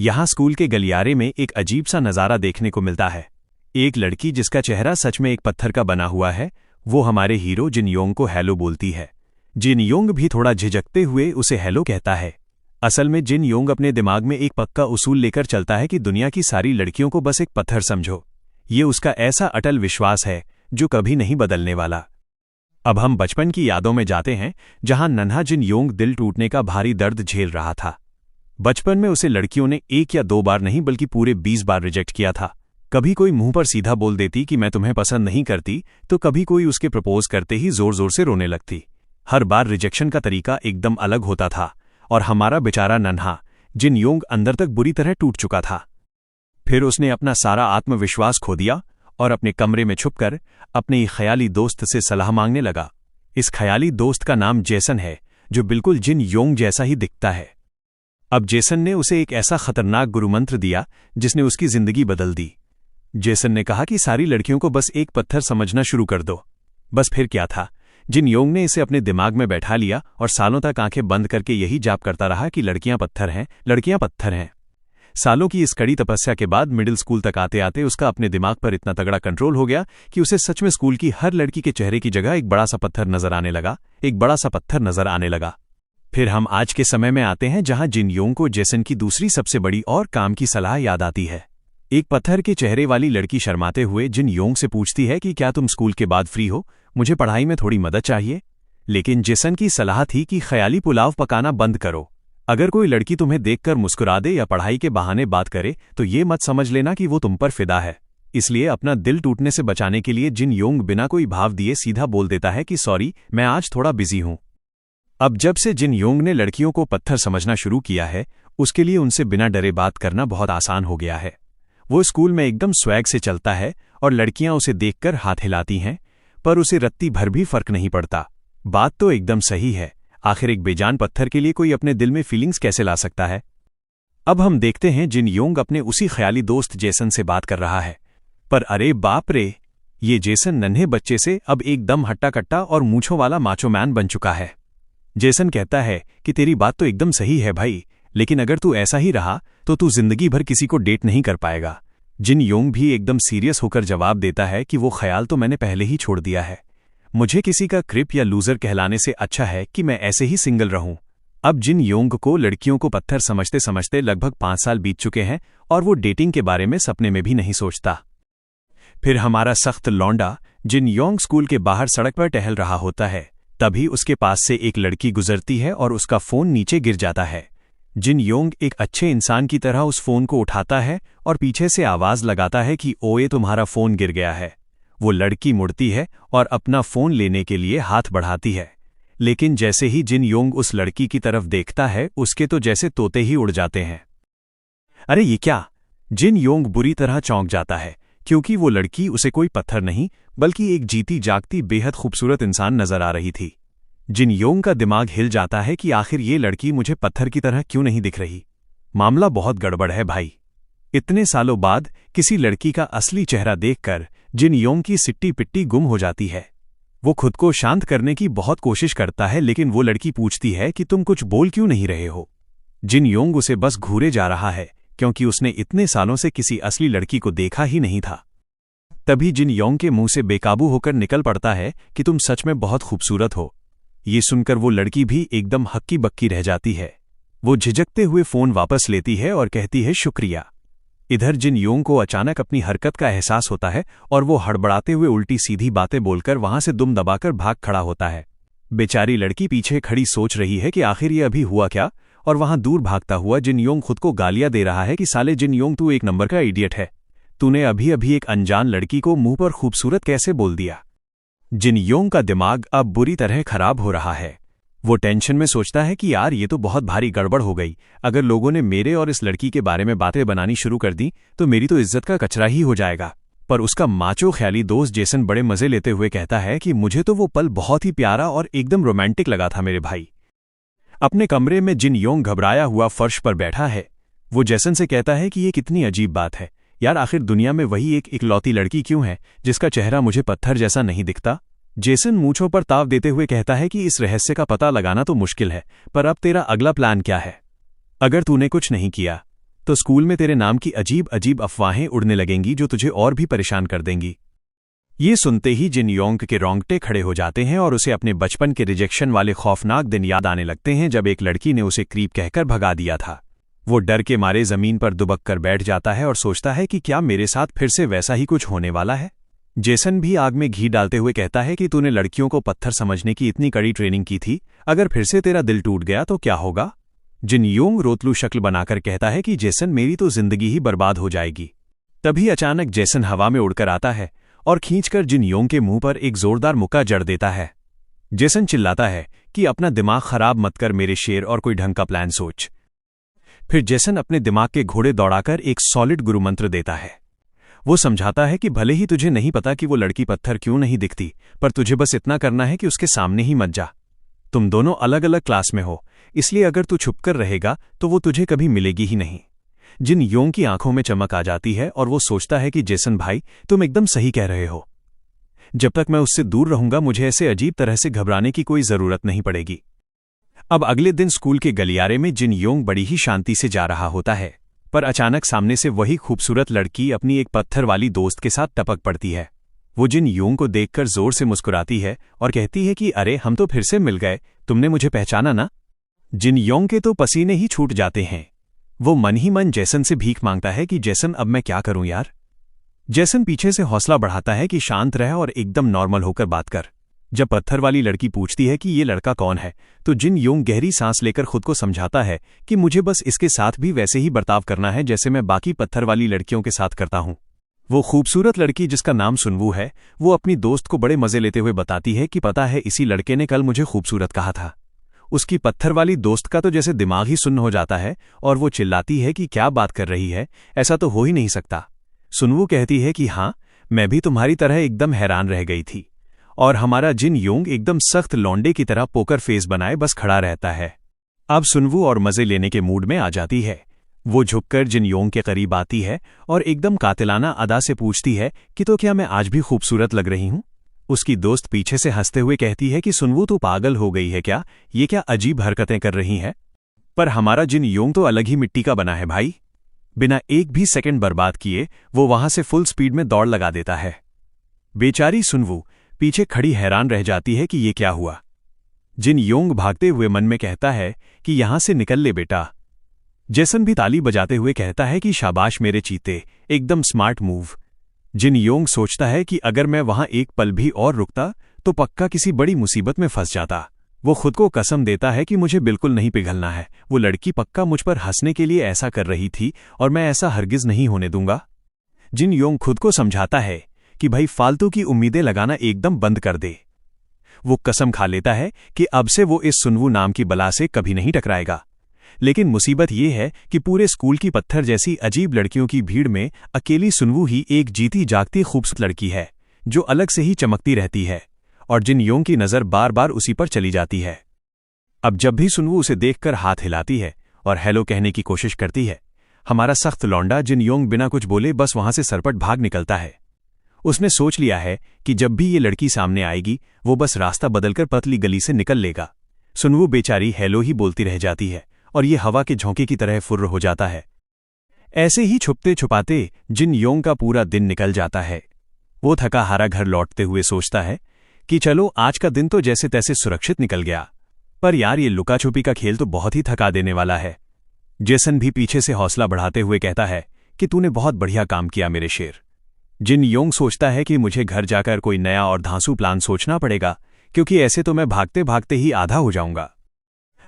यहाँ स्कूल के गलियारे में एक अजीब सा नज़ारा देखने को मिलता है। एक लड़की जिसका चेहरा सच में एक पत्थर का बना हुआ है, वो हमारे हीरो जिन योंग को हेलो बोलती है। जिन योंग भी थोड़ा झिझकते हुए उसे हेलो कहता है। असल में जिन योंग अपने दिमाग में एक पक्का उसूल लेकर चलता है कि दुनिया की सारी लड़कियों को बस एक पत्थर समझो। ये उसका ऐसा अटल विश्वास है जो कभी नहीं बदलने वाला। अब हम बचपन की यादों में जाते हैं, जहां नन्हा जिन योंग दिल टूटने का भारी दर्द झेल रहा था। बचपन में उसे लड़कियों ने 1 या 2 बार नहीं बल्कि पूरे 20 बार रिजेक्ट किया था। कभी कोई मुंह पर सीधा बोल देती कि मैं तुम्हें पसंद नहीं करती, तो कभी कोई उसके प्रपोज करते ही जोर जोर से रोने लगती। हर बार रिजेक्शन का तरीका एकदम अलग होता था और हमारा बेचारा नन्हा जिन योंग अंदर तक बुरी तरह टूट चुका था। फिर उसने अपना सारा आत्मविश्वास खो दिया और अपने कमरे में छुपकर अपने एक ख्याली दोस्त से सलाह मांगने लगा। इस ख्याली दोस्त का नाम जेसन है, जो बिल्कुल जिन योंग जैसा ही दिखता है। अब जेसन ने उसे एक ऐसा खतरनाक गुरुमंत्र दिया जिसने उसकी जिंदगी बदल दी। जेसन ने कहा कि सारी लड़कियों को बस एक पत्थर समझना शुरू कर दो। बस फिर क्या था, जिन योंग ने इसे अपने दिमाग में बैठा लिया और सालों तक आंखें बंद करके यही जाप करता रहा कि लड़कियां पत्थर हैं, लड़कियां पत्थर हैं। सालों की इस कड़ी तपस्या के बाद मिडिल स्कूल तक आते आते उसका अपने दिमाग पर इतना तगड़ा कंट्रोल हो गया कि उसे सच में स्कूल की हर लड़की के चेहरे की जगह एक बड़ा सा पत्थर नजर आने लगा, एक बड़ा सा पत्थर नजर आने लगा। फिर हम आज के समय में आते हैं, जहां जिन योंग को जेसन की दूसरी सबसे बड़ी और काम की सलाह याद आती है। एक पत्थर के चेहरे वाली लड़की शर्माते हुए जिन योंग से पूछती है कि क्या तुम स्कूल के बाद फ्री हो, मुझे पढ़ाई में थोड़ी मदद चाहिए। लेकिन जेसन की सलाह थी कि ख्याली पुलाव पकाना बंद करो। अगर कोई लड़की तुम्हें देखकर मुस्कुरा दे या पढ़ाई के बहाने बात करे तो ये मत समझ लेना कि वो तुम पर फिदा है। इसलिए अपना दिल टूटने से बचाने के लिए जिन योंग बिना कोई भाव दिए सीधा बोल देता है कि सॉरी, मैं आज थोड़ा बिजी हूं। अब जब से जिन योंग ने लड़कियों को पत्थर समझना शुरू किया है, उसके लिए उनसे बिना डरे बात करना बहुत आसान हो गया है। वो स्कूल में एकदम स्वैग से चलता है और लड़कियां उसे देखकर हाथ हिलाती हैं, पर उसे रत्ती भर भी फर्क नहीं पड़ता। बात तो एकदम सही है, आखिर एक बेजान पत्थर के लिए कोई अपने दिल में फीलिंग्स कैसे ला सकता है। अब हम देखते हैं जिन योंग अपने उसी ख्याली दोस्त जेसन से बात कर रहा है, पर अरे बाप रे, ये जेसन नन्हे बच्चे से अब एकदम हट्टा कट्टा और मूंछों वाला माचो मैन बन चुका है। जेसन कहता है कि तेरी बात तो एकदम सही है भाई, लेकिन अगर तू ऐसा ही रहा तो तू जिंदगी भर किसी को डेट नहीं कर पाएगा। जिन योंग भी एकदम सीरियस होकर जवाब देता है कि वो ख्याल तो मैंने पहले ही छोड़ दिया है। मुझे किसी का क्रिप या लूजर कहलाने से अच्छा है कि मैं ऐसे ही सिंगल रहूं। अब जिन योंग को लड़कियों को पत्थर समझते समझते लगभग 5 साल बीत चुके हैं और वो डेटिंग के बारे में सपने में भी नहीं सोचता। फिर हमारा सख्त लौंडा जिन योंग स्कूल के बाहर सड़क पर टहल रहा होता है, तभी उसके पास से एक लड़की गुजरती है और उसका फोन नीचे गिर जाता है। जिन योंग एक अच्छे इंसान की तरह उस फोन को उठाता है और पीछे से आवाज लगाता है कि ओए तुम्हारा फोन गिर गया है। वो लड़की मुड़ती है और अपना फोन लेने के लिए हाथ बढ़ाती है, लेकिन जैसे ही जिन योंग उस लड़की की तरफ देखता है, उसके तो जैसे तोते ही उड़ जाते हैं। अरे ये क्या! जिन योंग बुरी तरह चौंक जाता है, क्योंकि वो लड़की उसे कोई पत्थर नहीं बल्कि एक जीती जागती बेहद खूबसूरत इंसान नजर आ रही थी। जिन योंग का दिमाग हिल जाता है कि आखिर ये लड़की मुझे पत्थर की तरह क्यों नहीं दिख रही। मामला बहुत गड़बड़ है भाई। इतने सालों बाद किसी लड़की का असली चेहरा देखकर जिन योंग की सिट्टी पिट्टी गुम हो जाती है। वो खुद को शांत करने की बहुत कोशिश करता है, लेकिन वो लड़की पूछती है कि तुम कुछ बोल क्यों नहीं रहे हो। जिन योंग उसे बस घूरे जा रहा है, क्योंकि उसने इतने सालों से किसी असली लड़की को देखा ही नहीं था। तभी जिन योंग के मुंह से बेकाबू होकर निकल पड़ता है कि तुम सच में बहुत खूबसूरत हो। ये सुनकर वो लड़की भी एकदम हक्की बक्की रह जाती है। वो झिझकते हुए फोन वापस लेती है और कहती है शुक्रिया। इधर जिन योंग को अचानक अपनी हरकत का एहसास होता है और वो हड़बड़ाते हुए उल्टी सीधी बातें बोलकर वहां से दुम दबाकर भाग खड़ा होता है। बेचारी लड़की पीछे खड़ी सोच रही है कि आखिर ये अभी हुआ क्या, और वहां दूर भागता हुआ जिन योंग खुद को गालियां दे रहा है कि साले जिन योंग, तू एक नंबर का इडियट है। तूने अभी अभी एक अनजान लड़की को मुंह पर खूबसूरत कैसे बोल दिया। जिन योंग का दिमाग अब बुरी तरह खराब हो रहा है। वो टेंशन में सोचता है कि यार ये तो बहुत भारी गड़बड़ हो गई। अगर लोगों ने मेरे और इस लड़की के बारे में बातें बनानी शुरू कर दी तो मेरी तो इज्जत का कचरा ही हो जाएगा। पर उसका माचो ख्याली दोस्त जेसन बड़े मजे लेते हुए कहता है कि मुझे तो वो पल बहुत ही प्यारा और एकदम रोमांटिक लगा था मेरे भाई। अपने कमरे में जिन योंग घबराया हुआ फर्श पर बैठा है। वो जेसन से कहता है कि ये कितनी अजीब बात है यार, आखिर दुनिया में वही एक इकलौती लड़की क्यों है जिसका चेहरा मुझे पत्थर जैसा नहीं दिखता। जेसन मूंछों पर ताव देते हुए कहता है कि इस रहस्य का पता लगाना तो मुश्किल है, पर अब तेरा अगला प्लान क्या है। अगर तूने कुछ नहीं किया तो स्कूल में तेरे नाम की अजीब अजीब अफवाहें उड़ने लगेंगी जो तुझे और भी परेशान कर देंगी। ये सुनते ही जिन योंग के रोंगटे खड़े हो जाते हैं और उसे अपने बचपन के रिजेक्शन वाले खौफनाक दिन याद आने लगते हैं जब एक लड़की ने उसे क्रीप कहकर भगा दिया था। वो डर के मारे जमीन पर दुबक कर बैठ जाता है और सोचता है कि क्या मेरे साथ फिर से वैसा ही कुछ होने वाला है। जेसन भी आग में घी डालते हुए कहता है कि तूने लड़कियों को पत्थर समझने की इतनी कड़ी ट्रेनिंग की थी, अगर फिर से तेरा दिल टूट गया तो क्या होगा। जिन योंग रोतलू शक्ल बनाकर कहता है कि जेसन मेरी तो जिंदगी ही बर्बाद हो जाएगी। तभी अचानक जेसन हवा में उड़कर आता है और खींचकर जिन योंग के मुंह पर एक जोरदार मुक्का जड़ देता है। जेसन चिल्लाता है कि अपना दिमाग खराब मत कर मेरे शेर, और कोई ढंग का प्लान सोच। फिर जेसन अपने दिमाग के घोड़े दौड़ाकर एक सॉलिड गुरुमंत्र देता है। वो समझाता है कि भले ही तुझे नहीं पता कि वो लड़की पत्थर क्यों नहीं दिखती, पर तुझे बस इतना करना है कि उसके सामने ही मत जा। तुम दोनों अलग अलग क्लास में हो, इसलिए अगर तू छुपकर रहेगा तो वो तुझे कभी मिलेगी ही नहीं। जिन योंग की आंखों में चमक आ जाती है और वो सोचता है कि जेसन भाई, तुम एकदम सही कह रहे हो। जब तक मैं उससे दूर रहूंगा मुझे ऐसे अजीब तरह से घबराने की कोई जरूरत नहीं पड़ेगी। अब अगले दिन स्कूल के गलियारे में जिन योंग बड़ी ही शांति से जा रहा होता है, पर अचानक सामने से वही खूबसूरत लड़की अपनी एक पत्थर वाली दोस्त के साथ टपक पड़ती है। वो जिन योंग को देखकर जोर से मुस्कुराती है और कहती है कि अरे हम तो फिर से मिल गए, तुमने मुझे पहचाना ना। जिन योंग के तो पसीने ही छूट जाते हैं। वो मन ही मन जेसन से भीख मांगता है कि जेसन अब मैं क्या करूं यार। जेसन पीछे से हौसला बढ़ाता है कि शांत रह और एकदम नॉर्मल होकर बात कर। जब पत्थर वाली लड़की पूछती है कि ये लड़का कौन है, तो जिन योंग गहरी सांस लेकर खुद को समझाता है कि मुझे बस इसके साथ भी वैसे ही बर्ताव करना है जैसे मैं बाकी पत्थर वाली लड़कियों के साथ करता हूं। वो खूबसूरत लड़की जिसका नाम सुनवू है, वो अपनी दोस्त को बड़े मजे लेते हुए बताती है कि पता है इसी लड़के ने कल मुझे खूबसूरत कहा था। उसकी पत्थर वाली दोस्त का तो जैसे दिमाग ही सुन्न हो जाता है और वो चिल्लाती है कि क्या बात कर रही है, ऐसा तो हो ही नहीं सकता। सुनवू कहती है कि हाँ, मैं भी तुम्हारी तरह एकदम हैरान रह गई थी। और हमारा जिन योंग एकदम सख्त लौंडे की तरह पोकर फेस बनाए बस खड़ा रहता है। अब सुनवू और मजे लेने के मूड में आ जाती है। वो झुककर जिन योंग के करीब आती है और एकदम कातिलाना अदा से पूछती है कि तो क्या मैं आज भी खूबसूरत लग रही हूं। उसकी दोस्त पीछे से हंसते हुए कहती है कि सुनवू तू पागल हो गई है क्या, ये क्या अजीब हरकतें कर रही है। पर हमारा जिन योंग तो अलग ही मिट्टी का बना है भाई। बिना एक भी सेकंड बर्बाद किए वो वहां से फुल स्पीड में दौड़ लगा देता है। बेचारी सुनवू पीछे खड़ी हैरान रह जाती है कि ये क्या हुआ। जिन योंग भागते हुए मन में कहता है कि यहां से निकल ले बेटा। जेसन भी ताली बजाते हुए कहता है कि शाबाश मेरे चीते, एकदम स्मार्ट मूव। जिन योंग सोचता है कि अगर मैं वहां एक पल भी और रुकता तो पक्का किसी बड़ी मुसीबत में फंस जाता। वो खुद को कसम देता है कि मुझे बिल्कुल नहीं पिघलना है। वो लड़की पक्का मुझ पर हंसने के लिए ऐसा कर रही थी और मैं ऐसा हरगिज नहीं होने दूंगा। जिन योंग खुद को समझाता है कि भाई फालतू की उम्मीदें लगाना एकदम बंद कर दे। वो कसम खा लेता है कि अब से वो इस सुनवू नाम की बला से कभी नहीं टकराएगा। लेकिन मुसीबत ये है कि पूरे स्कूल की पत्थर जैसी अजीब लड़कियों की भीड़ में अकेली सुनवू ही एक जीती जागती खूबसूरत लड़की है जो अलग से ही चमकती रहती है, और जिन योंग की नज़र बार बार उसी पर चली जाती है। अब जब भी सुनवू उसे देखकर हाथ हिलाती है और हेलो कहने की कोशिश करती है, हमारा सख्त लौंडा जिन योंग बिना कुछ बोले बस वहां से सरपट भाग निकलता है। उसने सोच लिया है कि जब भी ये लड़की सामने आएगी वो बस रास्ता बदलकर पतली गली से निकल लेगा। सुनवू बेचारी हेलो ही बोलती रह जाती है और ये हवा के झोंके की तरह फुर्र हो जाता है। ऐसे ही छुपते छुपाते जिन योंग का पूरा दिन निकल जाता है। वो थका हारा घर लौटते हुए सोचता है कि चलो आज का दिन तो जैसे तैसे सुरक्षित निकल गया, पर यार ये लुका छुपी का खेल तो बहुत ही थका देने वाला है। जेसन भी पीछे से हौसला बढ़ाते हुए कहता है कि तूने बहुत बढ़िया काम किया मेरे शेर। जिन योंग सोचता है कि मुझे घर जाकर कोई नया और धांसू प्लान सोचना पड़ेगा, क्योंकि ऐसे तो मैं भागते भागते ही आधा हो जाऊंगा।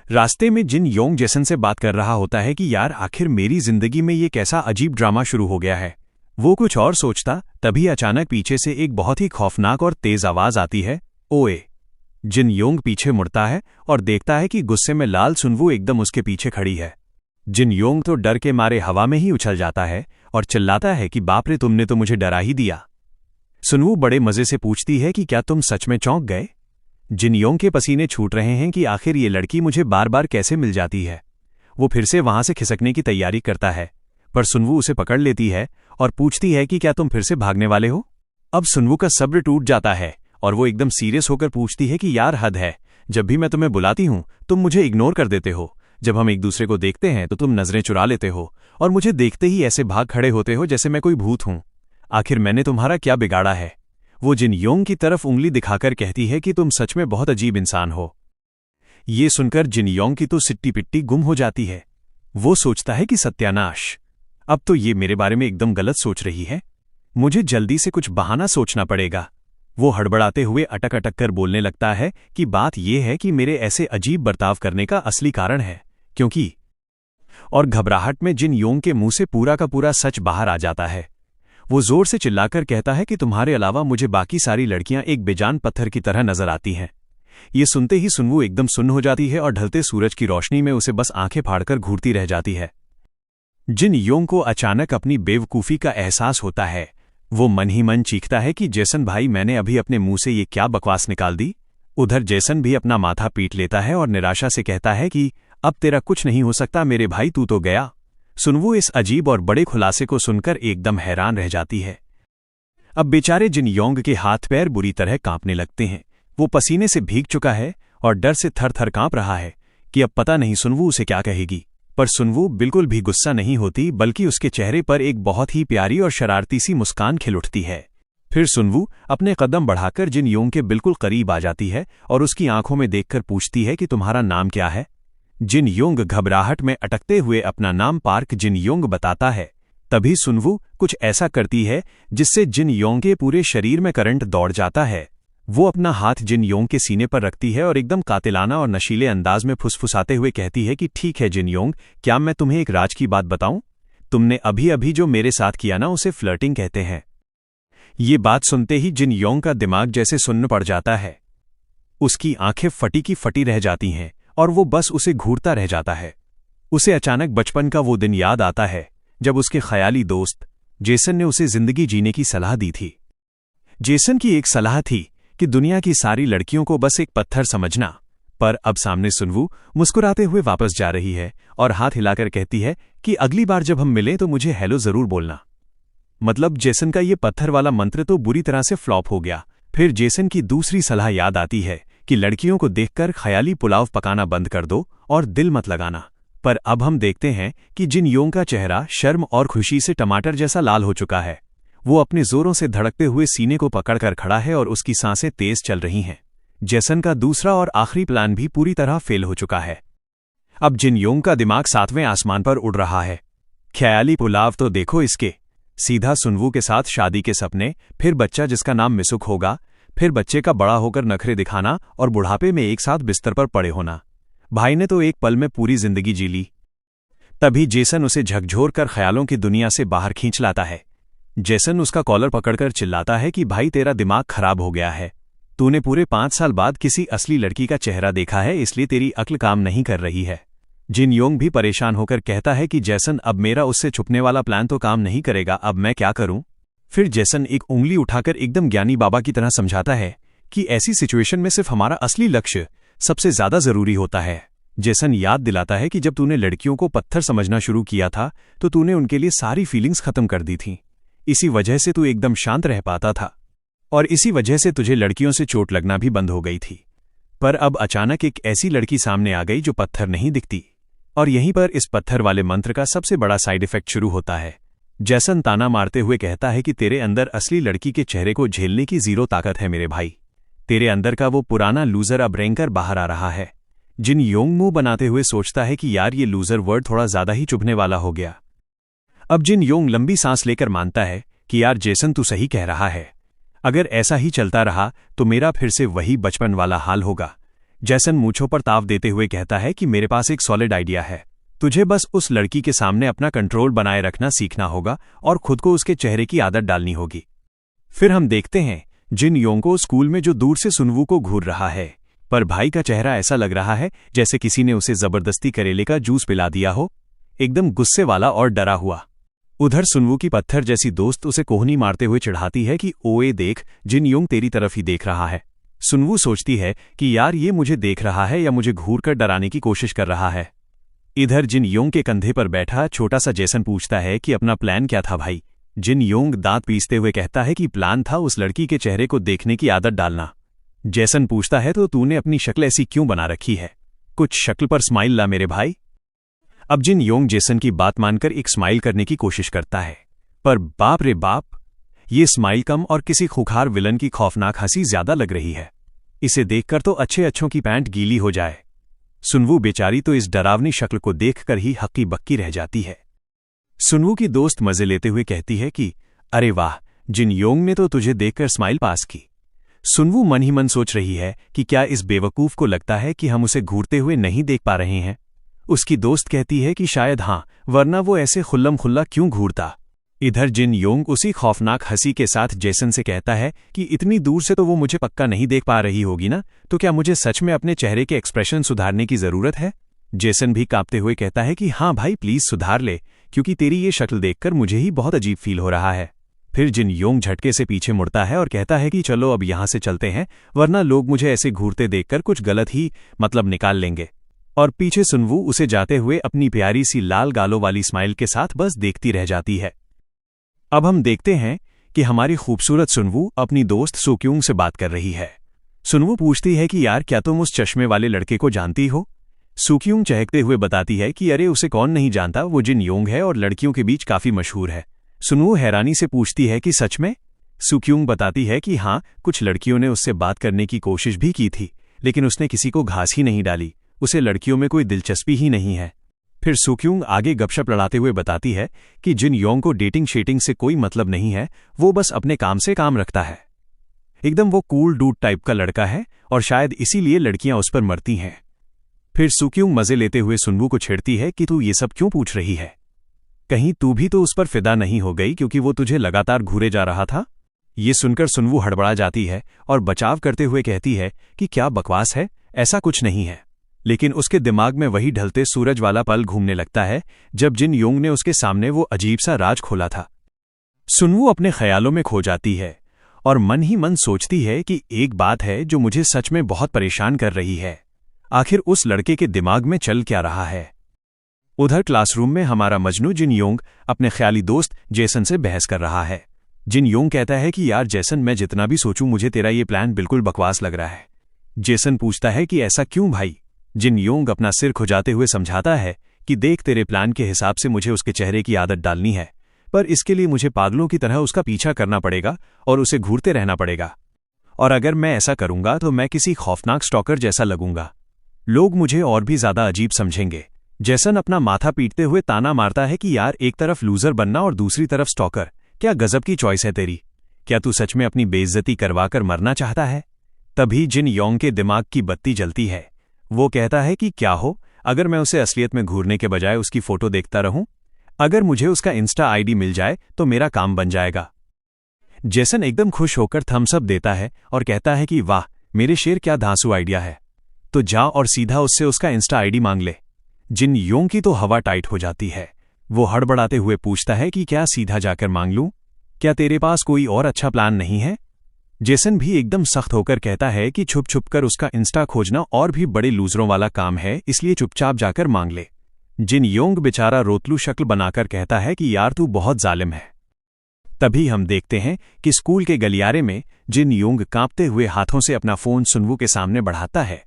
रास्ते में जिन योंग जेसन से बात कर रहा होता है कि यार आखिर मेरी जिंदगी में ये कैसा अजीब ड्रामा शुरू हो गया है। वो कुछ और सोचता तभी अचानक पीछे से एक बहुत ही खौफनाक और तेज आवाज आती है, ओए। जिन योंग पीछे मुड़ता है और देखता है कि गुस्से में लाल सुनवू एकदम उसके पीछे खड़ी है। जिन योंग तो डर के मारे हवा में ही उछल जाता है और चिल्लाता है कि बाप रे, तुमने तो मुझे डरा ही दिया। सुनवू बड़े मजे से पूछती है कि क्या तुम सच में चौंक गए। जिन योंग के पसीने छूट रहे हैं कि आखिर ये लड़की मुझे बार बार कैसे मिल जाती है। वो फिर से वहां से खिसकने की तैयारी करता है, पर सुनवू उसे पकड़ लेती है और पूछती है कि क्या तुम फिर से भागने वाले हो। अब सुनवू का सब्र टूट जाता है और वो एकदम सीरियस होकर पूछती है कि यार हद है, जब भी मैं तुम्हें बुलाती हूं तुम मुझे इग्नोर कर देते हो। जब हम एक दूसरे को देखते हैं तो तुम नजरें चुरा लेते हो और मुझे देखते ही ऐसे भाग खड़े होते हो जैसे मैं कोई भूत हूं। आखिर मैंने तुम्हारा क्या बिगाड़ा है? वो जिन योंग की तरफ उंगली दिखाकर कहती है कि तुम सच में बहुत अजीब इंसान हो। ये सुनकर जिन योंग की तो सिट्टी पिट्टी गुम हो जाती है। वो सोचता है कि सत्यानाश, अब तो ये मेरे बारे में एकदम गलत सोच रही है। मुझे जल्दी से कुछ बहाना सोचना पड़ेगा। वो हड़बड़ाते हुए अटक अटक कर बोलने लगता है कि बात यह है कि मेरे ऐसे अजीब बर्ताव करने का असली कारण है क्योंकि, और घबराहट में जिन योंग के मुंह से पूरा का पूरा सच बाहर आ जाता है। वो जोर से चिल्लाकर कहता है कि तुम्हारे अलावा मुझे बाकी सारी लड़कियां एक बेजान पत्थर की तरह नजर आती हैं। ये सुनते ही सुनवू एकदम सुन्न हो जाती है और ढलते सूरज की रोशनी में उसे बस आंखें फाड़कर घूरती रह जाती है। जिन योंग को अचानक अपनी बेवकूफी का एहसास होता है। वो मन ही मन चीखता है कि जेसन भाई, मैंने अभी अपने मुंह से ये क्या बकवास निकाल दी। उधर जेसन भी अपना माथा पीट लेता है और निराशा से कहता है कि अब तेरा कुछ नहीं हो सकता मेरे भाई, तू तो गया। सुनवू इस अजीब और बड़े खुलासे को सुनकर एकदम हैरान रह जाती है। अब बेचारे जिन योंग के हाथ पैर बुरी तरह कांपने लगते हैं। वो पसीने से भीग चुका है और डर से थर थर कांप रहा है कि अब पता नहीं सुनवू उसे क्या कहेगी। पर सुनवू बिल्कुल भी गुस्सा नहीं होती, बल्कि उसके चेहरे पर एक बहुत ही प्यारी और शरारती सी मुस्कान खिल उठती है। फिर सुनवू अपने कदम बढ़ाकर जिन योंग के बिल्कुल करीब आ जाती है और उसकी आंखों में देखकर पूछती है कि तुम्हारा नाम क्या है? जिन योंग घबराहट में अटकते हुए अपना नाम पार्क जिन योंग बताता है। तभी सुनवू कुछ ऐसा करती है जिससे जिन योंग के पूरे शरीर में करंट दौड़ जाता है। वो अपना हाथ जिन योंग के सीने पर रखती है और एकदम कातिलाना और नशीले अंदाज में फुसफुसाते हुए कहती है कि ठीक है जिन योंग, क्या मैं तुम्हें एक राज की बात बताऊं? तुमने अभी अभी जो मेरे साथ किया ना, उसे फ्लर्टिंग कहते हैं। ये बात सुनते ही जिन योंग का दिमाग जैसे सुन्न पड़ जाता है। उसकी आंखें फटी की फटी रह जाती हैं और वो बस उसे घूरता रह जाता है। उसे अचानक बचपन का वो दिन याद आता है जब उसके ख्याली दोस्त जेसन ने उसे जिंदगी जीने की सलाह दी थी। जेसन की एक सलाह थी कि दुनिया की सारी लड़कियों को बस एक पत्थर समझना। पर अब सामने सुनवू मुस्कुराते हुए वापस जा रही है और हाथ हिलाकर कहती है कि अगली बार जब हम मिलें तो मुझे हेलो जरूर बोलना। मतलब जेसन का ये पत्थर वाला मंत्र तो बुरी तरह से फ्लॉप हो गया। फिर जेसन की दूसरी सलाह याद आती है कि लड़कियों को देखकर ख्याली पुलाव पकाना बंद कर दो और दिल मत लगाना। पर अब हम देखते हैं कि जिन योंग का चेहरा शर्म और खुशी से टमाटर जैसा लाल हो चुका है। वो अपने जोरों से धड़कते हुए सीने को पकड़कर खड़ा है और उसकी सांसें तेज चल रही हैं। जेसन का दूसरा और आखिरी प्लान भी पूरी तरह फेल हो चुका है। अब जिन योंग का दिमाग 7वें आसमान पर उड़ रहा है। ख्याली पुलाव तो देखो इसके, सीधा सुनवू के साथ शादी के सपने, फिर बच्चा जिसका नाम मिसुक होगा, फिर बच्चे का बड़ा होकर नखरे दिखाना और बुढ़ापे में एक साथ बिस्तर पर पड़े होना। भाई ने तो एक पल में पूरी जिंदगी जी ली। तभी जेसन उसे झकझोर कर ख्यालों की दुनिया से बाहर खींच लाता है। जेसन उसका कॉलर पकड़कर चिल्लाता है कि भाई तेरा दिमाग खराब हो गया है। तूने पूरे 5 साल बाद किसी असली लड़की का चेहरा देखा है, इसलिए तेरी अक्ल काम नहीं कर रही है। जिन योंग भी परेशान होकर कहता है कि जेसन, अब मेरा उससे छुपने वाला प्लान तो काम नहीं करेगा, अब मैं क्या करूं? फिर जेसन एक उंगली उठाकर एकदम ज्ञानी बाबा की तरह समझाता है कि ऐसी सिचुएशन में सिर्फ हमारा असली लक्ष्य सबसे ज्यादा जरूरी होता है। जेसन याद दिलाता है कि जब तूने लड़कियों को पत्थर समझना शुरू किया था तो तूने उनके लिए सारी फीलिंग्स खत्म कर दी थी। इसी वजह से तू एकदम शांत रह पाता था और इसी वजह से तुझे लड़कियों से चोट लगना भी बंद हो गई थी। पर अब अचानक एक ऐसी लड़की सामने आ गई जो पत्थर नहीं दिखती, और यहीं पर इस पत्थर वाले मंत्र का सबसे बड़ा साइड इफेक्ट शुरू होता है। जेसन ताना मारते हुए कहता है कि तेरे अंदर असली लड़की के चेहरे को झेलने की जीरो ताकत है मेरे भाई। तेरे अंदर का वो पुराना लूजर अब रेंकर बाहर आ रहा है। जिन योंग मुंह बनाते हुए सोचता है कि यार ये लूजर वर्ड थोड़ा ज्यादा ही चुभने वाला हो गया। अब जिन योंग लंबी सांस लेकर मानता है कि यार जेसन तू सही कह रहा है, अगर ऐसा ही चलता रहा तो मेरा फिर से वही बचपन वाला हाल होगा। जेसन मूंछों पर ताव देते हुए कहता है कि मेरे पास एक सॉलिड आइडिया है। तुझे बस उस लड़की के सामने अपना कंट्रोल बनाए रखना सीखना होगा और खुद को उसके चेहरे की आदत डालनी होगी। फिर हम देखते हैं जिन योंग को स्कूल में जो दूर से सुनवू को घूर रहा है, पर भाई का चेहरा ऐसा लग रहा है जैसे किसी ने उसे जबरदस्ती करेले का जूस पिला दिया हो, एकदम गुस्से वाला और डरा हुआ। उधर सुनवू की पत्थर जैसी दोस्त उसे कोहनी मारते हुए चिढ़ाती है कि ओए देख, जिन योंग तेरी तरफ ही देख रहा है। सुनवू सोचती है कि यार ये मुझे देख रहा है या मुझे घूर कर डराने की कोशिश कर रहा है। इधर जिन योंग के कंधे पर बैठा छोटा सा जेसन पूछता है कि अपना प्लान क्या था भाई। जिन योंग दांत पीसते हुए कहता है कि प्लान था उस लड़की के चेहरे को देखने की आदत डालना। जेसन पूछता है तो तूने अपनी शक्ल ऐसी क्यों बना रखी है? कुछ शक्ल पर स्माइल ला मेरे भाई। अब जिन योंग जेसन की बात मानकर एक स्माइल करने की कोशिश करता है, पर बाप रे बाप, ये स्माइल कम और किसी खूंखार विलन की खौफनाक हंसी ज्यादा लग रही है। इसे देखकर तो अच्छों की पैंट गीली हो जाए। सुनवू बेचारी तो इस डरावनी शक्ल को देखकर ही हक्की बक्की रह जाती है। सुनवू की दोस्त मजे लेते हुए कहती है कि अरे वाह, जिन योंग ने तो तुझे देखकर स्माइल पास की। सुनवू मन ही मन सोच रही है कि क्या इस बेवकूफ को लगता है कि हम उसे घूरते हुए नहीं देख पा रहे हैं। उसकी दोस्त कहती है कि शायद हाँ, वरना वो ऐसे खुल्लम खुल्ला क्यों घूरता। इधर जिन योंग उसी खौफनाक हंसी के साथ जेसन से कहता है कि इतनी दूर से तो वो मुझे पक्का नहीं देख पा रही होगी ना, तो क्या मुझे सच में अपने चेहरे के एक्सप्रेशन सुधारने की जरूरत है। जेसन भी कांपते हुए कहता है कि हाँ भाई, प्लीज सुधार ले, क्योंकि तेरी ये शक्ल देखकर मुझे ही बहुत अजीब फील हो रहा है। फिर जिन योंग झटके से पीछे मुड़ता है और कहता है कि चलो अब यहां से चलते हैं, वरना लोग मुझे ऐसे घूरते देखकर कुछ गलत ही मतलब निकाल लेंगे। और पीछे सुनवू उसे जाते हुए अपनी प्यारी सी लाल गालों वाली स्माइल के साथ बस देखती रह जाती है। अब हम देखते हैं कि हमारी खूबसूरत सुनवू अपनी दोस्त सुक्यूंग से बात कर रही है। सुनवू पूछती है कि यार, क्या तुम उस चश्मे वाले लड़के को जानती हो। सुक्यूंग चहकते हुए बताती है कि अरे उसे कौन नहीं जानता, वो जिन योंग है और लड़कियों के बीच काफी मशहूर है। सुनवू हैरानी से पूछती है कि सच में। सुक्यूंग बताती है कि हाँ, कुछ लड़कियों ने उससे बात करने की कोशिश भी की थी, लेकिन उसने किसी को घास ही नहीं डाली। उसे लड़कियों में कोई दिलचस्पी ही नहीं है। फिर सुक्यूंग आगे गपशप लड़ाते हुए बताती है कि जिन योंग को डेटिंग शेटिंग से कोई मतलब नहीं है, वो बस अपने काम से काम रखता है। एकदम वो कूल डूड टाइप का लड़का है और शायद इसीलिए लड़कियां उस पर मरती हैं। फिर सुक्यूंग मजे लेते हुए सुनवू को छेड़ती है कि तू ये सब क्यों पूछ रही है। कहीं तू भी तो उस पर फिदा नहीं हो गई क्योंकि वो तुझे लगातार घूरे जा रहा था। ये सुनकर सुनवू हड़बड़ा जाती है और बचाव करते हुए कहती है कि क्या बकवास है, ऐसा कुछ नहीं है। लेकिन उसके दिमाग में वही ढलते सूरज वाला पल घूमने लगता है जब जिन योंग ने उसके सामने वो अजीब सा राज खोला था। सुनवू अपने ख्यालों में खो जाती है और मन ही मन सोचती है कि एक बात है जो मुझे सच में बहुत परेशान कर रही है। आखिर उस लड़के के दिमाग में चल क्या रहा है। उधर क्लासरूम में हमारा मजनू जिन योंग अपने ख्याली दोस्त जेसन से बहस कर रहा है। जिन योंग कहता है कि यार जेसन, मैं जितना भी सोचूं मुझे तेरा ये प्लान बिल्कुल बकवास लग रहा है। जेसन पूछता है कि ऐसा क्यों भाई। जिन योंग अपना सिर खुजाते हुए समझाता है कि देख, तेरे प्लान के हिसाब से मुझे उसके चेहरे की आदत डालनी है, पर इसके लिए मुझे पागलों की तरह उसका पीछा करना पड़ेगा और उसे घूरते रहना पड़ेगा। और अगर मैं ऐसा करूंगा तो मैं किसी खौफनाक स्टॉकर जैसा लगूंगा। लोग मुझे और भी ज्यादा अजीब समझेंगे। जेसन अपना माथा पीटते हुए ताना मारता है कि यार, एक तरफ लूजर बनना और दूसरी तरफ स्टॉकर, क्या गजब की चॉइस है तेरी। क्या तू सच में अपनी बेइज्जती करवाकर मरना चाहता है। तभी जिन योंग के दिमाग की बत्ती जलती है। वो कहता है कि क्या हो अगर मैं उसे असलियत में घूरने के बजाय उसकी फोटो देखता रहूं। अगर मुझे उसका इंस्टा आईडी मिल जाए तो मेरा काम बन जाएगा। जेसन एकदम खुश होकर थम्स अप देता है और कहता है कि वाह मेरे शेर, क्या धांसू आइडिया है। तो जा और सीधा उससे उसका इंस्टा आईडी मांग ले। जिन योंग की तो हवा टाइट हो जाती है। वो हड़बड़ाते हुए पूछता है कि क्या सीधा जाकर मांग लूं, क्या तेरे पास कोई और अच्छा प्लान नहीं है। जेसन भी एकदम सख्त होकर कहता है कि छुप छुप कर उसका इंस्टा खोजना और भी बड़े लूजरों वाला काम है, इसलिए चुपचाप जाकर मांग ले। जिन योंग बेचारा रोतलू शक्ल बनाकर कहता है कि यार तू बहुत जालिम है। तभी हम देखते हैं कि स्कूल के गलियारे में जिन योंग कांपते हुए हाथों से अपना फोन सुनवू के सामने बढ़ाता है।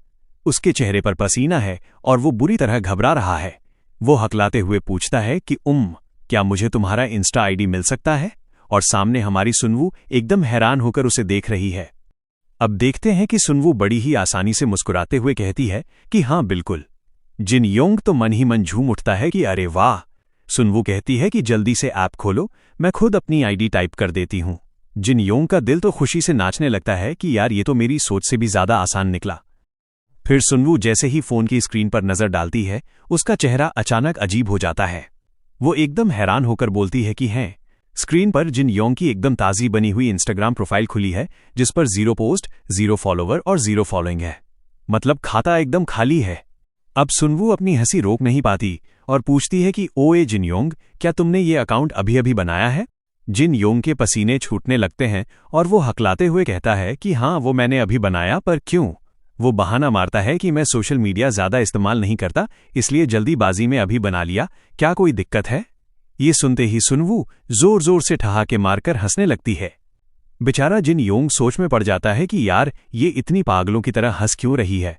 उसके चेहरे पर पसीना है और वो बुरी तरह घबरा रहा है। वो हकलाते हुए पूछता है कि क्या मुझे तुम्हारा इंस्टा आईडी मिल सकता है। और सामने हमारी सुनवू एकदम हैरान होकर उसे देख रही है। अब देखते हैं कि सुनवू बड़ी ही आसानी से मुस्कुराते हुए कहती है कि हाँ बिल्कुल। जिन योंग तो मन ही मन झूम उठता है कि अरे वाह। सुनवू कहती है कि जल्दी से ऐप खोलो, मैं खुद अपनी आईडी टाइप कर देती हूं। जिन योंग का दिल तो खुशी से नाचने लगता है कि यार ये तो मेरी सोच से भी ज्यादा आसान निकला। फिर सुनवू जैसे ही फोन की स्क्रीन पर नजर डालती है, उसका चेहरा अचानक अजीब हो जाता है। वो एकदम हैरान होकर बोलती है कि हैं। स्क्रीन पर जिन योंग की एकदम ताजी बनी हुई इंस्टाग्राम प्रोफाइल खुली है, जिस पर 0 पोस्ट, 0 फॉलोवर और 0 फॉलोइंग है। मतलब खाता एकदम खाली है। अब सुनवू अपनी हंसी रोक नहीं पाती और पूछती है कि ओए जिन योंग, क्या तुमने ये अकाउंट अभी अभी बनाया है। जिन योंग के पसीने छूटने लगते हैं और वो हकलाते हुए कहता है कि हाँ वो मैंने अभी बनाया, पर क्यों। वो बहाना मारता है कि मैं सोशल मीडिया ज्यादा इस्तेमाल नहीं करता, इसलिए जल्दीबाजी में अभी बना लिया, क्या कोई दिक्कत है। ये सुनते ही सुनवू जोर जोर से ठहाके मारकर हंसने लगती है। बेचारा जिन योंग सोच में पड़ जाता है कि यार ये इतनी पागलों की तरह हंस क्यों रही है।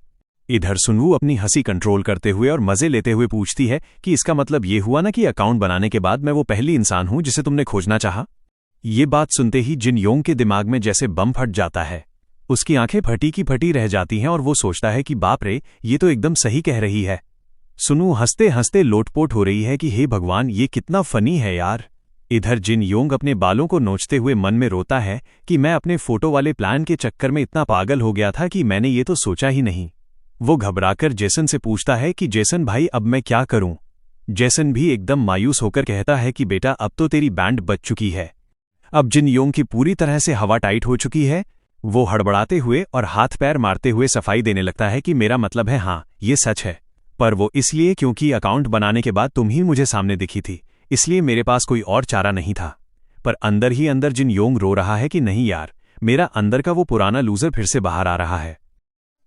इधर सुनवू अपनी हंसी कंट्रोल करते हुए और मजे लेते हुए पूछती है कि इसका मतलब ये हुआ ना कि अकाउंट बनाने के बाद मैं वो पहली इंसान हूं जिसे तुमने खोजना चाहा। ये बात सुनते ही जिन योंग के दिमाग में जैसे बम फट जाता है। उसकी आंखें फटी की फटी रह जाती हैं और वो सोचता है कि बाप रे, ये तो एकदम सही कह रही है। सुनू हंसते हंसते लोटपोट हो रही है कि हे भगवान, ये कितना फनी है यार। इधर जिन योंग अपने बालों को नोचते हुए मन में रोता है कि मैं अपने फोटो वाले प्लान के चक्कर में इतना पागल हो गया था कि मैंने ये तो सोचा ही नहीं। वो घबराकर जेसन से पूछता है कि जेसन भाई, अब मैं क्या करूं। जेसन भी एकदम मायूस होकर कहता है कि बेटा, अब तो तेरी बैंड बज चुकी है। अब जिन योंग की पूरी तरह से हवा टाइट हो चुकी है। वो हड़बड़ाते हुए और हाथ पैर मारते हुए सफाई देने लगता है कि मेरा मतलब है, हाँ ये सच है, पर वो इसलिए क्योंकि अकाउंट बनाने के बाद तुम ही मुझे सामने दिखी थी, इसलिए मेरे पास कोई और चारा नहीं था। पर अंदर ही अंदर जिन योंग रो रहा है कि नहीं यार, मेरा अंदर का वो पुराना लूजर फिर से बाहर आ रहा है।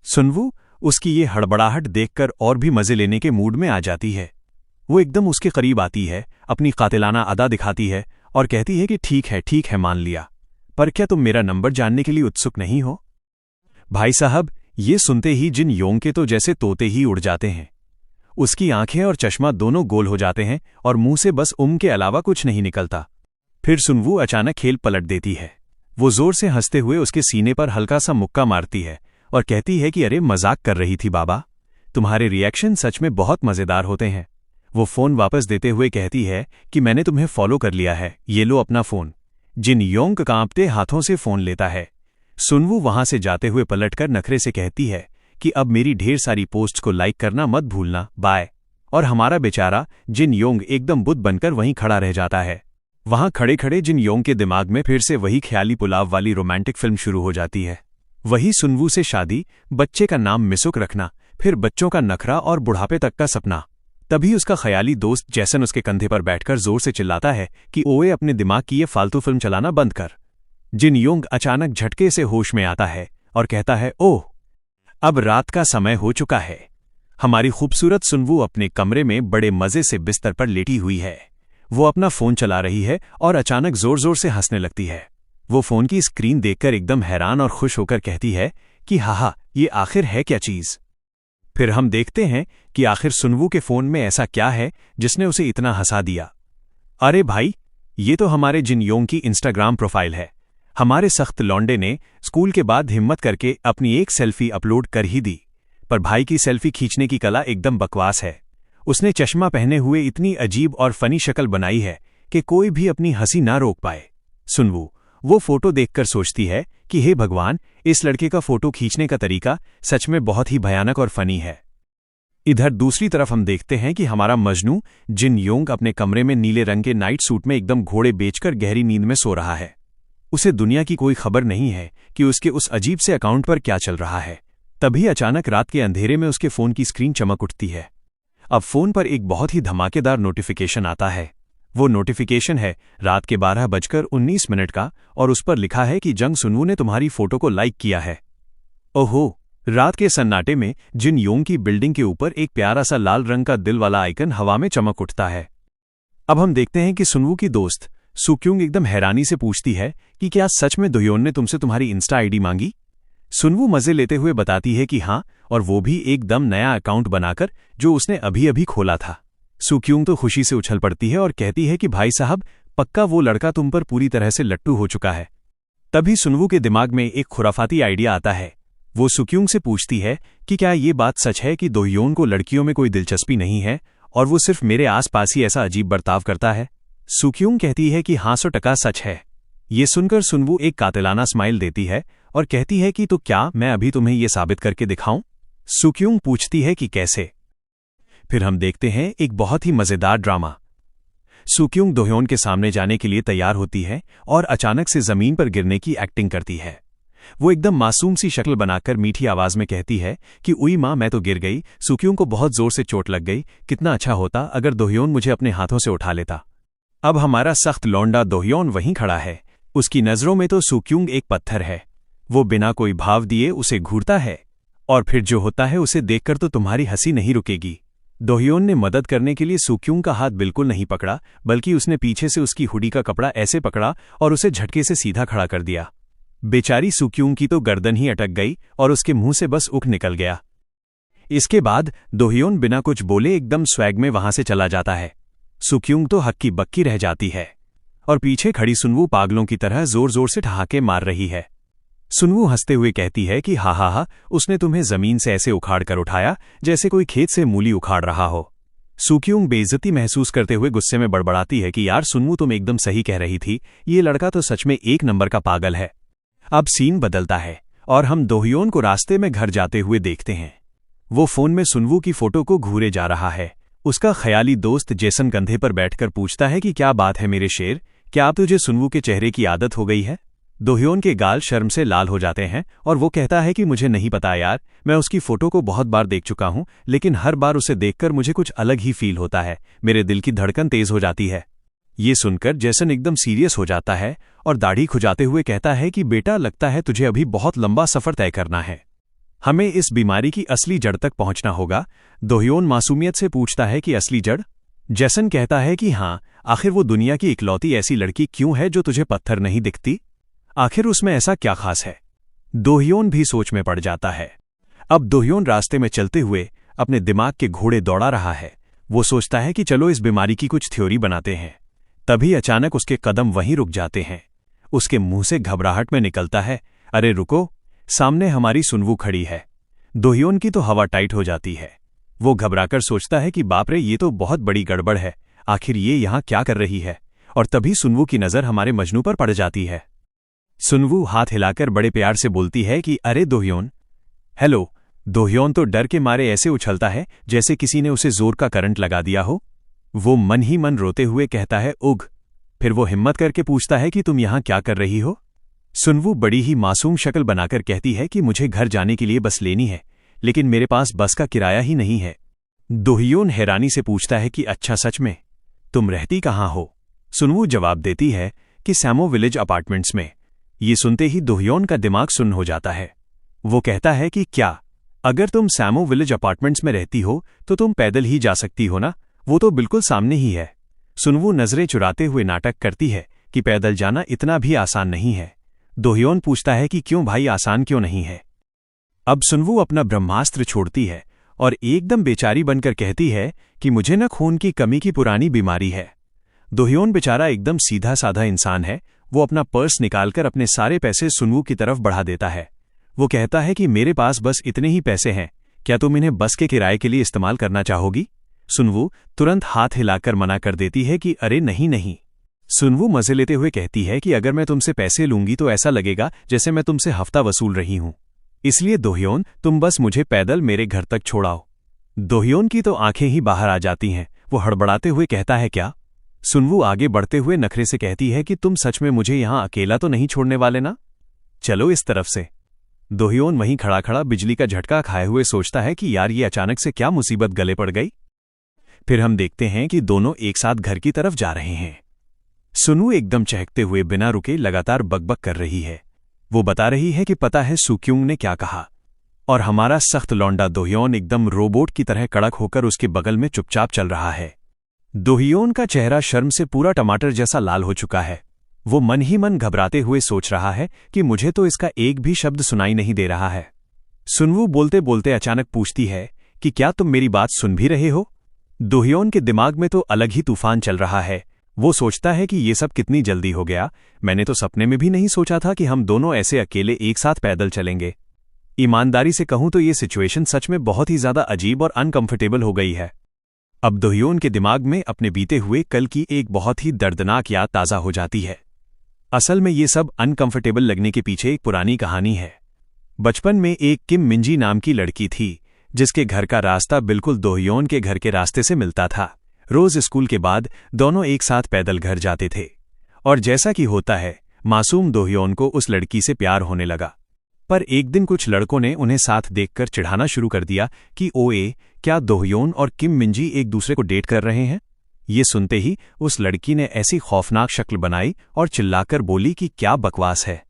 सुनवू उसकी ये हड़बड़ाहट देखकर और भी मजे लेने के मूड में आ जाती है। वो एकदम उसके करीब आती है, अपनी कातिलाना अदा दिखाती है और कहती है कि ठीक है मान लिया, पर क्या तुम मेरा नंबर जानने के लिए उत्सुक नहीं हो। भाई साहब, ये सुनते ही जिन योंग के तो जैसे तोते ही उड़ जाते हैं। उसकी आंखें और चश्मा दोनों गोल हो जाते हैं और मुंह से बस के अलावा कुछ नहीं निकलता। फिर सुनवू अचानक खेल पलट देती है। वो जोर से हंसते हुए उसके सीने पर हल्का सा मुक्का मारती है और कहती है कि अरे मजाक कर रही थी बाबा, तुम्हारे रिएक्शन सच में बहुत मजेदार होते हैं। वो फोन वापस देते हुए कहती है कि मैंने तुम्हें फॉलो कर लिया है, ये लो अपना फोन। जिन योंग कांपते हाथों से फोन लेता है। सुनवू वहां से जाते हुए पलटकर नखरे से कहती है कि अब मेरी ढेर सारी पोस्ट्स को लाइक करना मत भूलना, बाय। और हमारा बेचारा जिन योंग एकदम बुद्ध बनकर वहीं खड़ा रह जाता है। वहां खड़े खड़े जिन योंग के दिमाग में फिर से वही ख्याली पुलाव वाली रोमांटिक फिल्म शुरू हो जाती है। वही सुनवू से शादी, बच्चे का नाम मिसुक रखना, फिर बच्चों का नखरा और बुढ़ापे तक का सपना। तभी उसका ख्याली दोस्त जैसन उसके कंधे पर बैठकर जोर से चिल्लाता है कि ओए, अपने दिमाग की ये फालतू फिल्म चलाना बंद कर। जिन योंग अचानक झटके से होश में आता है और कहता है, ओह, अब रात का समय हो चुका है। हमारी खूबसूरत सुनवू अपने कमरे में बड़े मजे से बिस्तर पर लेटी हुई है। वो अपना फोन चला रही है और अचानक जोर जोर से हंसने लगती है। वो फोन की स्क्रीन देखकर एकदम हैरान और खुश होकर कहती है कि हाहा, ये आखिर है क्या चीज। फिर हम देखते हैं कि आखिर सुनवू के फोन में ऐसा क्या है जिसने उसे इतना हंसा दिया। अरे भाई, ये तो हमारे जिन योंग की इंस्टाग्राम प्रोफाइल है। हमारे सख्त लौंडे ने स्कूल के बाद हिम्मत करके अपनी एक सेल्फी अपलोड कर ही दी, पर भाई की सेल्फी खींचने की कला एकदम बकवास है। उसने चश्मा पहने हुए इतनी अजीब और फनी शक्ल बनाई है कि कोई भी अपनी हंसी ना रोक पाए। सुनवू वो फोटो देखकर सोचती है कि हे भगवान, इस लड़के का फोटो खींचने का तरीका सच में बहुत ही भयानक और फनी है। इधर दूसरी तरफ हम देखते हैं कि हमारा मजनू जिन योंग अपने कमरे में नीले रंग के नाइट सूट में एकदम घोड़े बेचकर गहरी नींद में सो रहा है। उसे दुनिया की कोई खबर नहीं है कि उसके उस अजीब से अकाउंट पर क्या चल रहा है। तभी अचानक रात के अंधेरे में उसके फोन की स्क्रीन चमक उठती है। अब फोन पर एक बहुत ही धमाकेदार नोटिफिकेशन आता है। वो नोटिफिकेशन है रात के 12:19 का और उस पर लिखा है कि जंग सुनवू ने तुम्हारी फोटो को लाइक किया है। ओहो, रात के सन्नाटे में जिन योंग की बिल्डिंग के ऊपर एक प्यारा सा लाल रंग का दिल वाला आइकन हवा में चमक उठता है। अब हम देखते हैं कि सुनवू की दोस्त सुक्यूंग एकदम हैरानी से पूछती है कि क्या सच में दोयोन ने तुमसे तुम्हारी इंस्टा आईडी मांगी। सुनवू मजे लेते हुए बताती है कि हाँ, और वो भी एकदम नया अकाउंट बनाकर जो उसने अभी अभी खोला था। सुक्यूंग तो खुशी से उछल पड़ती है और कहती है कि भाई साहब, पक्का वो लड़का तुम पर पूरी तरह से लट्टू हो चुका है। तभी सुनवू के दिमाग में एक खुराफाती आइडिया आता है। वो सुक्यूंग से पूछती है कि क्या ये बात सच है कि दोयोन को लड़कियों में कोई दिलचस्पी नहीं है और वो सिर्फ मेरे आसपास ही ऐसा अजीब बर्ताव करता है। सुक्यूंग कहती है कि हाँ, 100% सच है। ये सुनकर सुनवू एक कातिलाना स्माइल देती है और कहती है कि तो क्या मैं अभी तुम्हें ये साबित करके दिखाऊं। सुक्यूंग पूछती है कि कैसे। फिर हम देखते हैं एक बहुत ही मजेदार ड्रामा। सुक्यूंग दोह्योन के सामने जाने के लिए तैयार होती है और अचानक से जमीन पर गिरने की एक्टिंग करती है। वो एकदम मासूम सी शक्ल बनाकर मीठी आवाज में कहती है कि उई माँ, मैं तो गिर गई, सुक्यूंग को बहुत जोर से चोट लग गई, कितना अच्छा होता अगर दोह्योन मुझे अपने हाथों से उठा लेता। अब हमारा सख्त लौंडा दोह्योन वहीं खड़ा है। उसकी नजरों में तो सुक्यूंग एक पत्थर है। वो बिना कोई भाव दिए उसे घूरता है और फिर जो होता है उसे देखकर तो तुम्हारी हंसी नहीं रुकेगी। दोह्योन ने मदद करने के लिए सुक्यूंग का हाथ बिल्कुल नहीं पकड़ा, बल्कि उसने पीछे से उसकी हुडी का कपड़ा ऐसे पकड़ा और उसे झटके से सीधा खड़ा कर दिया। बेचारी सुक्यूंग की तो गर्दन ही अटक गई और उसके मुंह से बस उक निकल गया। इसके बाद दोहयोन बिना कुछ बोले एकदम स्वैग में वहां से चला जाता है। सुक्यूंग तो हक्की बक्की रह जाती है और पीछे खड़ी सुनवू पागलों की तरह जोर जोर से ठहाके मार रही है। सुनवू हंसते हुए कहती है कि हा, उसने तुम्हें जमीन से ऐसे उखाड़ कर उठाया जैसे कोई खेत से मूली उखाड़ रहा हो। सुक्यूंग बेइज्जती महसूस करते हुए गुस्से में बड़बड़ाती है कि यार सुनवू, तुम एकदम सही कह रही थी, ये लड़का तो सच में एक नंबर का पागल है। अब सीन बदलता है और हम दोहयोन को रास्ते में घर जाते हुए देखते हैं। वो फोन में सुनवू की फोटो को घूरे जा रहा है। उसका ख्याली दोस्त जेसन कंधे पर बैठकर पूछता है कि क्या बात है मेरे शेर, क्या अब तुझे सुनवू के चेहरे की आदत हो गई है? दोहयोन के गाल शर्म से लाल हो जाते हैं और वो कहता है कि मुझे नहीं पता यार, मैं उसकी फोटो को बहुत बार देख चुका हूं, लेकिन हर बार उसे देखकर मुझे कुछ अलग ही फील होता है, मेरे दिल की धड़कन तेज हो जाती है। ये सुनकर जेसन एकदम सीरियस हो जाता है और दाढ़ी खुजाते हुए कहता है कि बेटा, लगता है तुझे अभी बहुत लंबा सफर तय करना है, हमें इस बीमारी की असली जड़ तक पहुंचना होगा। दोहयोन मासूमियत से पूछता है कि असली जड़? जेसन कहता है कि हाँ, आखिर वो दुनिया की इकलौती ऐसी लड़की क्यों है जो तुझे पत्थर नहीं दिखती? आखिर उसमें ऐसा क्या खास है? दोहयोन भी सोच में पड़ जाता है। अब दोहयोन रास्ते में चलते हुए अपने दिमाग के घोड़े दौड़ा रहा है। वो सोचता है कि चलो इस बीमारी की कुछ थ्योरी बनाते हैं। तभी अचानक उसके कदम वहीं रुक जाते हैं। उसके मुंह से घबराहट में निकलता है, अरे रुको, सामने हमारी सुनवू खड़ी है। दोहयोन की तो हवा टाइट हो जाती है। वो घबराकर सोचता है कि बाप रे, ये तो बहुत बड़ी गड़बड़ है, आखिर ये यहां क्या कर रही है? और तभी सुनवू की नजर हमारे मजनू पर पड़ जाती है। सुनवू हाथ हिलाकर बड़े प्यार से बोलती है कि अरे दोहयोन। हेलो। दोहयोन तो डर के मारे ऐसे उछलता है जैसे किसी ने उसे जोर का करंट लगा दिया हो। वो मन ही मन रोते हुए कहता है उग। फिर वो हिम्मत करके पूछता है कि तुम यहां क्या कर रही हो? सुनवू बड़ी ही मासूम शक्ल बनाकर कहती है कि मुझे घर जाने के लिए बस लेनी है, लेकिन मेरे पास बस का किराया ही नहीं है। दोहयोन हैरानी से पूछता है कि अच्छा, सच में? तुम रहती कहाँ हो? सुनवू जवाब देती है कि सैमो विलेज अपार्टमेंट्स में। ये सुनते ही दोहयोन का दिमाग सुन्न हो जाता है। वो कहता है कि क्या, अगर तुम सैमो विलेज अपार्टमेंट्स में रहती हो तो तुम पैदल ही जा सकती हो ना, वो तो बिल्कुल सामने ही है। सुनवू नजरें चुराते हुए नाटक करती है कि पैदल जाना इतना भी आसान नहीं है। दोहयोन पूछता है कि क्यों भाई, आसान क्यों नहीं है? अब सुनवू अपना ब्रह्मास्त्र छोड़ती है और एकदम बेचारी बनकर कहती है कि मुझे न खून की कमी की पुरानी बीमारी है। दोहयोन बेचारा एकदम सीधा साधा इंसान है। वो अपना पर्स निकालकर अपने सारे पैसे सुनवू की तरफ बढ़ा देता है। वो कहता है कि मेरे पास बस इतने ही पैसे हैं, क्या तुम इन्हें बस के किराए के लिए इस्तेमाल करना चाहोगी? सुनवू तुरंत हाथ हिलाकर मना कर देती है कि अरे नहीं नहीं। सुनवू मजे लेते हुए कहती है कि अगर मैं तुमसे पैसे लूंगी तो ऐसा लगेगा जैसे मैं तुमसे हफ्ता वसूल रही हूं, इसलिए दोहयोन तुम बस मुझे पैदल मेरे घर तक छोड़ाओ। दोहयोन की तो आंखें ही बाहर आ जाती हैं। वो हड़बड़ाते हुए कहता है क्या? सुनवू आगे बढ़ते हुए नखरे से कहती है कि तुम सच में मुझे यहां अकेला तो नहीं छोड़ने वाले ना? चलो इस तरफ से। दोहयोन वहीं खड़ा खड़ा बिजली का झटका खाए हुए सोचता है कि यार, ये अचानक से क्या मुसीबत गले पड़ गई। फिर हम देखते हैं कि दोनों एक साथ घर की तरफ जा रहे हैं। सुनवू एकदम चहकते हुए बिना रुके लगातार बकबक कर रही है। वो बता रही है कि पता है सुक्यूंग ने क्या कहा, और हमारा सख्त लौंडा दोहयोन एकदम रोबोट की तरह कड़क होकर उसके बगल में चुपचाप चल रहा है। दोहयोन का चेहरा शर्म से पूरा टमाटर जैसा लाल हो चुका है। वो मन ही मन घबराते हुए सोच रहा है कि मुझे तो इसका एक भी शब्द सुनाई नहीं दे रहा है। सुनवू बोलते बोलते अचानक पूछती है कि क्या तुम मेरी बात सुन भी रहे हो? दोहयोन के दिमाग में तो अलग ही तूफान चल रहा है। वो सोचता है कि ये सब कितनी जल्दी हो गया, मैंने तो सपने में भी नहीं सोचा था कि हम दोनों ऐसे अकेले एक साथ पैदल चलेंगे। ईमानदारी से कहूं तो ये सिचुएशन सच में बहुत ही ज्यादा अजीब और अनकंफर्टेबल हो गई है। अब दोहयोन के दिमाग में अपने बीते हुए कल की एक बहुत ही दर्दनाक याद ताज़ा हो जाती है। असल में ये सब अनकंफर्टेबल लगने के पीछे एक पुरानी कहानी है। बचपन में एक किम मिंजी नाम की लड़की थी, जिसके घर का रास्ता बिल्कुल दोहयोन के घर के रास्ते से मिलता था। रोज स्कूल के बाद दोनों एक साथ पैदल घर जाते थे, और जैसा कि होता है, मासूम दोहयोन को उस लड़की से प्यार होने लगा। पर एक दिन कुछ लड़कों ने उन्हें साथ देखकर चिढ़ाना शुरू कर दिया कि ओए, क्या दोहयोन और किम मिंजी एक दूसरे को डेट कर रहे हैं? ये सुनते ही उस लड़की ने ऐसी खौफनाक शक्ल बनाई और चिल्लाकर बोली कि क्या बकवास है,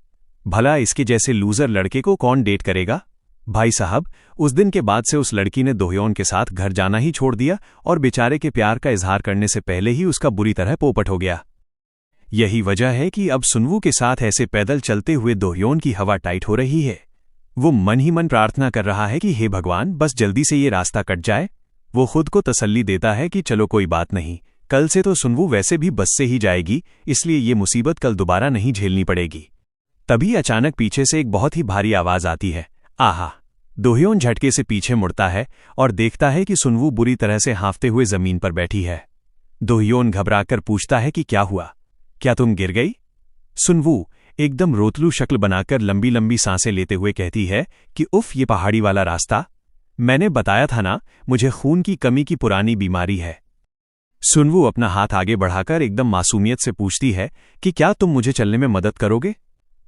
भला इसके जैसे लूजर लड़के को कौन डेट करेगा? भाई साहब, उस दिन के बाद से उस लड़की ने दोहयोन के साथ घर जाना ही छोड़ दिया और बेचारे के प्यार का इजहार करने से पहले ही उसका बुरी तरह पोपट हो गया। यही वजह है कि अब सुनवू के साथ ऐसे पैदल चलते हुए दोहयोन की हवा टाइट हो रही है। वो मन ही मन प्रार्थना कर रहा है कि हे भगवान, बस जल्दी से ये रास्ता कट जाए। वो खुद को तसल्ली देता है कि चलो कोई बात नहीं, कल से तो सुनवू वैसे भी बस से ही जाएगी, इसलिए ये मुसीबत कल दोबारा नहीं झेलनी पड़ेगी। तभी अचानक पीछे से एक बहुत ही भारी आवाज आती है। आहा! दोह्योन झटके से पीछे मुड़ता है और देखता है कि सुनवू बुरी तरह से हांफते हुए जमीन पर बैठी है। दोह्योन घबराकर पूछता है कि क्या हुआ, क्या तुम गिर गई? सुनवू एकदम रोतलू शक्ल बनाकर लंबी लंबी सांसें लेते हुए कहती है कि उफ, ये पहाड़ी वाला रास्ता, मैंने बताया था ना, मुझे खून की कमी की पुरानी बीमारी है। सुनवू अपना हाथ आगे बढ़ाकर एकदम मासूमियत से पूछती है कि क्या तुम मुझे चलने में मदद करोगे?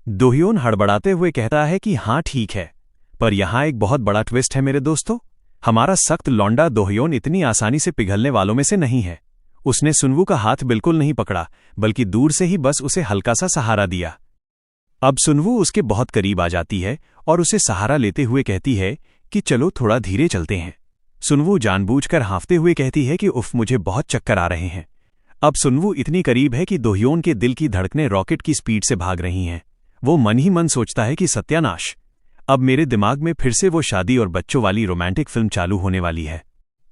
दोह्योन हड़बड़ाते हुए कहता है कि हाँ ठीक है, पर यहां एक बहुत बड़ा ट्विस्ट है मेरे दोस्तों। हमारा सख्त लौंडा दोह्योन इतनी आसानी से पिघलने वालों में से नहीं है। उसने सुनवू का हाथ बिल्कुल नहीं पकड़ा, बल्कि दूर से ही बस उसे हल्का सा सहारा दिया। अब सुनवू उसके बहुत करीब आ जाती है और उसे सहारा लेते हुए कहती है कि चलो थोड़ा धीरे चलते हैं। सुनवू जानबूझकर हांफते हुए कहती है कि उफ, मुझे बहुत चक्कर आ रहे हैं। अब सुनवू इतनी करीब है कि दोह्योन के दिल की धड़कनें रॉकेट की स्पीड से भाग रही हैं। वो मन ही मन सोचता है कि सत्यानाश, अब मेरे दिमाग में फिर से वो शादी और बच्चों वाली रोमांटिक फिल्म चालू होने वाली है।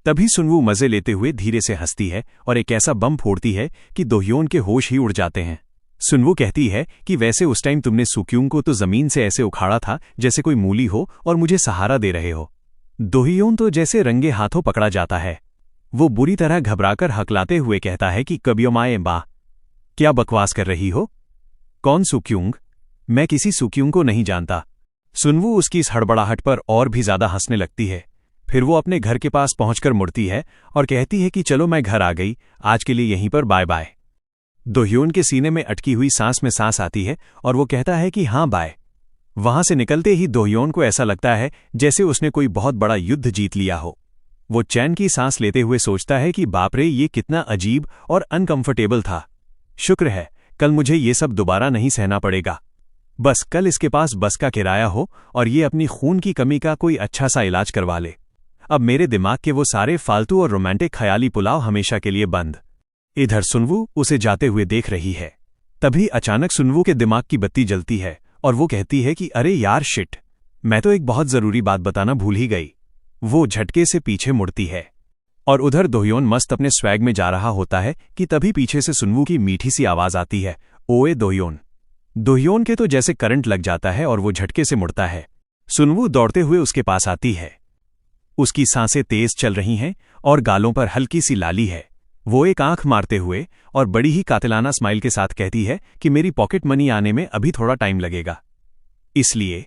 तभी सुनवू मजे लेते हुए धीरे से हंसती है और एक ऐसा बम फोड़ती है कि दोह्योन के होश ही उड़ जाते हैं। सुनवू कहती है कि वैसे उस टाइम तुमने सुक्यूंग को तो जमीन से ऐसे उखाड़ा था जैसे कोई मूली हो और मुझे सहारा दे रहे हो। दोह्योन तो जैसे रंगे हाथों पकड़ा जाता है। वो बुरी तरह घबराकर हकलाते हुए कहता है कि कबियोमाए बा, क्या बकवास कर रही हो? कौन सुक्यूंग? मैं किसी सुक्यूंग को नहीं जानता। सुनवू उसकी इस हड़बड़ाहट पर और भी ज्यादा हंसने लगती है। फिर वो अपने घर के पास पहुंचकर मुड़ती है और कहती है कि चलो मैं घर आ गई, आज के लिए यहीं पर बाय बाय। दोह्योन के सीने में अटकी हुई सांस में सांस आती है और वो कहता है कि हाँ बाय। वहां से निकलते ही दोह्योन को ऐसा लगता है जैसे उसने कोई बहुत बड़ा युद्ध जीत लिया हो। वो चैन की सांस लेते हुए सोचता है कि बाप रे, ये कितना अजीब और अनकंफर्टेबल था। शुक्र है कल मुझे ये सब दोबारा नहीं सहना पड़ेगा। बस कल इसके पास बस का किराया हो और ये अपनी खून की कमी का कोई अच्छा सा इलाज करवा ले। अब मेरे दिमाग के वो सारे फालतू और रोमांटिक ख्याली पुलाव हमेशा के लिए बंद। इधर सुनवू उसे जाते हुए देख रही है। तभी अचानक सुनवू के दिमाग की बत्ती जलती है और वो कहती है कि अरे यार शिट, मैं तो एक बहुत जरूरी बात बताना भूल ही गई। वो झटके से पीछे मुड़ती है और उधर दोह्योन मस्त अपने स्वैग में जा रहा होता है कि तभी पीछे से सुनवू की मीठी सी आवाज आती है, ओए दोह्योन। दोह्योन के तो जैसे करंट लग जाता है और वो झटके से मुड़ता है। सुनवू दौड़ते हुए उसके पास आती है। उसकी सांसें तेज चल रही हैं और गालों पर हल्की सी लाली है। वो एक आंख मारते हुए और बड़ी ही कातिलाना स्माइल के साथ कहती है कि मेरी पॉकेट मनी आने में अभी थोड़ा टाइम लगेगा, इसलिए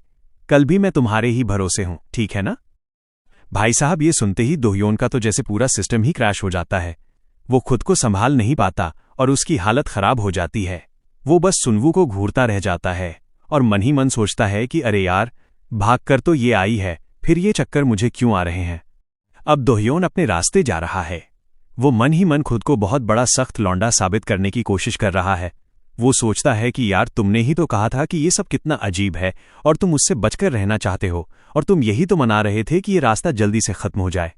कल भी मैं तुम्हारे ही भरोसे हूं, ठीक है ना? भाई साहब, ये सुनते ही दोह्योन का तो जैसे पूरा सिस्टम ही क्रैश हो जाता है। वो खुद को संभाल नहीं पाता और उसकी हालत खराब हो जाती है। वो बस सुनवू को घूरता रह जाता है और मन ही मन सोचता है कि अरे यार, भागकर तो ये आई है, फिर ये चक्कर मुझे क्यों आ रहे हैं। अब दोह्योन अपने रास्ते जा रहा है। वो मन ही मन खुद को बहुत बड़ा सख्त लौंडा साबित करने की कोशिश कर रहा है। वो सोचता है कि यार, तुमने ही तो कहा था कि ये सब कितना अजीब है और तुम उससे बचकर रहना चाहते हो, और तुम यही तो मना रहे थे कि ये रास्ता जल्दी से खत्म हो जाए।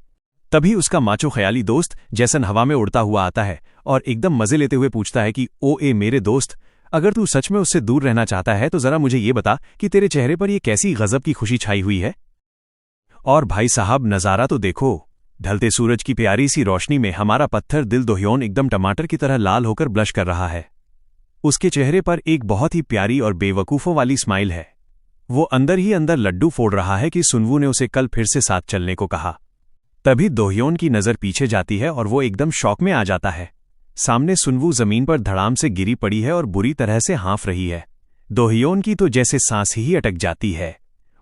तभी उसका माचो ख्याली दोस्त जैसन हवा में उड़ता हुआ आता है और एकदम मजे लेते हुए पूछता है कि ओ ए मेरे दोस्त, अगर तू सच में उससे दूर रहना चाहता है तो जरा मुझे ये बता कि तेरे चेहरे पर ये कैसी गजब की खुशी छाई हुई है। और भाई साहब, नजारा तो देखो। ढलते सूरज की प्यारी सी रोशनी में हमारा पत्थर दिल दोह्योन एकदम टमाटर की तरह लाल होकर ब्लश कर रहा है। उसके चेहरे पर एक बहुत ही प्यारी और बेवकूफों वाली स्माइल है। वो अंदर ही अंदर लड्डू फोड़ रहा है कि सुनवू ने उसे कल फिर से साथ चलने को कहा। तभी दोह्योन की नजर पीछे जाती है और वो एकदम शॉक में आ जाता है। सामने सुनवू जमीन पर धड़ाम से गिरी पड़ी है और बुरी तरह से हांफ रही है। दोह्योन की तो जैसे सांस ही अटक जाती है।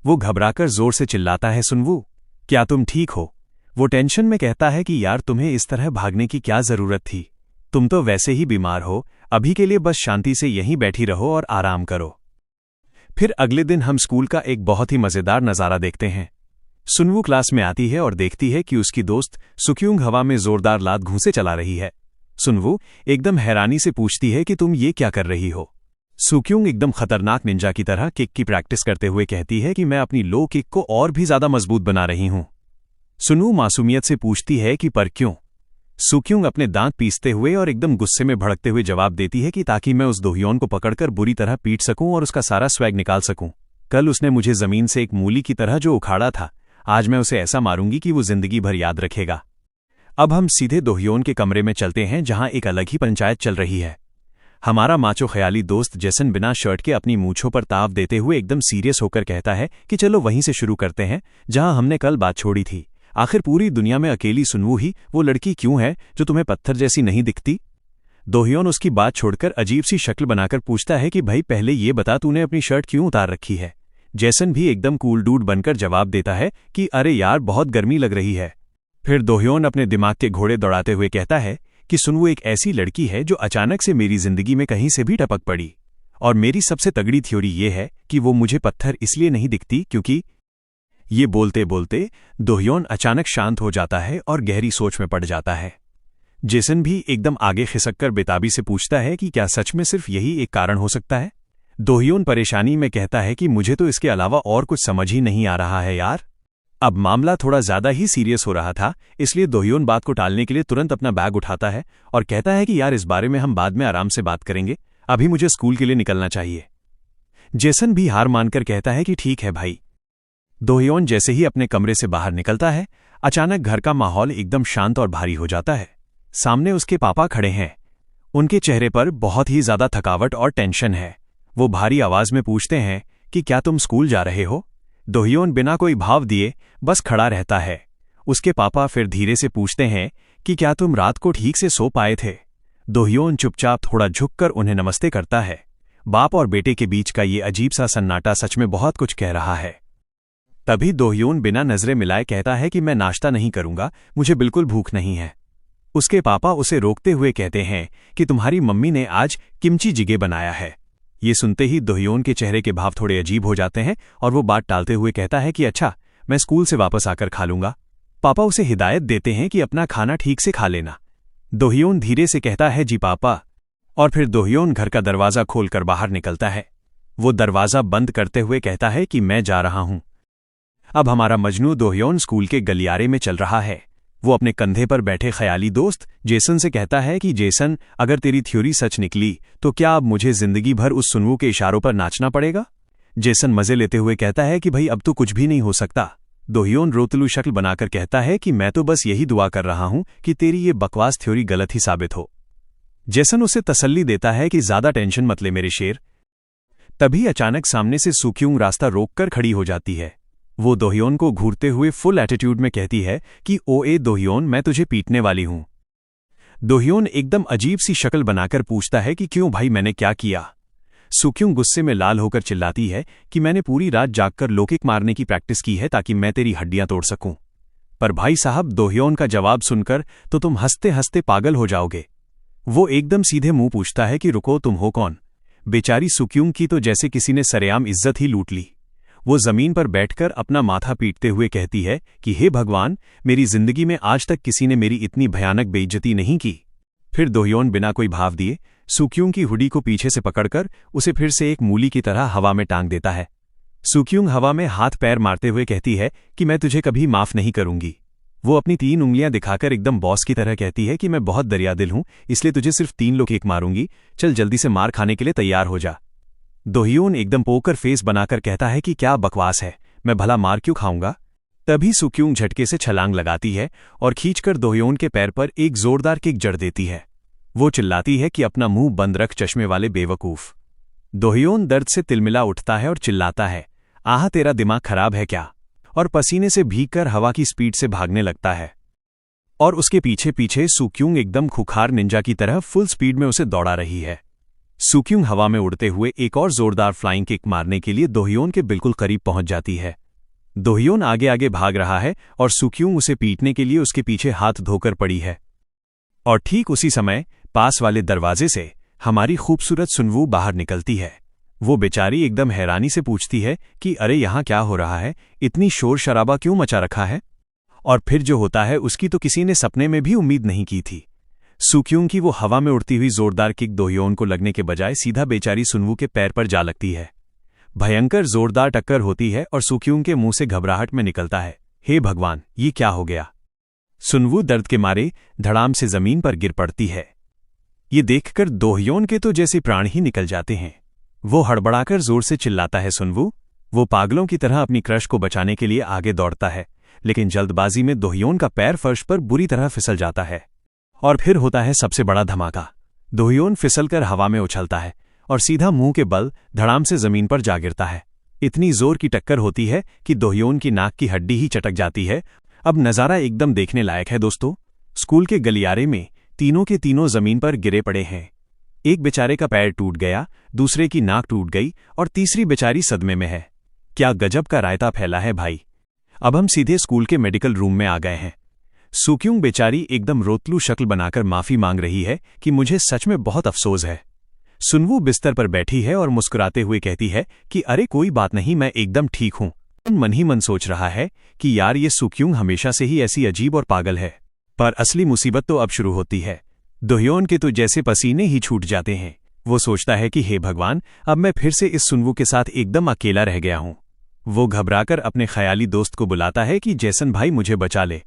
वो घबराकर जोर से चिल्लाता है, सुनवू, क्या तुम ठीक हो? वो टेंशन में कहता है कि यार, तुम्हें इस तरह भागने की क्या जरूरत थी? तुम तो वैसे ही बीमार हो, अभी के लिए बस शांति से यहीं बैठी रहो और आराम करो। फिर अगले दिन हम स्कूल का एक बहुत ही मजेदार नजारा देखते हैं। सुनवू क्लास में आती है और देखती है कि उसकी दोस्त सुक्यूंग हवा में जोरदार लात घूंसे चला रही है। सुनवू एकदम हैरानी से पूछती है कि तुम ये क्या कर रही हो? सुक्यूंग एकदम खतरनाक निंजा की तरह किक की प्रैक्टिस करते हुए कहती है कि मैं अपनी लो किक को और भी ज्यादा मजबूत बना रही हूं। सुनवू मासूमियत से पूछती है कि पर क्यों? सुक्यूंग अपने दांत पीसते हुए और एकदम गुस्से में भड़कते हुए जवाब देती है कि ताकि मैं उस दोह्योन को पकड़कर बुरी तरह पीट सकूं और उसका सारा स्वैग निकाल सकूं। कल उसने मुझे जमीन से एक मूली की तरह जो उखाड़ा था, आज मैं उसे ऐसा मारूंगी कि वो जिंदगी भर याद रखेगा। अब हम सीधे दोहयोन के कमरे में चलते हैं, जहां एक अलग ही पंचायत चल रही है। हमारा माचो ख्याली दोस्त जेसन बिना शर्ट के अपनी मूंछों पर ताव देते हुए एकदम सीरियस होकर कहता है कि चलो वहीं से शुरू करते हैं जहां हमने कल बात छोड़ी थी। आखिर पूरी दुनिया में अकेली सुनवू ही वो लड़की क्यों है जो तुम्हें पत्थर जैसी नहीं दिखती? दोहयोन उसकी बात छोड़कर अजीब सी शक्ल बनाकर पूछता है कि भाई पहले ये बता तूने अपनी शर्ट क्यों उतार रखी है। जेसन भी एकदम कूल डूड बनकर जवाब देता है कि अरे यार बहुत गर्मी लग रही है। फिर दोहयोन अपने दिमाग के घोड़े दौड़ाते हुए कहता है कि सुनवू एक ऐसी लड़की है जो अचानक से मेरी जिंदगी में कहीं से भी टपक पड़ी, और मेरी सबसे तगड़ी थ्योरी ये है कि वो मुझे पत्थर इसलिए नहीं दिखती क्योंकि। ये बोलते बोलते दोहयोन अचानक शांत हो जाता है और गहरी सोच में पड़ जाता है। जेसन भी एकदम आगे खिसककर बेताबी से पूछता है कि क्या सच में सिर्फ यही एक कारण हो सकता है? दोहयोन परेशानी में कहता है कि मुझे तो इसके अलावा और कुछ समझ ही नहीं आ रहा है यार। अब मामला थोड़ा ज्यादा ही सीरियस हो रहा था, इसलिए दोहयोन बात को टालने के लिए तुरंत अपना बैग उठाता है और कहता है कि यार इस बारे में हम बाद में आराम से बात करेंगे, अभी मुझे स्कूल के लिए निकलना चाहिए। जेसन भी हार मानकर कहता है कि ठीक है भाई। दोहयोन जैसे ही अपने कमरे से बाहर निकलता है, अचानक घर का माहौल एकदम शांत और भारी हो जाता है। सामने उसके पापा खड़े हैं। उनके चेहरे पर बहुत ही ज्यादा थकावट और टेंशन है। वो भारी आवाज में पूछते हैं कि क्या तुम स्कूल जा रहे हो? दोहयोन बिना कोई भाव दिए बस खड़ा रहता है। उसके पापा फिर धीरे से पूछते हैं कि क्या तुम रात को ठीक से सो पाए थे? दोहयोन चुपचाप थोड़ा झुककर उन्हें नमस्ते करता है। बाप और बेटे के बीच का ये अजीब सा सन्नाटा सच में बहुत कुछ कह रहा है। तभी दोहयोन बिना नजरें मिलाए कहता है कि मैं नाश्ता नहीं करूंगा, मुझे बिल्कुल भूख नहीं है। उसके पापा उसे रोकते हुए कहते हैं कि तुम्हारी मम्मी ने आज किमची जिगे बनाया है। ये सुनते ही दोहयोन के चेहरे के भाव थोड़े अजीब हो जाते हैं और वो बात टालते हुए कहता है कि अच्छा, मैं स्कूल से वापस आकर खा लूंगा। पापा उसे हिदायत देते हैं कि अपना खाना ठीक से खा लेना। दोहयोन धीरे से कहता है जी पापा, और फिर दोहयोन घर का दरवाजा खोलकर बाहर निकलता है। वो दरवाजा बंद करते हुए कहता है कि मैं जा रहा हूं। अब हमारा मजनू दोहयोन स्कूल के गलियारे में चल रहा है। वो अपने कंधे पर बैठे ख्याली दोस्त जेसन से कहता है कि जेसन, अगर तेरी थ्योरी सच निकली तो क्या अब मुझे जिंदगी भर उस सुनवू के इशारों पर नाचना पड़ेगा? जेसन मजे लेते हुए कहता है कि भाई अब तो कुछ भी नहीं हो सकता। दोहयोन रोतलू शक्ल बनाकर कहता है कि मैं तो बस यही दुआ कर रहा हूं कि तेरी ये बकवास थ्योरी गलत ही साबित हो। जेसन उसे तसल्ली देता है कि ज्यादा टेंशन मत ले मेरे शेर। तभी अचानक सामने से सुक्यूंग रास्ता रोककर खड़ी हो जाती है। वो दोहयोन को घूरते हुए फुल एटीट्यूड में कहती है कि ओए दोहयोन, मैं तुझे पीटने वाली हूं। दोहयोन एकदम अजीब सी शक्ल बनाकर पूछता है कि क्यों भाई, मैंने क्या किया? सुक्यूंग गुस्से में लाल होकर चिल्लाती है कि मैंने पूरी रात जागकर लोकिक मारने की प्रैक्टिस की है ताकि मैं तेरी हड्डियां तोड़ सकूं। पर भाई साहब, दोहयोन का जवाब सुनकर तो तुम हंसते हंसते पागल हो जाओगे। वो एकदम सीधे मुंह पूछता है कि रुको, तुम हो कौन? बेचारी सुक्यूंग की तो जैसे किसी ने सरेआम इज्जत ही लूट ली। वो जमीन पर बैठकर अपना माथा पीटते हुए कहती है कि हे भगवान, मेरी जिंदगी में आज तक किसी ने मेरी इतनी भयानक बेइज्जती नहीं की। फिर दोहयोन बिना कोई भाव दिए सुक्यूंग की हुडी को पीछे से पकड़कर उसे फिर से एक मूली की तरह हवा में टांग देता है। सुक्यूंग हवा में हाथ पैर मारते हुए कहती है कि मैं तुझे कभी माफ नहीं करूंगी। वो अपनी 3 उंगलियां दिखाकर एकदम बॉस की तरह कहती है कि मैं बहुत दरियादिल हूं, इसलिए तुझे सिर्फ 3 लोग एक मारूंगी, चल जल्दी से मार खाने के लिए तैयार हो जा। दोहयोन एकदम पोकर फेस बनाकर कहता है कि क्या बकवास है, मैं भला मार क्यों खाऊंगा? तभी सुक्यूंग झटके से छलांग लगाती है और खींचकर दोहयोन के पैर पर एक जोरदार किक जड़ देती है। वो चिल्लाती है कि अपना मुंह बंद रख चश्मे वाले बेवकूफ। दोहयोन दर्द से तिलमिला उठता है और चिल्लाता है, आह तेरा दिमाग खराब है क्या? और पसीने से भीगकर हवा की स्पीड से भागने लगता है। और उसके पीछे पीछे सुक्यूंग एकदम खुखार निंजा की तरह फुल स्पीड में उसे दौड़ा रही है। सुक्यूंग हवा में उड़ते हुए एक और जोरदार फ्लाइंग किक मारने के लिए दोहयोन के बिल्कुल करीब पहुंच जाती है। दोहयोन आगे आगे भाग रहा है और सुक्यूंग उसे पीटने के लिए उसके पीछे हाथ धोकर पड़ी है। और ठीक उसी समय पास वाले दरवाजे से हमारी खूबसूरत सुनवू बाहर निकलती है। वो बेचारी एकदम हैरानी से पूछती है कि अरे यहां क्या हो रहा है, इतनी शोर शराबा क्यों मचा रखा है? और फिर जो होता है उसकी तो किसी ने सपने में भी उम्मीद नहीं की थी। सुक्यूंग की वो हवा में उड़ती हुई जोरदार किक दोहयोन को लगने के बजाय सीधा बेचारी सुनवू के पैर पर जा लगती है। भयंकर जोरदार टक्कर होती है और सुक्यूंग के मुंह से घबराहट में निकलता है, हे भगवान, ये क्या हो गया? सुनवू दर्द के मारे धड़ाम से जमीन पर गिर पड़ती है। ये देखकर दोहयोन के तो जैसे प्राण ही निकल जाते हैं। वो हड़बड़ाकर जोर से चिल्लाता है, सुनवू, वो पागलों की तरह अपनी क्रश को बचाने के लिए आगे दौड़ता है, लेकिन जल्दबाजी में दोहयोन का पैर फर्श पर बुरी तरह फिसल जाता है। और फिर होता है सबसे बड़ा धमाका। दोहयोन फिसलकर हवा में उछलता है और सीधा मुंह के बल धड़ाम से जमीन पर जा गिरता है। इतनी जोर की टक्कर होती है कि दोहयोन की नाक की हड्डी ही चटक जाती है। अब नज़ारा एकदम देखने लायक है दोस्तों। स्कूल के गलियारे में तीनों के तीनों जमीन पर गिरे पड़े हैं। एक बेचारे का पैर टूट गया, दूसरे की नाक टूट गई और तीसरी बेचारी सदमे में है। क्या गजब का रायता फैला है भाई। अब हम सीधे स्कूल के मेडिकल रूम में आ गए हैं। सुक्यूंग बेचारी एकदम रोतलू शक्ल बनाकर माफी मांग रही है कि मुझे सच में बहुत अफसोस है। सुनवू बिस्तर पर बैठी है और मुस्कुराते हुए कहती है कि अरे कोई बात नहीं, मैं एकदम ठीक हूं। मन ही मन सोच रहा है कि यार ये सुक्यूंग हमेशा से ही ऐसी अजीब और पागल है। पर असली मुसीबत तो अब शुरू होती है। दोहयोन के तो जैसे पसीने ही छूट जाते हैं। वो सोचता है कि हे भगवान, अब मैं फिर से इस सुनवू के साथ एकदम अकेला रह गया हूं। वो घबराकर अपने ख्याली दोस्त को बुलाता है कि जेसन भाई मुझे बचा ले।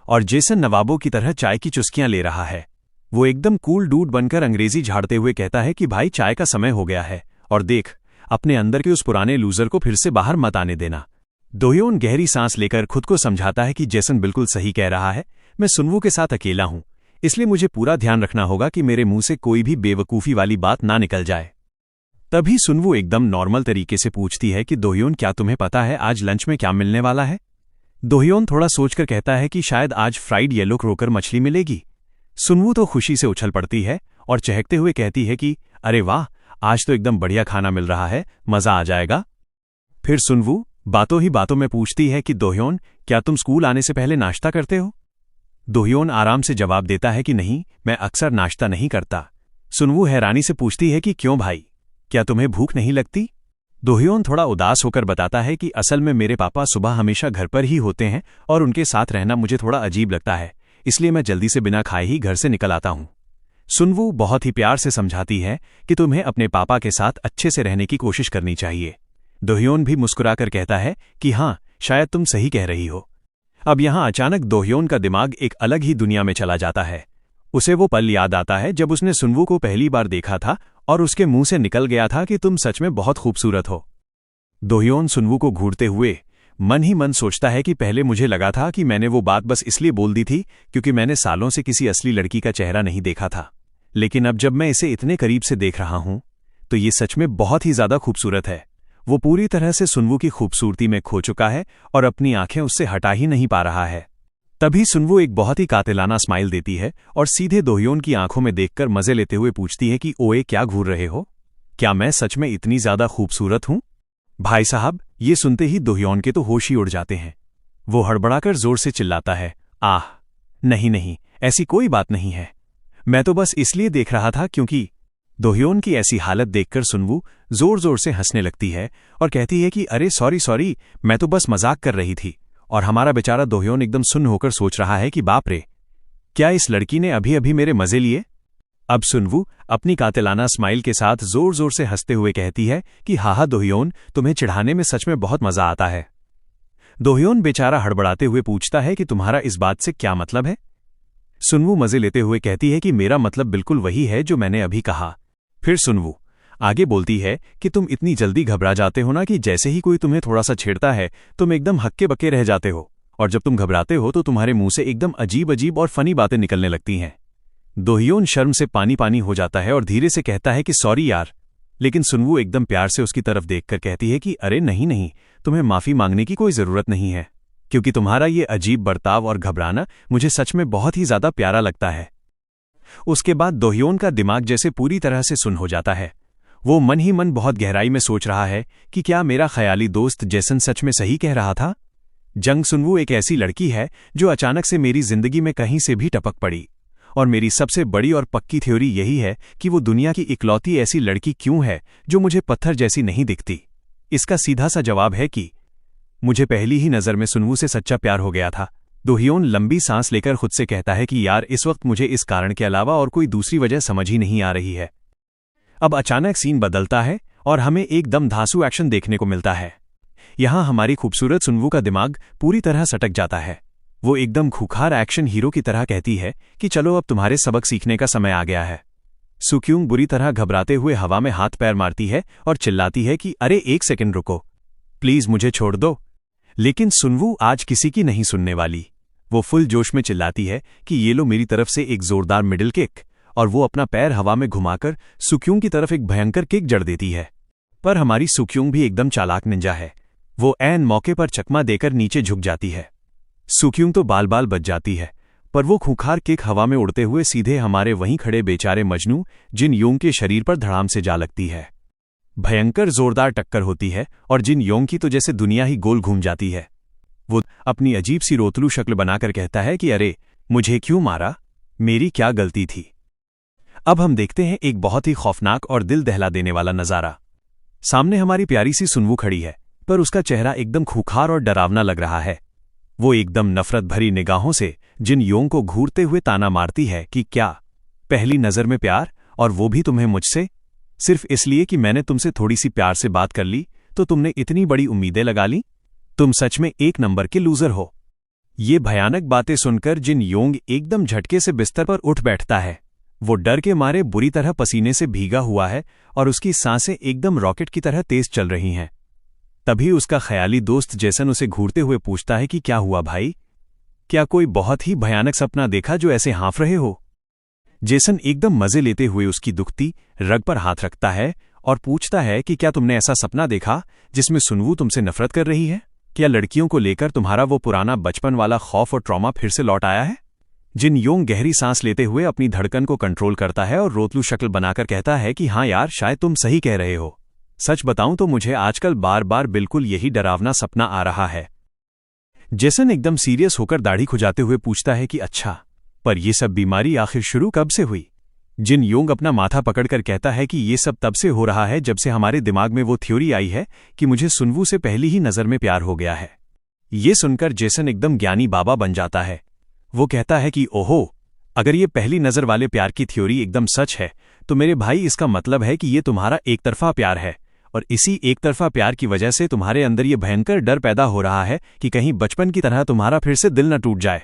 और जेसन नवाबों की तरह चाय की चुस्कियां ले रहा है। वो एकदम कूल डूड बनकर अंग्रेजी झाड़ते हुए कहता है कि भाई चाय का समय हो गया है, और देख अपने अंदर के उस पुराने लूजर को फिर से बाहर मत आने देना। दोहयोन गहरी सांस लेकर खुद को समझाता है कि जेसन बिल्कुल सही कह रहा है। मैं सुनवू के साथ अकेला हूं, इसलिए मुझे पूरा ध्यान रखना होगा कि मेरे मुंह से कोई भी बेवकूफ़ी वाली बात ना निकल जाए। तभी सुनवू एकदम नॉर्मल तरीके से पूछती है कि दोहयोन, क्या तुम्हें पता है आज लंच में क्या मिलने वाला है? दोहयोन थोड़ा सोचकर कहता है कि शायद आज फ्राइड येलो क्रोकर मछली मिलेगी। सुनवू तो खुशी से उछल पड़ती है और चहकते हुए कहती है कि अरे वाह, आज तो एकदम बढ़िया खाना मिल रहा है, मजा आ जाएगा। फिर सुनवू बातों ही बातों में पूछती है कि दोहयोन, क्या तुम स्कूल आने से पहले नाश्ता करते हो? दोहयोन आराम से जवाब देता है कि नहीं, मैं अक्सर नाश्ता नहीं करता। सुनवू हैरानी से पूछती है कि क्यों भाई, क्या तुम्हें भूख नहीं लगती? दोहयोन थोड़ा उदास होकर बताता है कि असल में मेरे पापा सुबह हमेशा घर पर ही होते हैं और उनके साथ रहना मुझे थोड़ा अजीब लगता है, इसलिए मैं जल्दी से बिना खाए ही घर से निकल आता हूं। सुनवू बहुत ही प्यार से समझाती है कि तुम्हें अपने पापा के साथ अच्छे से रहने की कोशिश करनी चाहिए। दोहयोन भी मुस्कुराकर कहता है कि हाँ, शायद तुम सही कह रही हो। अब यहां अचानक दोहयोन का दिमाग एक अलग ही दुनिया में चला जाता है। उसे वो पल याद आता है जब उसने सुनवू को पहली बार देखा था और उसके मुंह से निकल गया था कि तुम सच में बहुत खूबसूरत हो। दोहयोन सुनवू को घूरते हुए मन ही मन सोचता है कि पहले मुझे लगा था कि मैंने वो बात बस इसलिए बोल दी थी क्योंकि मैंने सालों से किसी असली लड़की का चेहरा नहीं देखा था, लेकिन अब जब मैं इसे इतने करीब से देख रहा हूं तो ये सच में बहुत ही ज्यादा खूबसूरत है। वो पूरी तरह से सुनवू की खूबसूरती में खो चुका है और अपनी आंखें उससे हटा ही नहीं पा रहा है। तभी सुनवू एक बहुत ही कातिलाना स्माइल देती है और सीधे दोहयोन की आंखों में देखकर मजे लेते हुए पूछती है कि ओए, क्या घूर रहे हो? क्या मैं सच में इतनी ज्यादा खूबसूरत हूं? भाई साहब, ये सुनते ही दोहयोन के तो होश ही उड़ जाते हैं। वो हड़बड़ाकर जोर से चिल्लाता है, आह नहीं नहीं, ऐसी कोई बात नहीं है, मैं तो बस इसलिए देख रहा था क्योंकि। दोहयोन की ऐसी हालत देखकर सुनवू जोर जोर से हंसने लगती है और कहती है कि अरे सॉरी, मैं तो बस मजाक कर रही थी। और हमारा बेचारा दोहयोन एकदम सुन्न होकर सोच रहा है कि बाप रे, क्या इस लड़की ने अभी अभी मेरे मजे लिए? अब सुनवू अपनी कातिलाना स्माइल के साथ जोर जोर से हंसते हुए कहती है कि हा दोहयोन, तुम्हें चिढ़ाने में सच में बहुत मजा आता है। दोहयोन बेचारा हड़बड़ाते हुए पूछता है कि तुम्हारा इस बात से क्या मतलब है? सुनवू मजे लेते हुए कहती है कि मेरा मतलब बिल्कुल वही है जो मैंने अभी कहा। फिर सुनवू आगे बोलती है कि तुम इतनी जल्दी घबरा जाते हो ना कि जैसे ही कोई तुम्हें थोड़ा सा छेड़ता है तुम एकदम हक्के बक्के रह जाते हो, और जब तुम घबराते हो तो तुम्हारे मुंह से एकदम अजीब अजीब और फनी बातें निकलने लगती हैं। दोहयोन शर्म से पानी पानी हो जाता है और धीरे से कहता है कि सॉरी यार, लेकिन सुनवू एकदम प्यार से उसकी तरफ देखकर कहती है कि अरे नहीं, तुम्हें माफी मांगने की कोई जरूरत नहीं है, क्योंकि तुम्हारा ये अजीब बर्ताव और घबराना मुझे सच में बहुत ही ज्यादा प्यारा लगता है। उसके बाद दोहयोन का दिमाग जैसे पूरी तरह से सुन्न हो जाता है। वो मन ही मन बहुत गहराई में सोच रहा है कि क्या मेरा ख्याली दोस्त जेसन सच में सही कह रहा था? जंग सुनवू एक ऐसी लड़की है जो अचानक से मेरी जिंदगी में कहीं से भी टपक पड़ी, और मेरी सबसे बड़ी और पक्की थ्योरी यही है कि वो दुनिया की इकलौती ऐसी लड़की क्यों है जो मुझे पत्थर जैसी नहीं दिखती। इसका सीधा सा जवाब है कि मुझे पहली ही नजर में सुनवू से सच्चा प्यार हो गया था। दोहयोन लंबी सांस लेकर खुद से कहता है कि यार, इस वक्त मुझे इस कारण के अलावा और कोई दूसरी वजह समझ ही नहीं आ रही है। अब अचानक सीन बदलता है और हमें एकदम धांसू एक्शन देखने को मिलता है। यहां हमारी खूबसूरत सुनवू का दिमाग पूरी तरह सटक जाता है। वो एकदम खूंखार एक्शन हीरो की तरह कहती है कि चलो अब तुम्हारे सबक सीखने का समय आ गया है। सुक्यूंग बुरी तरह घबराते हुए हवा में हाथ पैर मारती है और चिल्लाती है कि अरे एक सेकंड रुको, प्लीज मुझे छोड़ दो। लेकिन सुनवू आज किसी की नहीं सुनने वाली। वो फुल जोश में चिल्लाती है कि ये लो मेरी तरफ से एक जोरदार मिडिल किक, और वो अपना पैर हवा में घुमाकर सुक्यूंग की तरफ एक भयंकर किक जड़ देती है। पर हमारी सुक्यूंग भी एकदम चालाक निंजा है। वो ऐन मौके पर चकमा देकर नीचे झुक जाती है। सुक्यूंग तो बाल बाल बच जाती है, पर वो खूंखार किक हवा में उड़ते हुए सीधे हमारे वहीं खड़े बेचारे मजनू जिन योंग के शरीर पर धड़ाम से जा लगती है। भयंकर जोरदार टक्कर होती है और जिन योंग की तो जैसे दुनिया ही गोल घूम जाती है। वो अपनी अजीब सी रोतलू शक्ल बनाकर कहता है कि अरे मुझे क्यों मारा, मेरी क्या गलती थी। अब हम देखते हैं एक बहुत ही खौफनाक और दिल दहला देने वाला नजारा। सामने हमारी प्यारी सी सुनवू खड़ी है, पर उसका चेहरा एकदम खूंखार और डरावना लग रहा है। वो एकदम नफरत भरी निगाहों से जिन योंग को घूरते हुए ताना मारती है कि क्या पहली नजर में प्यार, और वो भी तुम्हें मुझसे? सिर्फ इसलिए कि मैंने तुमसे थोड़ी सी प्यार से बात कर ली तो तुमने इतनी बड़ी उम्मीदें लगा ली? तुम सच में एक नंबर के लूजर हो। ये भयानक बातें सुनकर जिन योंग एकदम झटके से बिस्तर पर उठ बैठता है। वो डर के मारे बुरी तरह पसीने से भीगा हुआ है और उसकी सांसें एकदम रॉकेट की तरह तेज चल रही हैं। तभी उसका ख्याली दोस्त जेसन उसे घूरते हुए पूछता है कि क्या हुआ भाई, क्या कोई बहुत ही भयानक सपना देखा जो ऐसे हाँफ रहे हो? जेसन एकदम मजे लेते हुए उसकी दुखती रग पर हाथ रखता है और पूछता है कि क्या तुमने ऐसा सपना देखा जिसमें सुनवू तुमसे नफरत कर रही है? क्या लड़कियों को लेकर तुम्हारा वो पुराना बचपन वाला खौफ और ट्रॉमा फिर से लौट आया है? जिन योंग गहरी सांस लेते हुए अपनी धड़कन को कंट्रोल करता है और रोतलू शक्ल बनाकर कहता है कि हाँ यार, शायद तुम सही कह रहे हो। सच बताऊं तो मुझे आजकल बार बार बिल्कुल यही डरावना सपना आ रहा है। जेसन एकदम सीरियस होकर दाढ़ी खुजाते हुए पूछता है कि अच्छा, पर यह सब बीमारी आखिर शुरू कब से हुई? जिन योंग अपना माथा पकड़कर कहता है कि ये सब तब से हो रहा है जब से हमारे दिमाग में वो थ्योरी आई है कि मुझे सुनवू से पहली ही नजर में प्यार हो गया है। ये सुनकर जेसन एकदम ज्ञानी बाबा बन जाता है। वो कहता है कि ओहो, अगर ये पहली नजर वाले प्यार की थ्योरी एकदम सच है तो मेरे भाई इसका मतलब है कि ये तुम्हारा एक तरफा प्यार है, और इसी एक तरफा प्यार की वजह से तुम्हारे अंदर ये भयंकर डर पैदा हो रहा है कि कहीं बचपन की तरह तुम्हारा फिर से दिल न टूट जाए।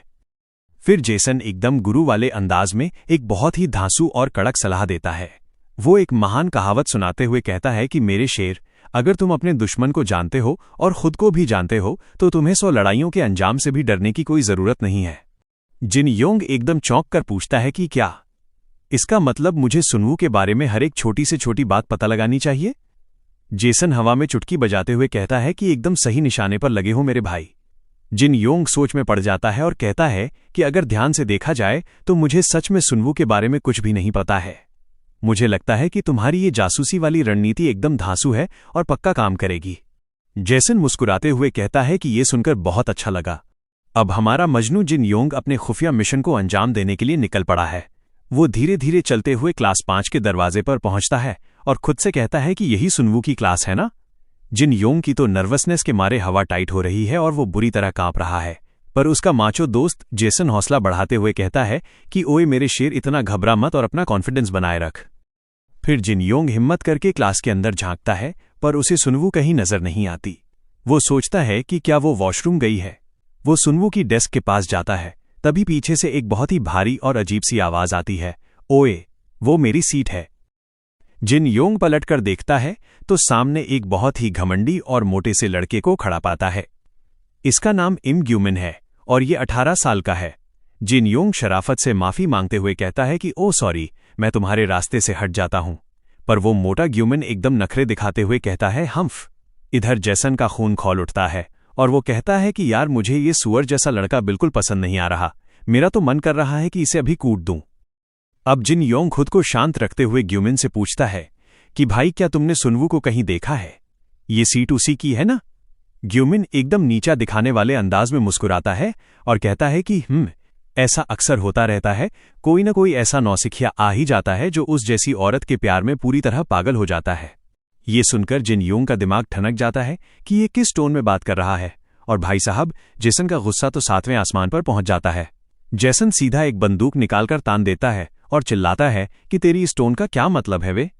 फिर जेसन एकदम गुरु वाले अंदाज में एक बहुत ही धांसू और कड़क सलाह देता है। वो एक महान कहावत सुनाते हुए कहता है कि मेरे शेर, अगर तुम अपने दुश्मन को जानते हो और खुद को भी जानते हो तो तुम्हें 100 लड़ाइयों के अंजाम से भी डरने की कोई जरूरत नहीं है। जिन योंग एकदम चौंक कर पूछता है कि क्या इसका मतलब मुझे सुनवू के बारे में हर एक छोटी से छोटी बात पता लगानी चाहिए? जेसन हवा में चुटकी बजाते हुए कहता है कि एकदम सही निशाने पर लगे हो मेरे भाई। जिन योंग सोच में पड़ जाता है और कहता है कि अगर ध्यान से देखा जाए तो मुझे सच में सुनवू के बारे में कुछ भी नहीं पता है। मुझे लगता है कि तुम्हारी ये जासूसी वाली रणनीति एकदम धांसू है और पक्का काम करेगी। जेसन मुस्कुराते हुए कहता है कि ये सुनकर बहुत अच्छा लगा। अब हमारा मजनू जिन योंग अपने खुफिया मिशन को अंजाम देने के लिए निकल पड़ा है। वो धीरे धीरे चलते हुए क्लास 5 के दरवाजे पर पहुंचता है और खुद से कहता है कि यही सुनवू की क्लास है ना। जिन योंग की तो नर्वसनेस के मारे हवा टाइट हो रही है और वो बुरी तरह कांप रहा है, पर उसका माचो दोस्त जेसन हौसला बढ़ाते हुए कहता है कि ओए मेरे शेर, इतना घबरा मत और अपना कॉन्फिडेंस बनाए रख। फिर जिन योंग हिम्मत करके क्लास के अंदर झांकता है, पर उसे सुनवू कहीं नजर नहीं आती। वो सोचता है कि क्या वो वॉशरूम गई है। वो सुनवू की डेस्क के पास जाता है, तभी पीछे से एक बहुत ही भारी और अजीब सी आवाज आती है, ओए वो मेरी सीट है। जिन योंग पलटकर देखता है तो सामने एक बहुत ही घमंडी और मोटे से लड़के को खड़ा पाता है। इसका नाम इम ग्यूमिन है और ये 18 साल का है। जिन योंग शराफत से माफी मांगते हुए कहता है कि ओ सॉरी, मैं तुम्हारे रास्ते से हट जाता हूं। पर वो मोटा ग्यूमिन एकदम नखरे दिखाते हुए कहता है हम्फ। इधर जेसन का खून खौल उठता है और वो कहता है कि यार, मुझे ये सुअर जैसा लड़का बिल्कुल पसंद नहीं आ रहा। मेरा तो मन कर रहा है कि इसे अभी कूट दूं। अब जिन योंग खुद को शांत रखते हुए ग्यूमिन से पूछता है कि भाई, क्या तुमने सुनवू को कहीं देखा है? ये सीट उसी की है ना? ग्यूमिन एकदम नीचा दिखाने वाले अंदाज में मुस्कुराता है और कहता है कि ऐसा अक्सर होता रहता है। कोई न कोई ऐसा नौसिखिया आ ही जाता है जो उस जैसी औरत के प्यार में पूरी तरह पागल हो जाता है। ये सुनकर जिन योंग का दिमाग ठनक जाता है कि ये किस टोन में बात कर रहा है, और भाई साहब, जेसन का गुस्सा तो 7वें आसमान पर पहुंच जाता है। जेसन सीधा एक बंदूक निकालकर तान देता है और चिल्लाता है कि तेरी इस टोन का क्या मतलब है वे?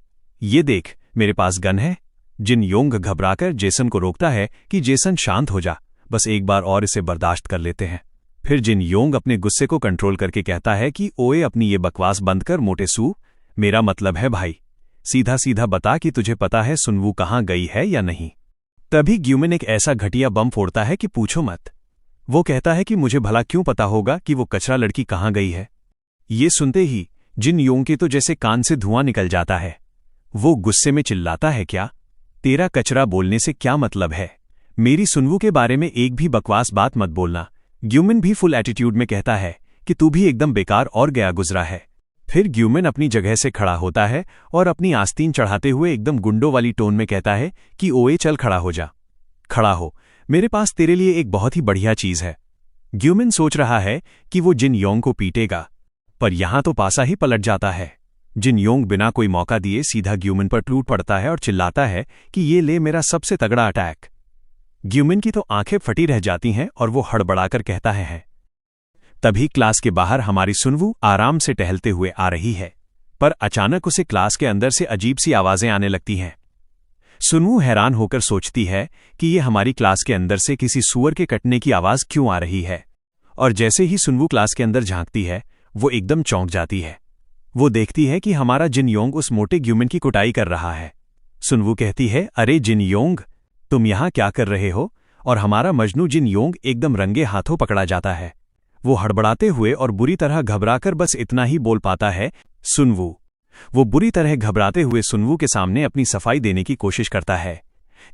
ये देख, मेरे पास गन है। जिन योंग घबराकर जेसन को रोकता है कि जेसन शांत हो जा, बस एक बार और इसे बर्दाश्त कर लेते हैं। फिर जिन योंग अपने गुस्से को कंट्रोल करके कहता है कि ओए, अपनी ये बकवास बंद कर मोटे सू। मेरा मतलब है भाई, सीधा सीधा बता कि तुझे पता है सुनवू कहाँ गई है या नहीं। तभी ग्यूमिन एक ऐसा घटिया बम फोड़ता है कि पूछो मत। वो कहता है कि मुझे भला क्यों पता होगा कि वो कचरा लड़की कहाँ गई है। ये सुनते ही जिन योंग के तो जैसे कान से धुआं निकल जाता है। वो गुस्से में चिल्लाता है, क्या तेरा कचरा बोलने से क्या मतलब है? मेरी सुनवू के बारे में एक भी बकवास बात मत बोलना। ग्यूमिन भी फुल एटीट्यूड में कहता है कि तू भी एकदम बेकार और गया गुजरा है। फिर ग्यूमिन अपनी जगह से खड़ा होता है और अपनी आस्तीन चढ़ाते हुए एकदम गुंडों वाली टोन में कहता है कि ओए चल खड़ा हो जा, खड़ा हो, मेरे पास तेरे लिए एक बहुत ही बढ़िया चीज है। ग्यूमिन सोच रहा है कि वो जिन योंग को पीटेगा, पर यहां तो पासा ही पलट जाता है। जिन योंग बिना कोई मौका दिए सीधा ग्यूमिन पर टूट पड़ता है और चिल्लाता है कि ये ले मेरा सबसे तगड़ा अटैक। ग्यूमिन की तो आंखें फटी रह जाती हैं और वो हड़बड़ाकर कहता है। तभी क्लास के बाहर हमारी सुनवू आराम से टहलते हुए आ रही है, पर अचानक उसे क्लास के अंदर से अजीब सी आवाजें आने लगती हैं। सुनवू हैरान होकर सोचती है कि ये हमारी क्लास के अंदर से किसी सूअर के कटने की आवाज क्यों आ रही है, और जैसे ही सुनवू क्लास के अंदर झांकती है वो एकदम चौंक जाती है। वो देखती है कि हमारा जिन योंग उस मोटे ग्यूमिन की कुटाई कर रहा है। सुनवू कहती है, अरे जिन योंग, तुम यहां क्या कर रहे हो? और हमारा मजनू जिन योंग एकदम रंगे हाथों पकड़ा जाता है। वो हड़बड़ाते हुए और बुरी तरह घबराकर बस इतना ही बोल पाता है, सुनवू। वो बुरी तरह घबराते हुए सुनवू के सामने अपनी सफाई देने की कोशिश करता है।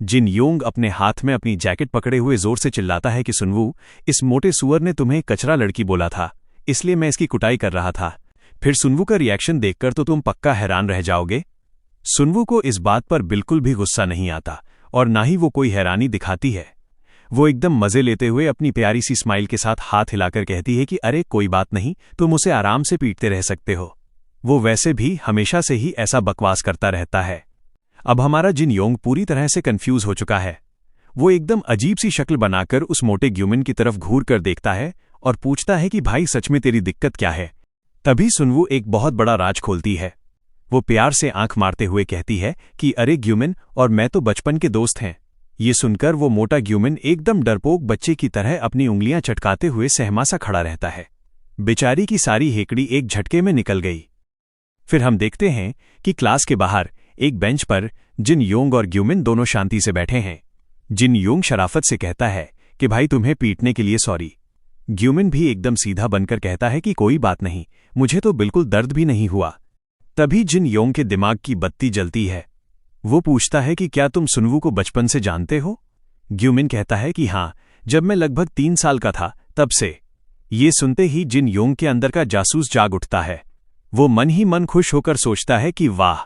जिन योंग अपने हाथ में अपनी जैकेट पकड़े हुए जोर से चिल्लाता है कि सुनवू, इस मोटे सुअर ने तुम्हें कचरा लड़की बोला था, इसलिए मैं इसकी कुटाई कर रहा था। फिर सुनवू का रिएक्शन देखकर तो तुम पक्का हैरान रह जाओगे। सुनवू को इस बात पर बिल्कुल भी गुस्सा नहीं आता और ना ही वो कोई हैरानी दिखाती है। वो एकदम मजे लेते हुए अपनी प्यारी सी स्माइल के साथ हाथ हिलाकर कहती है कि अरे कोई बात नहीं, तुम उसे आराम से पीटते रह सकते हो। वो वैसे भी हमेशा से ही ऐसा बकवास करता रहता है। अब हमारा जिन योंग पूरी तरह से कंफ्यूज हो चुका है। वो एकदम अजीब सी शक्ल बनाकर उस मोटे ग्यूमिन की तरफ घूर कर देखता है और पूछता है कि भाई सच में तेरी दिक्कत क्या है? तभी सुनवू एक बहुत बड़ा राज खोलती है। वो प्यार से आंख मारते हुए कहती है कि अरे ग्यूमिन और मैं तो बचपन के दोस्त हैं। ये सुनकर वो मोटा ग्यूमिन एकदम डरपोक बच्चे की तरह अपनी उंगलियां चटकाते हुए सहमासा खड़ा रहता है। बेचारी की सारी हेकड़ी एक झटके में निकल गई। फिर हम देखते हैं कि क्लास के बाहर एक बेंच पर जिन योंग और ग्यूमिन दोनों शांति से बैठे हैं। जिन योंग शराफत से कहता है कि भाई तुम्हें पीटने के लिए सॉरी। ग्यूमिन भी एकदम सीधा बनकर कहता है कि कोई बात नहीं, मुझे तो बिल्कुल दर्द भी नहीं हुआ। तभी जिन योंग के दिमाग की बत्ती जलती है। वो पूछता है कि क्या तुम सुनवू को बचपन से जानते हो? ग्यूमिन कहता है कि हाँ, जब मैं लगभग 3 साल का था तब से। ये सुनते ही जिन योंग के अंदर का जासूस जाग उठता है। वो मन ही मन खुश होकर सोचता है कि वाह,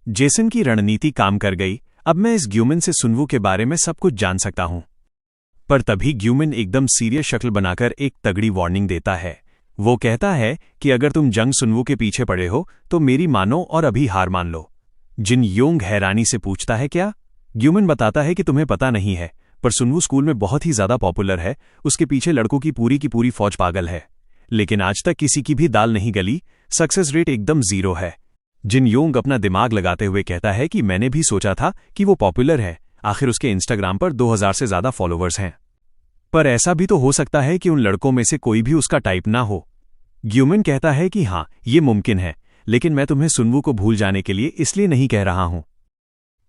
जेसन की रणनीति काम कर गई, अब मैं इस ग्यूमिन से सुनवू के बारे में सब कुछ जान सकता हूं। पर तभी ग्यूमिन एकदम सीरियस शक्ल बनाकर एक तगड़ी वार्निंग देता है। वो कहता है कि अगर तुम जंग सुनवू के पीछे पड़े हो तो मेरी मानो और अभी हार मान लो। जिन योंग हैरानी से पूछता है क्या? ग्यूमिन बताता है कि तुम्हें पता नहीं है, पर सुनवू स्कूल में बहुत ही ज्यादा पॉपुलर है, उसके पीछे लड़कों की पूरी फौज पागल है, लेकिन आज तक किसी की भी दाल नहीं गली, सक्सेस रेट एकदम 0 है। जिन योंग अपना दिमाग लगाते हुए कहता है कि मैंने भी सोचा था कि वो पॉपुलर है, आखिर उसके इंस्टाग्राम पर 2000 से ज्यादा फॉलोवर्स हैं। पर ऐसा भी तो हो सकता है कि उन लड़कों में से कोई भी उसका टाइप ना हो। ग्यूमिन कहता है कि हाँ, ये मुमकिन है, लेकिन मैं तुम्हें सुनवू को भूल जाने के लिए इसलिए नहीं कह रहा हूं।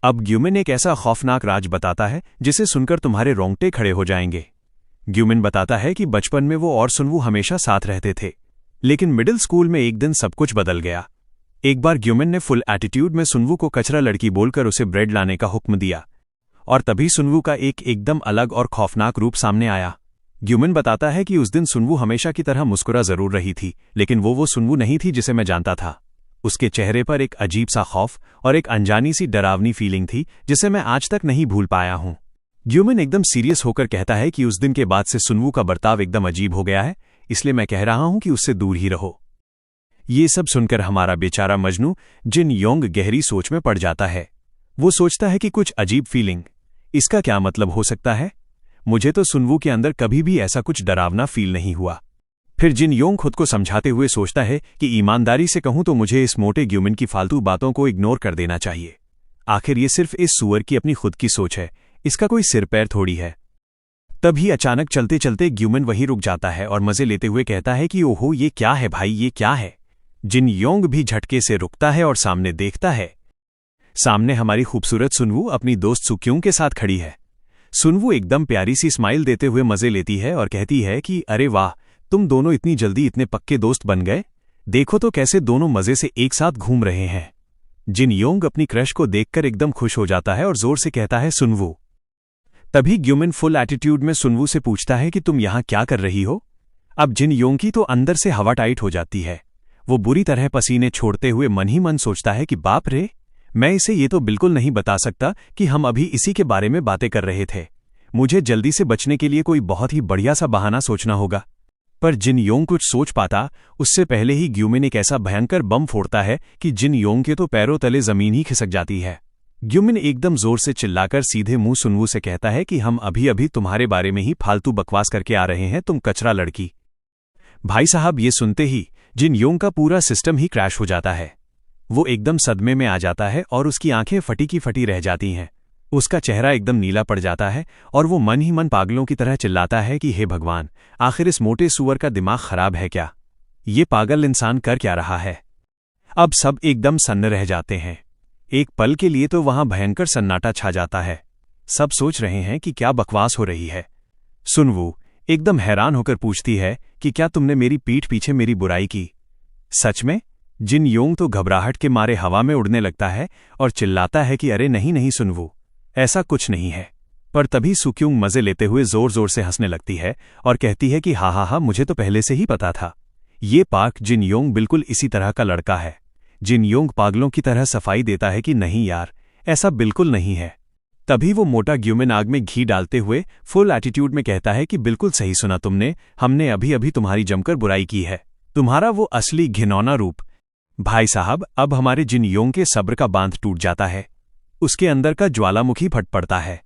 अब ग्यूमिन एक ऐसा खौफनाक राज बताता है जिसे सुनकर तुम्हारे रोंगटे खड़े हो जाएंगे। ग्यूमिन बताता है कि बचपन में वो और सुनवू हमेशा साथ रहते थे, लेकिन मिडिल स्कूल में एक दिन सब कुछ बदल गया। एक बार ग्यूमिन ने फुल एटीट्यूड में सुनवू को कचरा लड़की बोलकर उसे ब्रेड लाने का हुक्म दिया, और तभी सुनवू का एक एकदम अलग और खौफनाक रूप सामने आया। ग्यूमिन बताता है कि उस दिन सुनवू हमेशा की तरह मुस्कुरा जरूर रही थी, लेकिन वो सुनवू नहीं थी जिसे मैं जानता था। उसके चेहरे पर एक अजीब सा खौफ और एक अनजानी सी डरावनी फीलिंग थी जिसे मैं आज तक नहीं भूल पाया हूं। ग्यूमिन एकदम सीरियस होकर कहता है कि उस दिन के बाद से सुनवू का बर्ताव एकदम अजीब हो गया है, इसलिए मैं कह रहा हूं कि उससे दूर ही रहो। ये सब सुनकर हमारा बेचारा मजनू जिन योंग गहरी सोच में पड़ जाता है। वो सोचता है कि कुछ अजीब फीलिंग, इसका क्या मतलब हो सकता है? मुझे तो सुनवू के अंदर कभी भी ऐसा कुछ डरावना फील नहीं हुआ। फिर जिन योंग खुद को समझाते हुए सोचता है कि ईमानदारी से कहूं तो मुझे इस मोटे ग्यूमिन की फालतू बातों को इग्नोर कर देना चाहिए। आखिर ये सिर्फ इस सुअर की अपनी खुद की सोच है, इसका कोई सिर पैर थोड़ी है। तभी अचानक चलते चलते ग्यूमिन वहीं रुक जाता है और मजे लेते हुए कहता है कि ओहो, ये क्या है भाई, ये क्या है? जिन योंग भी झटके से रुकता है और सामने देखता है। सामने हमारी खूबसूरत सुनवू अपनी दोस्त सुक्यूंग के साथ खड़ी है। सुनवू एकदम प्यारी सी स्माइल देते हुए मजे लेती है और कहती है कि अरे वाह, तुम दोनों इतनी जल्दी इतने पक्के दोस्त बन गए। देखो तो कैसे दोनों मजे से एक साथ घूम रहे हैं। जिन योंग अपनी क्रश को देखकर एकदम खुश हो जाता है और जोर से कहता है सुनवू। तभी ग्यूमिन फुल एटीट्यूड में सुनवू से पूछता है कि तुम यहां क्या कर रही हो। अब जिन योंग की तो अंदर से हवा टाइट हो जाती है। वो बुरी तरह पसीने छोड़ते हुए मन ही मन सोचता है कि बाप रे, मैं इसे ये तो बिल्कुल नहीं बता सकता कि हम अभी इसी के बारे में बातें कर रहे थे। मुझे जल्दी से बचने के लिए कोई बहुत ही बढ़िया सा बहाना सोचना होगा। पर जिन योंग कुछ सोच पाता उससे पहले ही ग्यूमिन एक ऐसा भयंकर बम फोड़ता है कि जिन योंग के तो पैरों तले जमीन ही खिसक जाती है। ग्यूमिन एकदम जोर से चिल्लाकर सीधे मुंह सुनवू से कहता है कि हम अभी अभी तुम्हारे बारे में ही फालतू बकवास करके आ रहे हैं, तुम कचरा लड़की। भाई साहब, ये सुनते ही जिन योंग का पूरा सिस्टम ही क्रैश हो जाता है। वो एकदम सदमे में आ जाता है और उसकी आंखें फटी की फटी रह जाती हैं। उसका चेहरा एकदम नीला पड़ जाता है और वो मन ही मन पागलों की तरह चिल्लाता है कि हे भगवान, आखिर इस मोटे सुअर का दिमाग खराब है क्या? ये पागल इंसान कर क्या रहा है? अब सब एकदम सन्न रह जाते हैं। एक पल के लिए तो वहां भयंकर सन्नाटा छा जाता है। सब सोच रहे हैं कि क्या बकवास हो रही है। सुनवू एकदम हैरान होकर पूछती है कि क्या तुमने मेरी पीठ पीछे मेरी बुराई की? सच में? जिन योंग तो घबराहट के मारे हवा में उड़ने लगता है और चिल्लाता है कि अरे नहीं नहीं सुनवू, ऐसा कुछ नहीं है। पर तभी सुक्यूंग मजे लेते हुए जोर जोर से हंसने लगती है और कहती है कि हा हा हा, मुझे तो पहले से ही पता था। ये पाक जिन योंग बिल्कुल इसी तरह का लड़का है। जिन योंग पागलों की तरह सफाई देता है कि नहीं यार, ऐसा बिल्कुल नहीं है। तभी वो मोटा ग्यूमिन आग में घी डालते हुए फुल एटीट्यूड में कहता है कि बिल्कुल सही सुना तुमने, हमने अभी अभी तुम्हारी जमकर बुराई की है। तुम्हारा वो असली घिनौना रूप। भाई साहब, अब हमारे जिन योंग के सब्र का बांध टूट जाता है। उसके अंदर का ज्वालामुखी फट पड़ता है।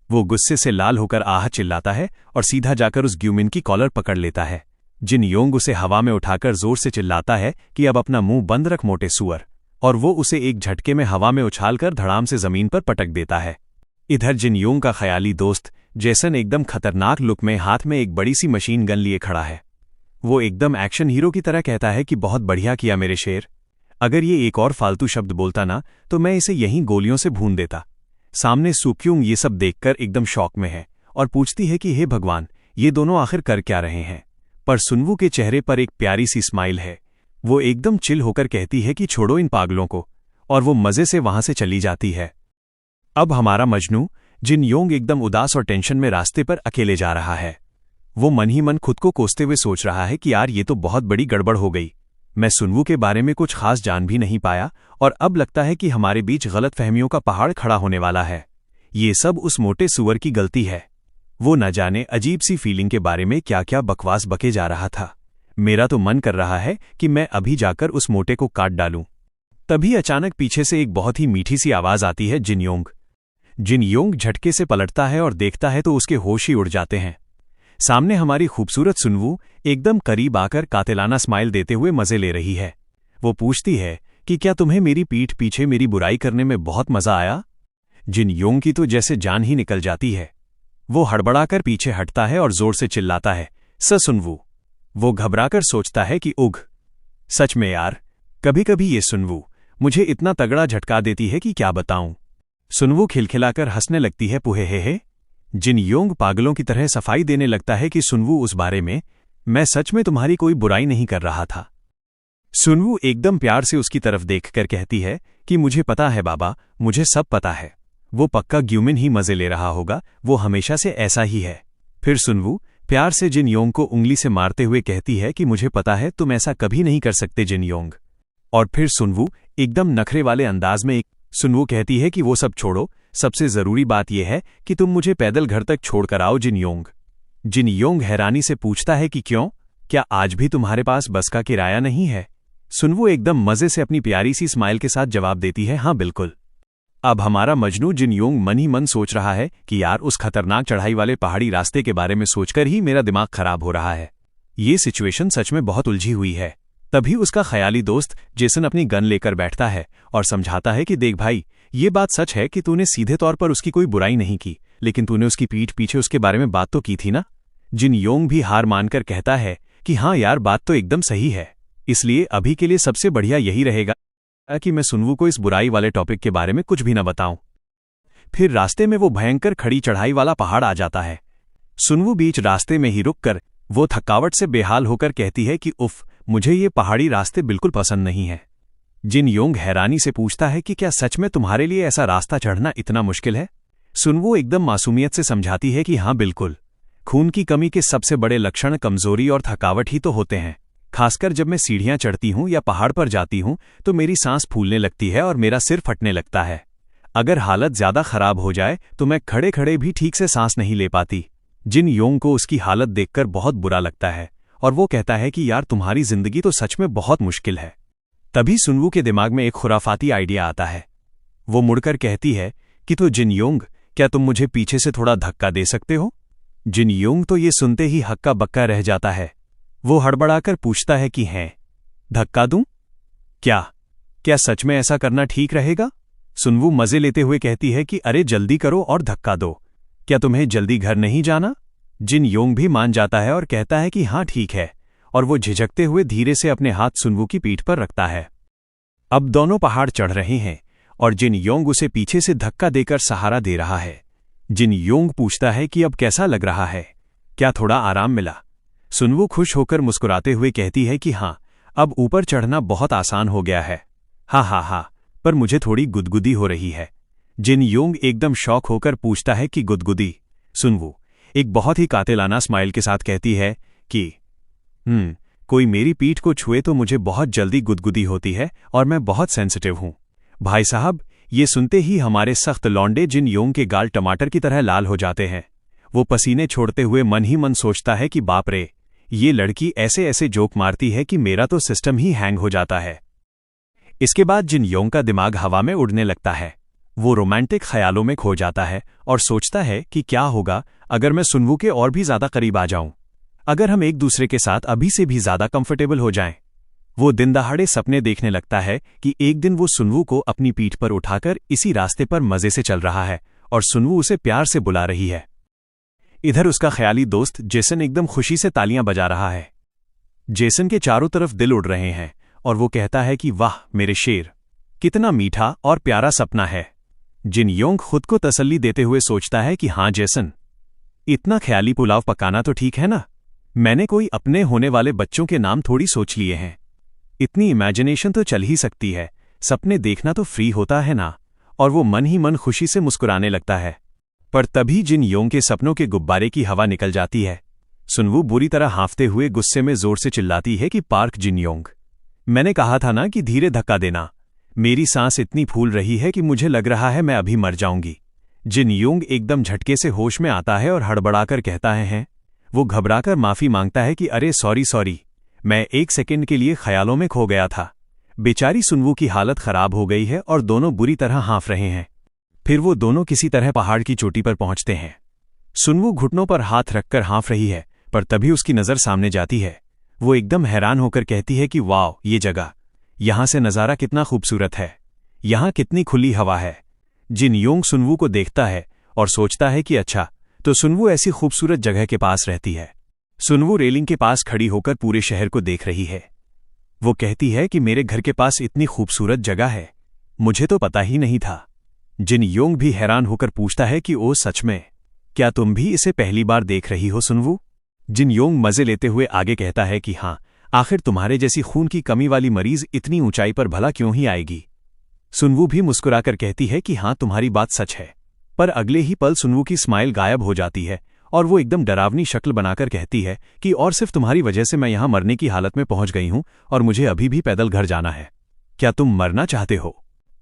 वो गुस्से से लाल होकर आह चिल्लाता है और सीधा जाकर उस ग्यूमिन की कॉलर पकड़ लेता है। जिन योंग उसे हवा में उठाकर जोर से चिल्लाता है कि अब अपना मुंह बंद रख मोटे सुअर, और वो उसे एक झटके में हवा में उछालकर धड़ाम से जमीन पर पटक देता है। इधर जिन योंग का ख्याली दोस्त जेसन एकदम खतरनाक लुक में हाथ में एक बड़ी सी मशीन गन लिए खड़ा है। वो एकदम एक्शन हीरो की तरह कहता है कि बहुत बढ़िया किया मेरे शेर। अगर ये एक और फालतू शब्द बोलता ना तो मैं इसे यहीं गोलियों से भून देता। सामने सुक्यूंग ये सब देखकर एकदम शॉक में है और पूछती है कि हे भगवान, ये दोनों आखिर कर क्या रहे हैं? पर सुनवू के चेहरे पर एक प्यारी सी स्माइल है। वो एकदम चिल होकर कहती है कि छोड़ो इन पागलों को, और वो मजे से वहां से चली जाती है। अब हमारा मजनू जिन योंग एकदम उदास और टेंशन में रास्ते पर अकेले जा रहा है। वो मन ही मन खुद को कोसते हुए सोच रहा है कि यार ये तो बहुत बड़ी गड़बड़ हो गई। मैं सुनवू के बारे में कुछ खास जान भी नहीं पाया और अब लगता है कि हमारे बीच गलतफहमियों का पहाड़ खड़ा होने वाला है। ये सब उस मोटे सुअर की गलती है। वो न जाने अजीब सी फीलिंग के बारे में क्या क्या बकवास बके जा रहा था। मेरा तो मन कर रहा है कि मैं अभी जाकर उस मोटे को काट डालूं। तभी अचानक पीछे से एक बहुत ही मीठी सी आवाज आती है जिन योंग। जिन योंग झटके से पलटता है और देखता है तो उसके होश ही उड़ जाते हैं। सामने हमारी खूबसूरत सुनवू एकदम करीब आकर कातिलाना स्माइल देते हुए मजे ले रही है। वो पूछती है कि क्या तुम्हें मेरी पीठ पीछे मेरी बुराई करने में बहुत मजा आया? जिन योंग की तो जैसे जान ही निकल जाती है। वो हड़बड़ाकर पीछे हटता है और जोर से चिल्लाता है, सुनवू। वो घबराकर सोचता है कि उग, सच में यार, कभी कभी ये सुनवू मुझे इतना तगड़ा झटका देती है कि क्या बताऊं। सुनवू खिलखिलाकर हंसने लगती है, पुहे हे। जिन योंग पागलों की तरह सफाई देने लगता है कि सुनवू उस बारे में, मैं सच में तुम्हारी कोई बुराई नहीं कर रहा था। सुनवू एकदम प्यार से उसकी तरफ देखकर कहती है कि मुझे पता है बाबा, मुझे सब पता है। वो पक्का ग्यूमिन ही मजे ले रहा होगा, वो हमेशा से ऐसा ही है। फिर सुनवू प्यार से जिन योंग को उंगली से मारते हुए कहती है कि मुझे पता है तुम ऐसा कभी नहीं कर सकते जिन योंग। और फिर सुनवू एकदम नखरे वाले अंदाज में सुनवू कहती है कि वो सब छोड़ो, सबसे जरूरी बात यह है कि तुम मुझे पैदल घर तक छोड़कर आओ जिन योंग। जिन योंग हैरानी से पूछता है कि क्यों, क्या आज भी तुम्हारे पास बस का किराया नहीं है? सुनवू एकदम मजे से अपनी प्यारी सी स्माइल के साथ जवाब देती है, हाँ बिल्कुल। अब हमारा मजनू जिन योंग मन ही मन सोच रहा है कि यार उस खतरनाक चढ़ाई वाले पहाड़ी रास्ते के बारे में सोचकर ही मेरा दिमाग खराब हो रहा है। ये सिचुएशन सच में बहुत उलझी हुई है। तभी उसका ख्याली दोस्त जेसन अपनी गन लेकर बैठता है और समझाता है कि देख भाई, ये बात सच है कि तूने सीधे तौर पर उसकी कोई बुराई नहीं की, लेकिन तूने उसकी पीठ पीछे उसके बारे में बात तो की थी ना। जिन योंग भी हार मानकर कहता है कि हाँ यार, बात तो एकदम सही है, इसलिए अभी के लिए सबसे बढ़िया यही रहेगा कि मैं सुनवू को इस बुराई वाले टॉपिक के बारे में कुछ भी न बताऊं। फिर रास्ते में वो भयंकर खड़ी चढ़ाई वाला पहाड़ आ जाता है। सुनवू बीच रास्ते में ही रुककर वो थकावट से बेहाल होकर कहती है कि उफ, मुझे ये पहाड़ी रास्ते बिल्कुल पसंद नहीं है। जिन योंग हैरानी से पूछता है कि क्या सच में तुम्हारे लिए ऐसा रास्ता चढ़ना इतना मुश्किल है? सुनवू एकदम मासूमियत से समझाती है कि हाँ बिल्कुल, खून की कमी के सबसे बड़े लक्षण कमजोरी और थकावट ही तो होते हैं। खासकर जब मैं सीढ़ियां चढ़ती हूं या पहाड़ पर जाती हूं तो मेरी सांस फूलने लगती है और मेरा सिर फटने लगता है। अगर हालत ज्यादा खराब हो जाए तो मैं खड़े खड़े भी ठीक से सांस नहीं ले पाती। जिन योंग को उसकी हालत देखकर बहुत बुरा लगता है और वो कहता है कि यार तुम्हारी जिंदगी तो सच में बहुत मुश्किल है। तभी सुनवू के दिमाग में एक खुराफाती आइडिया आता है। वो मुड़कर कहती है कि तो जिन योंग, क्या तुम मुझे पीछे से थोड़ा धक्का दे सकते हो? जिन योंग तो ये सुनते ही हक्का बक्का रह जाता है। वो हड़बड़ाकर पूछता है कि हैं, धक्का दूं? क्या सच में ऐसा करना ठीक रहेगा? सुनवू मजे लेते हुए कहती है कि अरे जल्दी करो और धक्का दो। क्या तुम्हें जल्दी घर नहीं जाना? जिन योंग भी मान जाता है और कहता है कि हाँ ठीक है, और वो झिझकते हुए धीरे से अपने हाथ सुनवू की पीठ पर रखता है। अब दोनों पहाड़ चढ़ रहे हैं और जिन योंग उसे पीछे से धक्का देकर सहारा दे रहा है। जिन योंग पूछता है कि अब कैसा लग रहा है, क्या थोड़ा आराम मिला? सुनवू खुश होकर मुस्कुराते हुए कहती है कि हाँ, अब ऊपर चढ़ना बहुत आसान हो गया है। हाँ, पर मुझे थोड़ी गुदगुदी हो रही है। जिन योंग एकदम शौक होकर पूछता है कि गुदगुदी? सुनवू एक बहुत ही कातिलाना स्माइल के साथ कहती है कि कोई मेरी पीठ को छुए तो मुझे बहुत जल्दी गुदगुदी होती है और मैं बहुत सेंसिटिव हूं। भाई साहब, ये सुनते ही हमारे सख्त लौंडे जिन योंग के गाल टमाटर की तरह लाल हो जाते हैं। वो पसीने छोड़ते हुए मन ही मन सोचता है कि बाप रे, ये लड़की ऐसे ऐसे जोक मारती है कि मेरा तो सिस्टम ही हैंग हो जाता है। इसके बाद जिन योंग का दिमाग हवा में उड़ने लगता है। वो रोमांटिक ख्यालों में खो जाता है और सोचता है कि क्या होगा अगर मैं सुनवू के और भी ज्यादा करीब आ जाऊं, अगर हम एक दूसरे के साथ अभी से भी ज्यादा कंफर्टेबल हो जाएं। वो दिन दहाड़े सपने देखने लगता है कि एक दिन वो सुनवू को अपनी पीठ पर उठाकर इसी रास्ते पर मजे से चल रहा है और सुनवू उसे प्यार से बुला रही है। इधर उसका ख्याली दोस्त जेसन एकदम खुशी से तालियां बजा रहा है। जेसन के चारों तरफ दिल उड़ रहे हैं और वो कहता है कि वाह मेरे शेर, कितना मीठा और प्यारा सपना है। जिन योंग खुद को तसल्ली देते हुए सोचता है कि हाँ जेसन, इतना ख्याली पुलाव पकाना तो ठीक है ना, मैंने कोई अपने होने वाले बच्चों के नाम थोड़ी सोच लिए हैं। इतनी इमेजिनेशन तो चल ही सकती है, सपने देखना तो फ्री होता है ना। और वो मन ही मन खुशी से मुस्कुराने लगता है। पर तभी जिन योंग के सपनों के गुब्बारे की हवा निकल जाती है। सुनवू बुरी तरह हांफते हुए गुस्से में जोर से चिल्लाती है कि पार्क जिन योंग, मैंने कहा था ना कि धीरे धक्का देना। मेरी सांस इतनी फूल रही है कि मुझे लग रहा है मैं अभी मर जाऊंगी। जिन योंग एकदम झटके से होश में आता है और हड़बड़ाकर कहता है। वो घबराकर माफी मांगता है कि अरे सॉरी, मैं एक सेकंड के लिए ख्यालों में खो गया था। बेचारी सुनवू की हालत खराब हो गई है और दोनों बुरी तरह हांफ रहे हैं। फिर वो दोनों किसी तरह पहाड़ की चोटी पर पहुंचते हैं। सुनवू घुटनों पर हाथ रखकर हांफ रही है, पर तभी उसकी नजर सामने जाती है। वो एकदम हैरान होकर कहती है कि वाह, ये जगह, यहां से नजारा कितना खूबसूरत है, यहां कितनी खुली हवा है। जिन योंग सुनवू को देखता है और सोचता है कि अच्छा, तो सुनवू ऐसी खूबसूरत जगह के पास रहती है। सुनवू रेलिंग के पास खड़ी होकर पूरे शहर को देख रही है। वो कहती है कि मेरे घर के पास इतनी खूबसूरत जगह है, मुझे तो पता ही नहीं था। जिन योंग भी हैरान होकर पूछता है कि ओ सच में, क्या तुम भी इसे पहली बार देख रही हो सुनवू? जिन योंग मजे लेते हुए आगे कहता है कि हाँ, आखिर तुम्हारे जैसी खून की कमी वाली मरीज इतनी ऊंचाई पर भला क्यों ही आएगी। सुनवू भी मुस्कुराकर कहती है कि हाँ, तुम्हारी बात सच है। पर अगले ही पल सुनवू की स्माइल गायब हो जाती है और वो एकदम डरावनी शक्ल बनाकर कहती है कि और सिर्फ तुम्हारी वजह से मैं यहां मरने की हालत में पहुंच गई हूं और मुझे अभी भी पैदल घर जाना है। क्या तुम मरना चाहते हो?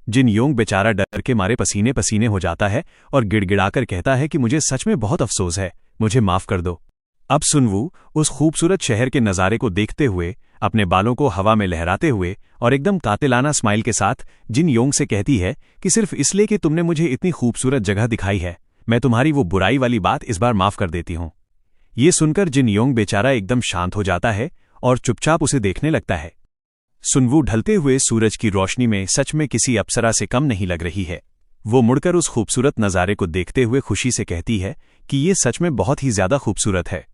जिन योंग बेचारा डर के मारे पसीने पसीने हो जाता है और गिड़गिड़ाकर कहता है कि मुझे सच में बहुत अफसोस है, मुझे माफ कर दो। अब सुनवू उस खूबसूरत शहर के नज़ारे को देखते हुए, अपने बालों को हवा में लहराते हुए और एकदम कातिलाना स्माइल के साथ जिन योंग से कहती है कि सिर्फ इसलिए कि तुमने मुझे इतनी खूबसूरत जगह दिखाई है, मैं तुम्हारी वो बुराई वाली बात इस बार माफ कर देती हूं। ये सुनकर जिन योंग बेचारा एकदम शांत हो जाता है और चुपचाप उसे देखने लगता है। सुनवू ढलते हुए सूरज की रोशनी में सच में किसी अप्सरा से कम नहीं लग रही है। वो मुड़कर उस खूबसूरत नज़ारे को देखते हुए खुशी से कहती है कि ये सच में बहुत ही ज्यादा खूबसूरत है।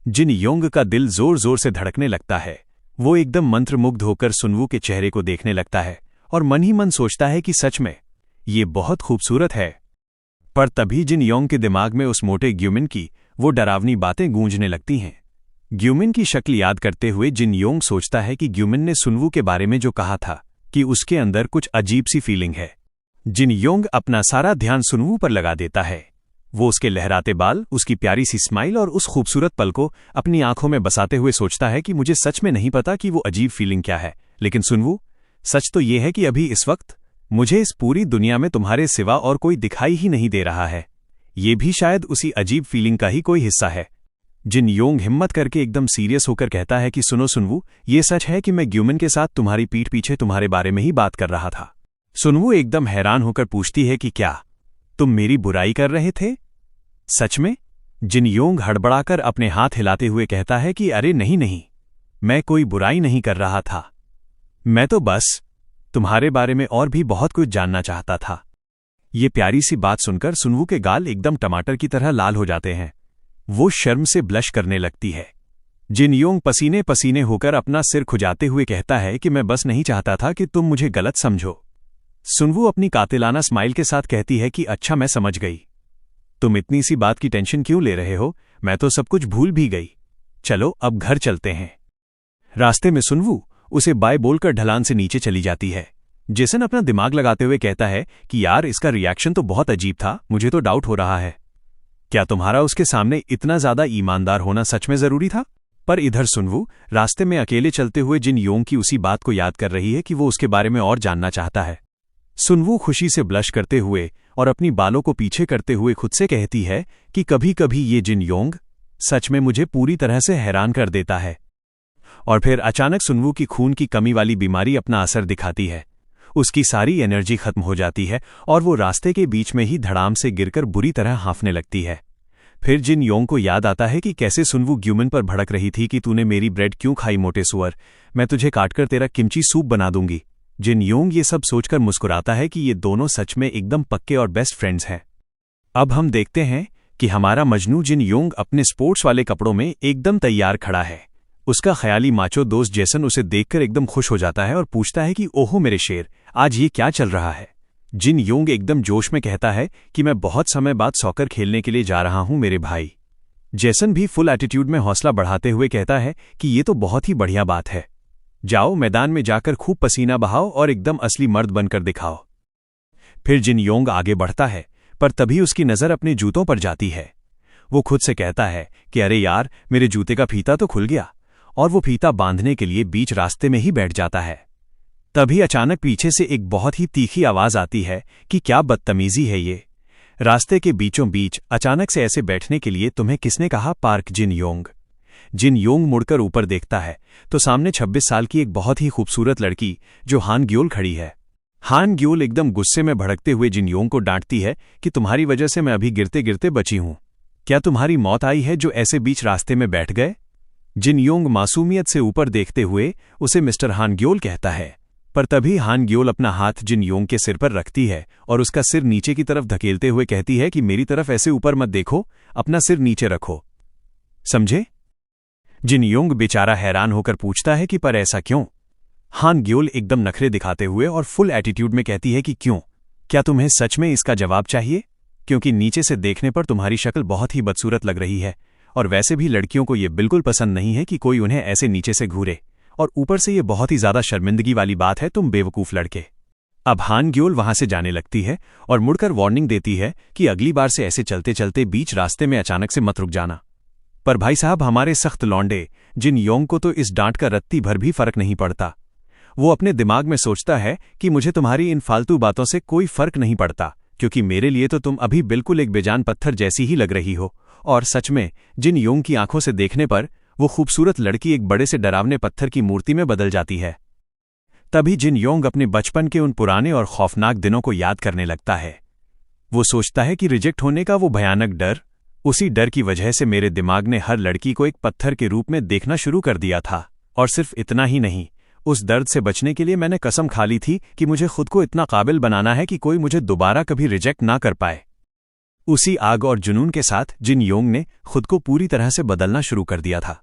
जिन योंग का दिल जोर जोर से धड़कने लगता है। वो एकदम मंत्रमुग्ध होकर सुनवू के चेहरे को देखने लगता है और मन ही मन सोचता है कि सच में ये बहुत खूबसूरत है। पर तभी जिन योंग के दिमाग में उस मोटे ग्यूमिन की वो डरावनी बातें गूंजने लगती हैं। ग्यूमिन की शक्ल याद करते हुए जिन योंग सोचता है कि ग्यूमिन ने सुनवू के बारे में जो कहा था कि उसके अंदर कुछ अजीब सी फीलिंग है। जिन योंग अपना सारा ध्यान सुनवू पर लगा देता है। वो उसके लहराते बाल, उसकी प्यारी सी स्माइल और उस खूबसूरत पल को अपनी आंखों में बसाते हुए सोचता है कि मुझे सच में नहीं पता कि वो अजीब फीलिंग क्या है, लेकिन सुनवू, सच तो ये है कि अभी इस वक्त मुझे इस पूरी दुनिया में तुम्हारे सिवा और कोई दिखाई ही नहीं दे रहा है। ये भी शायद उसी अजीब फीलिंग का ही कोई हिस्सा है। जिन योंग हिम्मत करके एकदम सीरियस होकर कहता है कि सुनो सुनवू, ये सच है कि मैं ग्यूमिन के साथ तुम्हारी पीठ पीछे तुम्हारे बारे में ही बात कर रहा था। सुनवू एकदम हैरान होकर पूछती है कि क्या तुम मेरी बुराई कर रहे थे? सच में? जिन योंग हड़बड़ाकर अपने हाथ हिलाते हुए कहता है कि अरे नहीं नहीं, मैं कोई बुराई नहीं कर रहा था, मैं तो बस तुम्हारे बारे में और भी बहुत कुछ जानना चाहता था। ये प्यारी सी बात सुनकर सुनवू के गाल एकदम टमाटर की तरह लाल हो जाते हैं। वो शर्म से ब्लश करने लगती है। जिन योंग पसीने पसीने होकर अपना सिर खुजाते हुए कहता है कि मैं बस नहीं चाहता था कि तुम मुझे गलत समझो। सुनवू अपनी कातिलाना स्माइल के साथ कहती है कि अच्छा, मैं समझ गई, तुम इतनी सी बात की टेंशन क्यों ले रहे हो, मैं तो सब कुछ भूल भी गई, चलो अब घर चलते हैं। रास्ते में सुनवू उसे बाय बोलकर ढलान से नीचे चली जाती है। जेसन अपना दिमाग लगाते हुए कहता है कि यार, इसका रिएक्शन तो बहुत अजीब था, मुझे तो डाउट हो रहा है, क्या तुम्हारा उसके सामने इतना ज्यादा ईमानदार होना सच में जरूरी था? पर इधर सुनवू रास्ते में अकेले चलते हुए जिन योंग की उसी बात को याद कर रही है कि वो उसके बारे में और जानना चाहता है। सुनवू खुशी से ब्लश करते हुए और अपनी बालों को पीछे करते हुए खुद से कहती है कि कभी कभी ये जिन योंग सच में मुझे पूरी तरह से हैरान कर देता है। और फिर अचानक सुनवू की खून की कमी वाली बीमारी अपना असर दिखाती है। उसकी सारी एनर्जी खत्म हो जाती है और वो रास्ते के बीच में ही धड़ाम से गिरकर बुरी तरह हांफने लगती है। फिर जिन योंग को याद आता है कि कैसे सुनवू ग्यूमिन पर भड़क रही थी कि तूने मेरी ब्रेड क्यों खाई मोटे सुअर, मैं तुझे काटकर तेरा किमची सूप बना दूंगी। जिन योंग ये सब सोचकर मुस्कुराता है कि ये दोनों सच में एकदम पक्के और बेस्ट फ्रेंड्स हैं। अब हम देखते हैं कि हमारा मजनू जिन योंग अपने स्पोर्ट्स वाले कपड़ों में एकदम तैयार खड़ा है। उसका ख्याली माचो दोस्त जेसन उसे देखकर एकदम खुश हो जाता है और पूछता है कि ओहो मेरे शेर, आज ये क्या चल रहा है? जिन योंग एकदम जोश में कहता है कि मैं बहुत समय बाद सॉकर खेलने के लिए जा रहा हूं मेरे भाई। जेसन भी फुल एटीट्यूड में हौसला बढ़ाते हुए कहता है कि ये तो बहुत ही बढ़िया बात है, जाओ मैदान में जाकर खूब पसीना बहाओ और एकदम असली मर्द बनकर दिखाओ। फिर जिन योंग आगे बढ़ता है, पर तभी उसकी नजर अपने जूतों पर जाती है। वो खुद से कहता है कि अरे यार, मेरे जूते का फीता तो खुल गया, और वो फीता बांधने के लिए बीच रास्ते में ही बैठ जाता है। तभी अचानक पीछे से एक बहुत ही तीखी आवाज आती है कि क्या बदतमीजी है ये, रास्ते के बीचों बीच अचानक से ऐसे बैठने के लिए तुम्हें किसने कहा? पार्क जिन योंग। जिन योंग मुड़कर ऊपर देखता है तो सामने 26 साल की एक बहुत ही खूबसूरत लड़की जो हान ग्योल खड़ी है। हान ग्योल एकदम गुस्से में भड़कते हुए जिन योंग को डांटती है कि तुम्हारी वजह से मैं अभी गिरते गिरते बची हूं, क्या तुम्हारी मौत आई है जो ऐसे बीच रास्ते में बैठ गए? जिन योंग मासूमियत से ऊपर देखते हुए उसे मिस्टर हान ग्योल कहता है, पर तभी हान ग्योल अपना हाथ जिन योंग के सिर पर रखती है और उसका सिर नीचे की तरफ धकेलते हुए कहती है कि मेरी तरफ ऐसे ऊपर मत देखो, अपना सिर नीचे रखो, समझे? जिन योंग बेचारा हैरान होकर पूछता है कि पर ऐसा क्यों? हान ग्योल एकदम नखरे दिखाते हुए और फुल एटीट्यूड में कहती है कि क्यों, क्या तुम्हें सच में इसका जवाब चाहिए? क्योंकि नीचे से देखने पर तुम्हारी शक्ल बहुत ही बदसूरत लग रही है, और वैसे भी लड़कियों को ये बिल्कुल पसंद नहीं है कि कोई उन्हें ऐसे नीचे से घूरे, और ऊपर से ये बहुत ही ज्यादा शर्मिंदगी वाली बात है, तुम बेवकूफ लड़के। अब हान ग्योल वहां से जाने लगती है और मुड़कर वार्निंग देती है कि अगली बार से ऐसे चलते चलते बीच रास्ते में अचानक से मत रुक जाना। पर भाई साहब, हमारे सख्त लौंडे जिन योंग को तो इस डांट का रत्ती भर भी फर्क नहीं पड़ता। वो अपने दिमाग में सोचता है कि मुझे तुम्हारी इन फालतू बातों से कोई फर्क नहीं पड़ता, क्योंकि मेरे लिए तो तुम अभी बिल्कुल एक बेजान पत्थर जैसी ही लग रही हो। और सच में जिन योंग की आंखों से देखने पर वो खूबसूरत लड़की एक बड़े से डरावने पत्थर की मूर्ति में बदल जाती है। तभी जिन योंग अपने बचपन के उन पुराने और खौफनाक दिनों को याद करने लगता है। वो सोचता है कि रिजेक्ट होने का वो भयानक डर, उसी डर की वजह से मेरे दिमाग ने हर लड़की को एक पत्थर के रूप में देखना शुरू कर दिया था। और सिर्फ इतना ही नहीं, उस दर्द से बचने के लिए मैंने कसम खा ली थी कि मुझे खुद को इतना काबिल बनाना है कि कोई मुझे दोबारा कभी रिजेक्ट ना कर पाए। उसी आग और जुनून के साथ जिन योंग ने खुद को पूरी तरह से बदलना शुरू कर दिया था।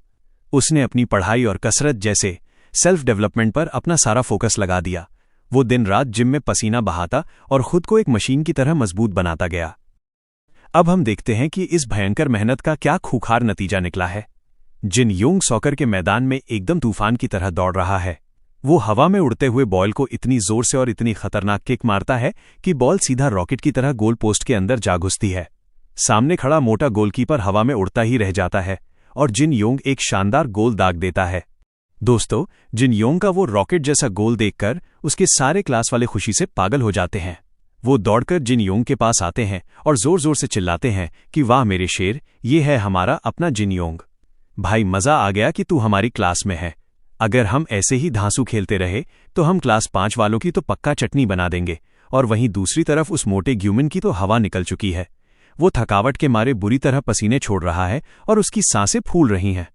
उसने अपनी पढ़ाई और कसरत जैसे सेल्फ डेवलपमेंट पर अपना सारा फोकस लगा दिया। वो दिन रात जिम में पसीना बहाता और खुद को एक मशीन की तरह मजबूत बनाता गया। अब हम देखते हैं कि इस भयंकर मेहनत का क्या खूंखार नतीजा निकला है। जिन योंग सॉकर के मैदान में एकदम तूफान की तरह दौड़ रहा है। वो हवा में उड़ते हुए बॉल को इतनी जोर से और इतनी खतरनाक किक मारता है कि बॉल सीधा रॉकेट की तरह गोल पोस्ट के अंदर जा घुसती है। सामने खड़ा मोटा गोलकीपर हवा में उड़ता ही रह जाता है और जिन योंग एक शानदार गोल दाग देता है। दोस्तों, जिन योंग का वो रॉकेट जैसा गोल देखकर उसके सारे क्लास वाले खुशी से पागल हो जाते हैं। वो दौड़कर जिन योंग के पास आते हैं और जोर जोर से चिल्लाते हैं कि वाह मेरे शेर, ये है हमारा अपना जिन योंग। भाई, मजा आ गया कि तू हमारी क्लास में है। अगर हम ऐसे ही धांसू खेलते रहे तो हम क्लास 5 वालों की तो पक्का चटनी बना देंगे। और वहीं दूसरी तरफ उस मोटे ग्यूमिन की तो हवा निकल चुकी है। वो थकावट के मारे बुरी तरह पसीने छोड़ रहा है और उसकी सांसें फूल रही हैं।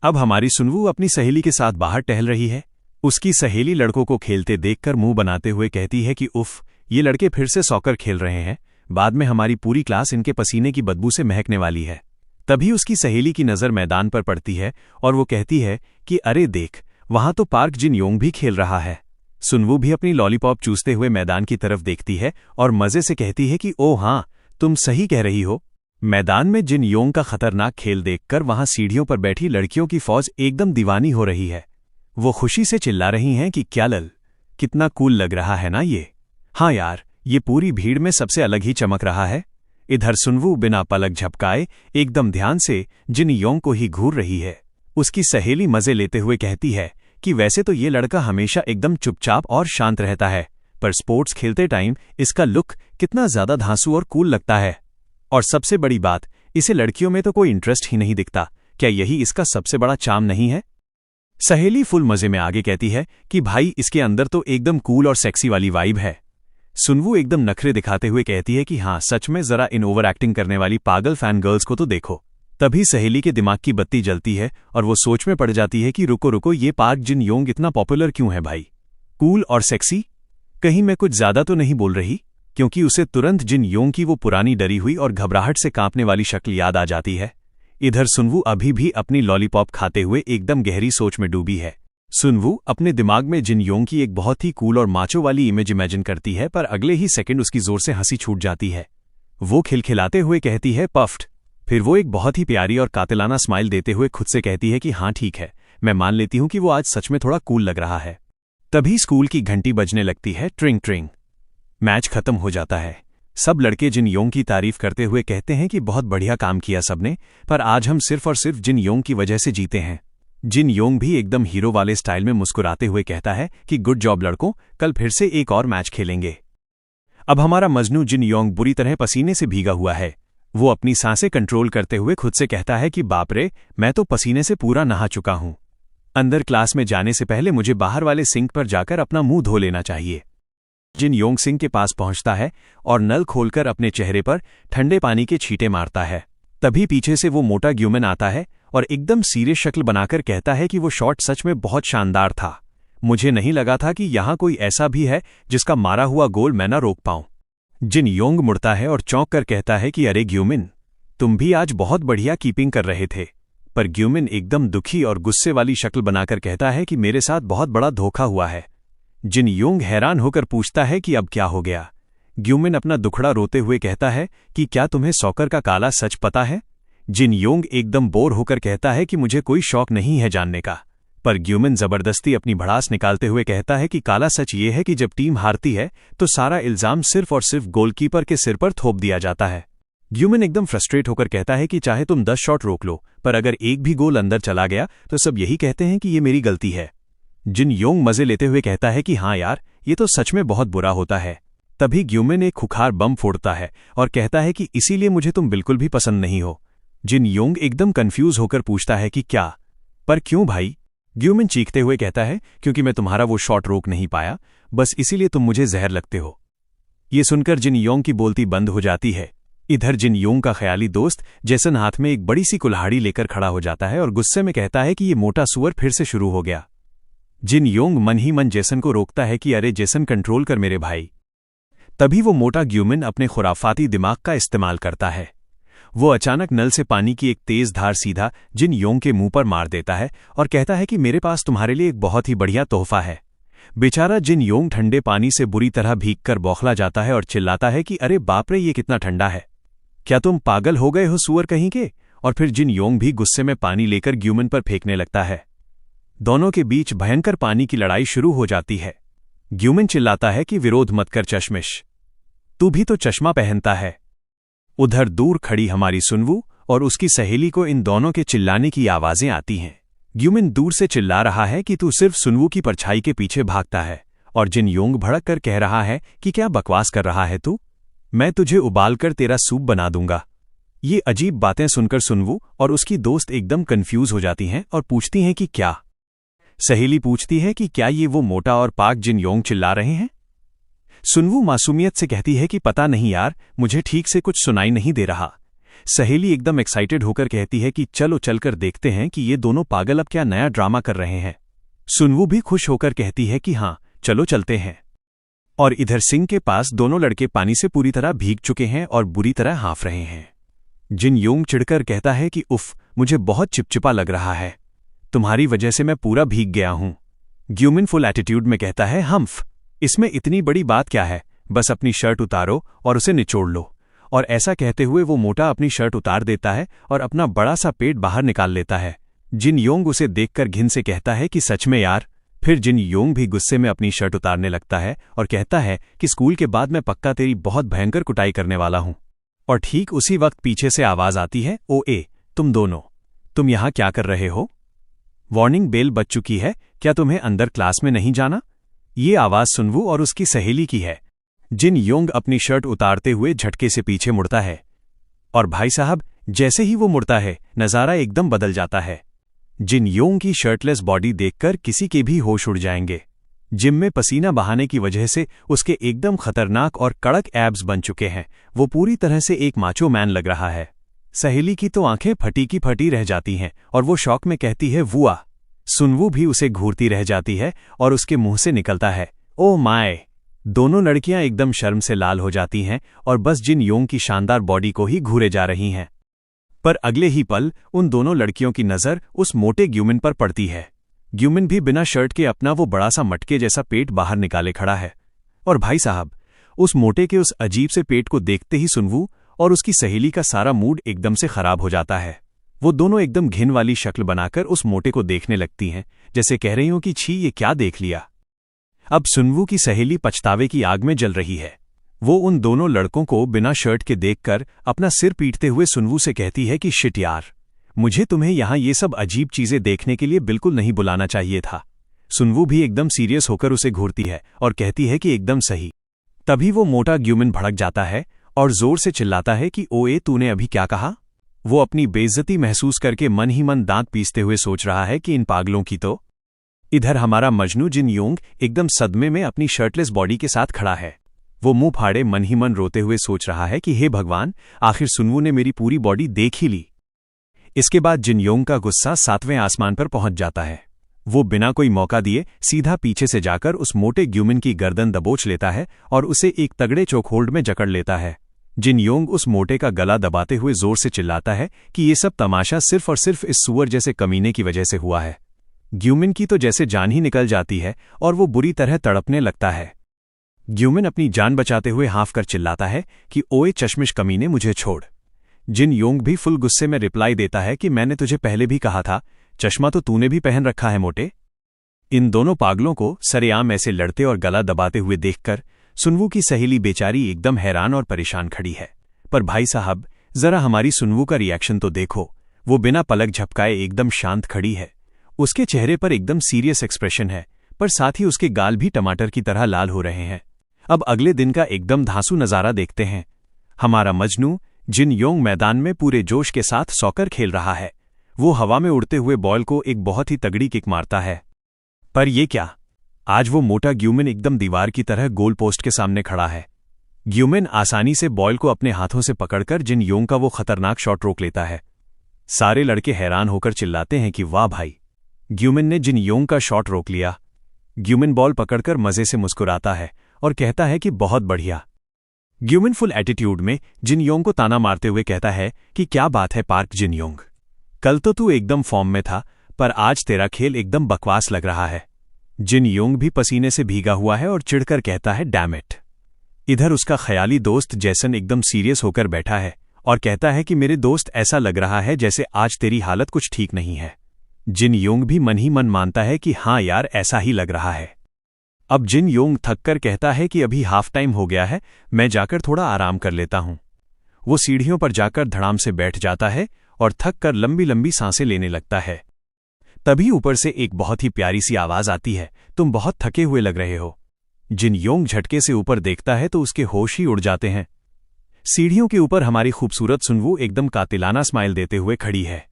अब हमारी सुनवू अपनी सहेली के साथ बाहर टहल रही है। उसकी सहेली लड़कों को खेलते देखकर मुंह बनाते हुए कहती है कि उफ, ये लड़के फिर से सॉकर खेल रहे हैं। बाद में हमारी पूरी क्लास इनके पसीने की बदबू से महकने वाली है। तभी उसकी सहेली की नज़र मैदान पर पड़ती है और वो कहती है कि अरे देख, वहां तो पार्क जिन योंग भी खेल रहा है। सुनवू भी अपनी लॉलीपॉप चूसते हुए मैदान की तरफ देखती है और मजे से कहती है कि ओ हाँ, तुम सही कह रही हो। मैदान में जिन योंग का खतरनाक खेल देखकर वहां सीढ़ियों पर बैठी लड़कियों की फौज एकदम दीवानी हो रही है। वो खुशी से चिल्ला रही हैं कि क्या लल, कितना कूल लग रहा है ना ये। हाँ यार, ये पूरी भीड़ में सबसे अलग ही चमक रहा है। इधर सुनवू बिना पलक झपकाए एकदम ध्यान से जिन योंग को ही घूर रही है। उसकी सहेली मजे लेते हुए कहती है कि वैसे तो ये लड़का हमेशा एकदम चुपचाप और शांत रहता है, पर स्पोर्ट्स खेलते टाइम इसका लुक कितना ज्यादा धांसू और कूल लगता है। और सबसे बड़ी बात, इसे लड़कियों में तो कोई इंटरेस्ट ही नहीं दिखता। क्या यही इसका सबसे बड़ा चार्म नहीं है? सहेली फुल मजे में आगे कहती है कि भाई, इसके अंदर तो एकदम कूल और सेक्सी वाली वाइब है। सुनवू एकदम नखरे दिखाते हुए कहती है कि हाँ सच में, जरा इन ओवर एक्टिंग करने वाली पागल फैन गर्ल्स को तो देखो। तभी सहेली के दिमाग की बत्ती जलती है और वो सोच में पड़ जाती है कि रुको रुको, ये पार्क जिन योंग इतना पॉपुलर क्यों है भाई? कूल और सेक्सी? कहीं मैं कुछ ज्यादा तो नहीं बोल रही? क्योंकि उसे तुरंत जिन योंग की वो पुरानी डरी हुई और घबराहट से कांपने वाली शक्ल याद आ जाती है। इधर सुनवू अभी भी अपनी लॉलीपॉप खाते हुए एकदम गहरी सोच में डूबी है। सुनवू अपने दिमाग में जिन योंग की एक बहुत ही कूल और माचो वाली इमेज इमेजिन करती है, पर अगले ही सेकंड उसकी जोर से हंसी छूट जाती है। वो खिलखिलाते हुए कहती है पफ्ड। फिर वो एक बहुत ही प्यारी और कातिलाना स्माइल देते हुए खुद से कहती है कि हाँ ठीक है, मैं मान लेती हूं कि वो आज सच में थोड़ा कूल लग रहा है। तभी स्कूल की घंटी बजने लगती है, ट्रिंग ट्रिंग। मैच खत्म हो जाता है। सब लड़के जिन योंग की तारीफ करते हुए कहते हैं कि बहुत बढ़िया काम किया सबने, पर आज हम सिर्फ और सिर्फ जिन योंग की वजह से जीते हैं। जिन योंग भी एकदम हीरो वाले स्टाइल में मुस्कुराते हुए कहता है कि गुड जॉब लड़कों, कल फिर से एक और मैच खेलेंगे। अब हमारा मजनू जिन योंग बुरी तरह पसीने से भीगा हुआ है। वो अपनी सांसें कंट्रोल करते हुए खुद से कहता है कि बाप रे, मैं तो पसीने से पूरा नहा चुका हूं। अंदर क्लास में जाने से पहले मुझे बाहर वाले सिंक पर जाकर अपना मुंह धो लेना चाहिए। जिन योंग सिंक के पास पहुंचता है और नल खोलकर अपने चेहरे पर ठंडे पानी के छींटे मारता है। तभी पीछे से वो मोटा ग्यूमन आता है और एकदम सीरियस शक्ल बनाकर कहता है कि वो शॉट सच में बहुत शानदार था। मुझे नहीं लगा था कि यहां कोई ऐसा भी है जिसका मारा हुआ गोल मैं ना रोक पाऊं। जिन योंग मुड़ता है और चौंक कर कहता है कि अरे ग्यूमिन, तुम भी आज बहुत बढ़िया कीपिंग कर रहे थे। पर ग्यूमिन एकदम दुखी और गुस्से वाली शक्ल बनाकर कहता है कि मेरे साथ बहुत बड़ा धोखा हुआ है। जिन योंग हैरान होकर पूछता है कि अब क्या हो गया। ग्यूमिन अपना दुखड़ा रोते हुए कहता है कि क्या तुम्हें सॉकर का काला सच पता है? जिन योंग एकदम बोर होकर कहता है कि मुझे कोई शौक नहीं है जानने का। पर ग्यूमिन जबरदस्ती अपनी भड़ास निकालते हुए कहता है कि काला सच ये है कि जब टीम हारती है तो सारा इल्जाम सिर्फ और सिर्फ गोलकीपर के सिर पर थोप दिया जाता है। ग्यूमिन एकदम फ्रस्ट्रेट होकर कहता है कि चाहे तुम 10 शॉट रोक लो, पर अगर एक भी गोल अंदर चला गया तो सब यही कहते हैं कि ये मेरी गलती है। जिन योंग मजे लेते हुए कहता है कि हाँ यार, ये तो सच में बहुत बुरा होता है। तभी ग्यूमिन एक खुखार बम फोड़ता है और कहता है कि इसीलिए मुझे तुम बिल्कुल भी पसंद नहीं हो। जिन योंग एकदम कंफ्यूज होकर पूछता है कि क्या, पर क्यों भाई? ग्यूमिन चीखते हुए कहता है क्योंकि मैं तुम्हारा वो शॉट रोक नहीं पाया, बस इसीलिए तुम मुझे जहर लगते हो। ये सुनकर जिन योंग की बोलती बंद हो जाती है। इधर जिन योंग का ख्याली दोस्त जेसन हाथ में एक बड़ी सी कुल्हाड़ी लेकर खड़ा हो जाता है और गुस्से में कहता है कि ये मोटा सुअर फिर से शुरू हो गया। जिन योंग मन ही मन जेसन को रोकता है कि अरे जेसन, कंट्रोल कर मेरे भाई। तभी वो मोटा ग्यूमिन अपने खुराफाती दिमाग का इस्तेमाल करता है। वो अचानक नल से पानी की एक तेज धार सीधा जिन योंग के मुंह पर मार देता है और कहता है कि मेरे पास तुम्हारे लिए एक बहुत ही बढ़िया तोहफा है। बेचारा जिन योंग ठंडे पानी से बुरी तरह भीगकर बौखला जाता है और चिल्लाता है कि अरे बाप रे, ये कितना ठंडा है। क्या तुम पागल हो गए हो सुअर कहीं के? और फिर जिन योंग भी गुस्से में पानी लेकर ग्यूमिन पर फेंकने लगता है। दोनों के बीच भयंकर पानी की लड़ाई शुरू हो जाती है। ग्यूमिन चिल्लाता है कि विरोध मत कर चश्मिश, तू भी तो चश्मा पहनता है। उधर दूर खड़ी हमारी सुनवू और उसकी सहेली को इन दोनों के चिल्लाने की आवाजें आती हैं। ग्यूमिन दूर से चिल्ला रहा है कि तू सिर्फ सुनवू की परछाई के पीछे भागता है, और जिन योंग भड़क कर कह रहा है कि क्या बकवास कर रहा है तू, मैं तुझे उबालकर तेरा सूप बना दूंगा। ये अजीब बातें सुनकर सुनवू और उसकी दोस्त एकदम कंफ्यूज हो जाती हैं और पूछती हैं कि क्या। सहेली पूछती है कि क्या ये वो मोटा और पाक जिन योंग चिल्ला रहे हैं? सुनवू मासूमियत से कहती है कि पता नहीं यार, मुझे ठीक से कुछ सुनाई नहीं दे रहा। सहेली एकदम एक्साइटेड होकर कहती है कि चलो चलकर देखते हैं कि ये दोनों पागल अब क्या नया ड्रामा कर रहे हैं। सुनवू भी खुश होकर कहती है कि हाँ चलो चलते हैं। और इधर सिंह के पास दोनों लड़के पानी से पूरी तरह भीग चुके हैं और बुरी तरह हाँफ रहे हैं। जिन योंग चिढ़कर कहता है कि उफ, मुझे बहुत चिपचिपा लग रहा है, तुम्हारी वजह से मैं पूरा भीग गया हूं। ग्यूमिन फुल एटीट्यूड में कहता है हम्फ, इसमें इतनी बड़ी बात क्या है, बस अपनी शर्ट उतारो और उसे निचोड़ लो। और ऐसा कहते हुए वो मोटा अपनी शर्ट उतार देता है और अपना बड़ा सा पेट बाहर निकाल लेता है। जिन योंग उसे देखकर घिन से कहता है कि सच में यार। फिर जिन योंग भी गुस्से में अपनी शर्ट उतारने लगता है और कहता है कि स्कूल के बाद मैं पक्का तेरी बहुत भयंकर कुटाई करने वाला हूं। और ठीक उसी वक्त पीछे से आवाज आती है, ओ ए, तुम दोनों, तुम यहां क्या कर रहे हो? वार्निंग बेल बज चुकी है, क्या तुम्हें अंदर क्लास में नहीं जाना? ये आवाज सुनवू और उसकी सहेली की है। जिन योंग अपनी शर्ट उतारते हुए झटके से पीछे मुड़ता है, और भाई साहब जैसे ही वो मुड़ता है नजारा एकदम बदल जाता है। जिन योंग की शर्टलेस बॉडी देखकर किसी के भी होश उड़ जाएंगे। जिम में पसीना बहाने की वजह से उसके एकदम खतरनाक और कड़क एब्स बन चुके हैं। वो पूरी तरह से एक माचो मैन लग रहा है। सहेली की तो आंखें फटी की फटी रह जाती हैं और वो शौक में कहती है वुआ। सुनवू भी उसे घूरती रह जाती है और उसके मुंह से निकलता है ओ माय। दोनों लड़कियां एकदम शर्म से लाल हो जाती हैं और बस जिन योंग की शानदार बॉडी को ही घूरे जा रही हैं। पर अगले ही पल उन दोनों लड़कियों की नजर उस मोटे ग्यूमिन पर पड़ती है। ग्यूमिन भी बिना शर्ट के अपना वो बड़ा सा मटके जैसा पेट बाहर निकाले खड़ा है। और भाई साहब, उस मोटे के उस अजीब से पेट को देखते ही सुनवू और उसकी सहेली का सारा मूड एकदम से खराब हो जाता है। वो दोनों एकदम घिन वाली शक्ल बनाकर उस मोटे को देखने लगती हैं, जैसे कह रही हों कि छी, ये क्या देख लिया। अब सुनवू की सहेली पछतावे की आग में जल रही है। वो उन दोनों लड़कों को बिना शर्ट के देखकर अपना सिर पीटते हुए सुनवू से कहती है कि शिट यार, मुझे तुम्हें यहां ये सब अजीब चीजें देखने के लिए बिल्कुल नहीं बुलाना चाहिए था। सुनवू भी एकदम सीरियस होकर उसे घूरती है और कहती है कि एकदम सही। तभी वो मोटा ग्यूमिन भड़क जाता है और जोर से चिल्लाता है कि ओए, तूने अभी क्या कहा? वो अपनी बेइज्जती महसूस करके मन ही मन दांत पीसते हुए सोच रहा है कि इन पागलों की तो। इधर हमारा मजनू जिन योंग एकदम सदमे में अपनी शर्टलेस बॉडी के साथ खड़ा है। वो मुंह फाड़े मन ही मन रोते हुए सोच रहा है कि हे भगवान, आखिर सुनवू ने मेरी पूरी बॉडी देख ही ली। इसके बाद जिन योंग का गुस्सा 7वें आसमान पर पहुंच जाता है। वो बिना कोई मौका दिए सीधा पीछे से जाकर उस मोटे ग्यूमिन की गर्दन दबोच लेता है और उसे एक तगड़े चोकहोल्ड में जकड़ लेता है। जिन योंग उस मोटे का गला दबाते हुए जोर से चिल्लाता है कि ये सब तमाशा सिर्फ और सिर्फ इस सुअर जैसे कमीने की वजह से हुआ है। ग्यूमिन की तो जैसे जान ही निकल जाती है और वो बुरी तरह तड़पने लगता है। ग्यूमिन अपनी जान बचाते हुए हाँफ कर चिल्लाता है कि ओए चश्मिश कमीने, मुझे छोड़। जिन योंग भी फुल गुस्से में रिप्लाई देता है कि मैंने तुझे पहले भी कहा था, चश्मा तो तूने भी पहन रखा है मोटे। इन दोनों पागलों को सरेआम ऐसे लड़ते और गला दबाते हुए देखकर सुनवू की सहेली बेचारी एकदम हैरान और परेशान खड़ी है। पर भाई साहब, जरा हमारी सुनवू का रिएक्शन तो देखो। वो बिना पलक झपकाए एकदम शांत खड़ी है। उसके चेहरे पर एकदम सीरियस एक्सप्रेशन है, पर साथ ही उसके गाल भी टमाटर की तरह लाल हो रहे हैं। अब अगले दिन का एकदम धांसू नजारा देखते हैं। हमारा मजनू जिन योंग मैदान में पूरे जोश के साथ सॉकर खेल रहा है। वो हवा में उड़ते हुए बॉल को एक बहुत ही तगड़ी किक मारता है। पर ये क्या, आज वो मोटा ग्यूमिन एकदम दीवार की तरह गोल पोस्ट के सामने खड़ा है। ग्यूमिन आसानी से बॉल को अपने हाथों से पकड़कर जिन योंग का वो खतरनाक शॉट रोक लेता है। सारे लड़के हैरान होकर चिल्लाते हैं कि वाह भाई, ग्यूमिन ने जिन योंग का शॉट रोक लिया। ग्यूमिन बॉल पकड़कर मजे से मुस्कुराता है और कहता है कि बहुत बढ़िया। ग्यूमिन फुल एटीट्यूड में जिन योंग को ताना मारते हुए कहता है कि क्या बात है पार्क जिन योंग, कल तो तू एकदम फॉर्म में था, पर आज तेरा खेल एकदम बकवास लग रहा है। जिन योंग भी पसीने से भीगा हुआ है और चिढ़कर कहता है डैम इट। इधर उसका ख्याली दोस्त जैसन एकदम सीरियस होकर बैठा है और कहता है कि मेरे दोस्त, ऐसा लग रहा है जैसे आज तेरी हालत कुछ ठीक नहीं है। जिन योंग भी मन ही मन मानता है कि हाँ यार, ऐसा ही लग रहा है। अब जिन योंग थककर कहता है कि अभी हाफ टाइम हो गया है, मैं जाकर थोड़ा आराम कर लेता हूं। वो सीढ़ियों पर जाकर धड़ाम से बैठ जाता है और थक कर लंबी लंबी सांसें लेने लगता है। तभी ऊपर से एक बहुत ही प्यारी सी आवाज आती है, तुम बहुत थके हुए लग रहे हो। जिन योंग झटके से ऊपर देखता है तो उसके होश ही उड़ जाते हैं। सीढ़ियों के ऊपर हमारी खूबसूरत सुनवू एकदम कातिलाना स्माइल देते हुए खड़ी है।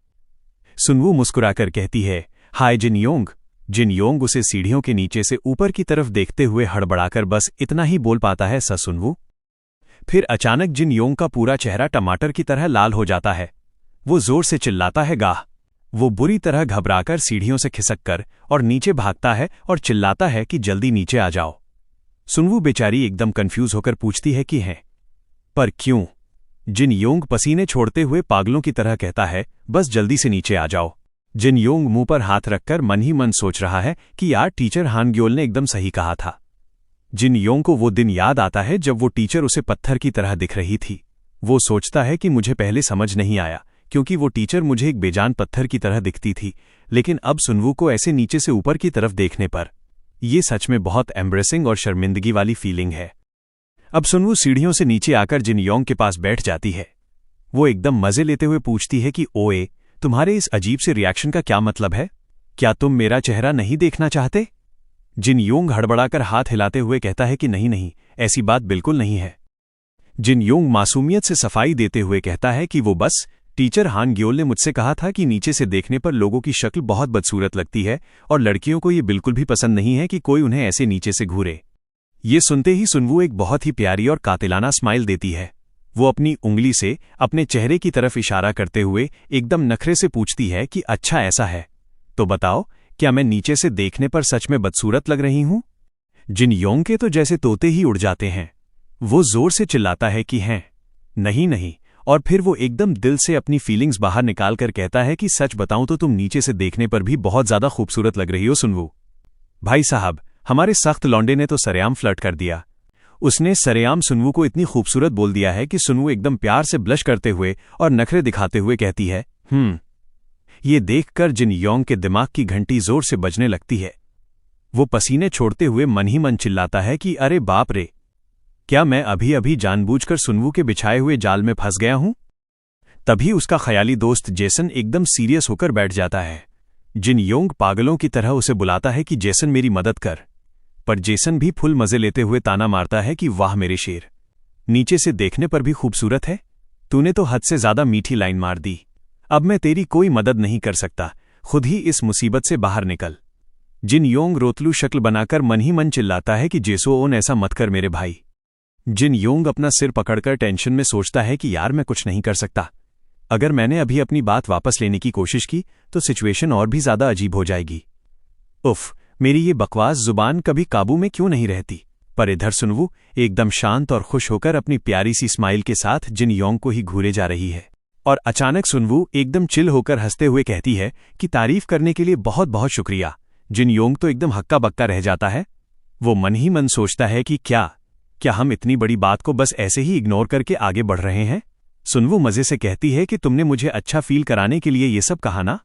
सुनवू मुस्कुराकर कहती है, हाय जिन योंग। जिन योंग उसे सीढ़ियों के नीचे से ऊपर की तरफ देखते हुए हड़बड़ाकर बस इतना ही बोल पाता है, स सुनवू। फिर अचानक जिन योंग का पूरा चेहरा टमाटर की तरह लाल हो जाता है। वो जोर से चिल्लाता है, गाह। वो बुरी तरह घबराकर सीढ़ियों से खिसक कर और नीचे भागता है और चिल्लाता है कि जल्दी नीचे आ जाओ। सुनवू बेचारी एकदम कंफ्यूज होकर पूछती है कि हैं, पर क्यों? जिन योंग पसीने छोड़ते हुए पागलों की तरह कहता है, बस जल्दी से नीचे आ जाओ। जिन योंग मुंह पर हाथ रखकर मन ही मन सोच रहा है कि यार, टीचर हानग्योल ने एकदम सही कहा था। जिन योंग को वो दिन याद आता है जब वो टीचर उसे पत्थर की तरह दिख रही थी। वो सोचता है कि मुझे पहले समझ नहीं आया, क्योंकि वो टीचर मुझे एक बेजान पत्थर की तरह दिखती थी, लेकिन अब सुनवू को ऐसे नीचे से ऊपर की तरफ देखने पर ये सच में बहुत एम्ब्रेसिंग और शर्मिंदगी वाली फीलिंग है। अब सुनवू सीढ़ियों से नीचे आकर जिन योंग के पास बैठ जाती है। वो एकदम मजे लेते हुए पूछती है कि ओए, तुम्हारे इस अजीब से रिएक्शन का क्या मतलब है? क्या तुम मेरा चेहरा नहीं देखना चाहते? जिन योंग हड़बड़ाकर हाथ हिलाते हुए कहता है कि नहीं नहीं, ऐसी बात बिल्कुल नहीं है। जिन योंग मासूमियत से सफाई देते हुए कहता है कि वो बस टीचर हानग्योल ने मुझसे कहा था कि नीचे से देखने पर लोगों की शक्ल बहुत बदसूरत लगती है और लड़कियों को ये बिल्कुल भी पसंद नहीं है कि कोई उन्हें ऐसे नीचे से घूरे। ये सुनते ही सुनवू एक बहुत ही प्यारी और कातिलाना स्माइल देती है। वो अपनी उंगली से अपने चेहरे की तरफ इशारा करते हुए एकदम नखरे से पूछती है कि अच्छा ऐसा है तो बताओ, क्या मैं नीचे से देखने पर सच में बदसूरत लग रही हूं? जिन योंग के तो जैसे तोते ही उड़ जाते हैं। वो जोर से चिल्लाता है कि हैं, नहीं नहीं, और फिर वो एकदम दिल से अपनी फीलिंग्स बाहर निकालकर कहता है कि सच बताऊं तो तुम नीचे से देखने पर भी बहुत ज्यादा खूबसूरत लग रही हो सुनवू। भाई साहब, हमारे सख्त लौंडे ने तो सरेआम फ्लर्ट कर दिया। उसने सरेआम सुनवू को इतनी खूबसूरत बोल दिया है कि सुनवू एकदम प्यार से ब्लश करते हुए और नखरे दिखाते हुए कहती है, ये देखकर जिन योंग के दिमाग की घंटी जोर से बजने लगती है। वो पसीने छोड़ते हुए मन ही मन चिल्लाता है कि अरे बाप रे, क्या मैं अभी अभी जानबूझकर सुनवू के बिछाए हुए जाल में फंस गया हूं? तभी उसका ख्याली दोस्त जेसन एकदम सीरियस होकर बैठ जाता है। जिन योंग पागलों की तरह उसे बुलाता है कि जेसन मेरी मदद कर, पर जेसन भी फुल मजे लेते हुए ताना मारता है कि वाह मेरे शेर, नीचे से देखने पर भी खूबसूरत है। तूने तो हद से ज्यादा मीठी लाइन मार दी। अब मैं तेरी कोई मदद नहीं कर सकता, खुद ही इस मुसीबत से बाहर निकल। जिन योंग रोतलू शक्ल बनाकर मन ही मन चिल्लाता है कि जेसोन, ऐसा मत कर मेरे भाई। जिन योंग अपना सिर पकड़कर टेंशन में सोचता है कि यार, मैं कुछ नहीं कर सकता। अगर मैंने अभी अपनी बात वापस लेने की कोशिश की तो सिचुएशन और भी ज्यादा अजीब हो जाएगी। उफ, मेरी ये बकवास जुबान कभी काबू में क्यों नहीं रहती? पर इधर सुनवू एकदम शांत और खुश होकर अपनी प्यारी सी स्माइल के साथ जिन योंग को ही घूरे जा रही है। और अचानक सुनवू एकदम चिल होकर हंसते हुए कहती है कि तारीफ करने के लिए बहुत बहुत शुक्रिया। जिन योंग तो एकदम हक्का बक्का रह जाता है। वो मन ही मन सोचता है कि क्या हम इतनी बड़ी बात को बस ऐसे ही इग्नोर करके आगे बढ़ रहे हैं? सुनवू मजे से कहती है कि तुमने मुझे अच्छा फील कराने के लिए ये सब कहा ना।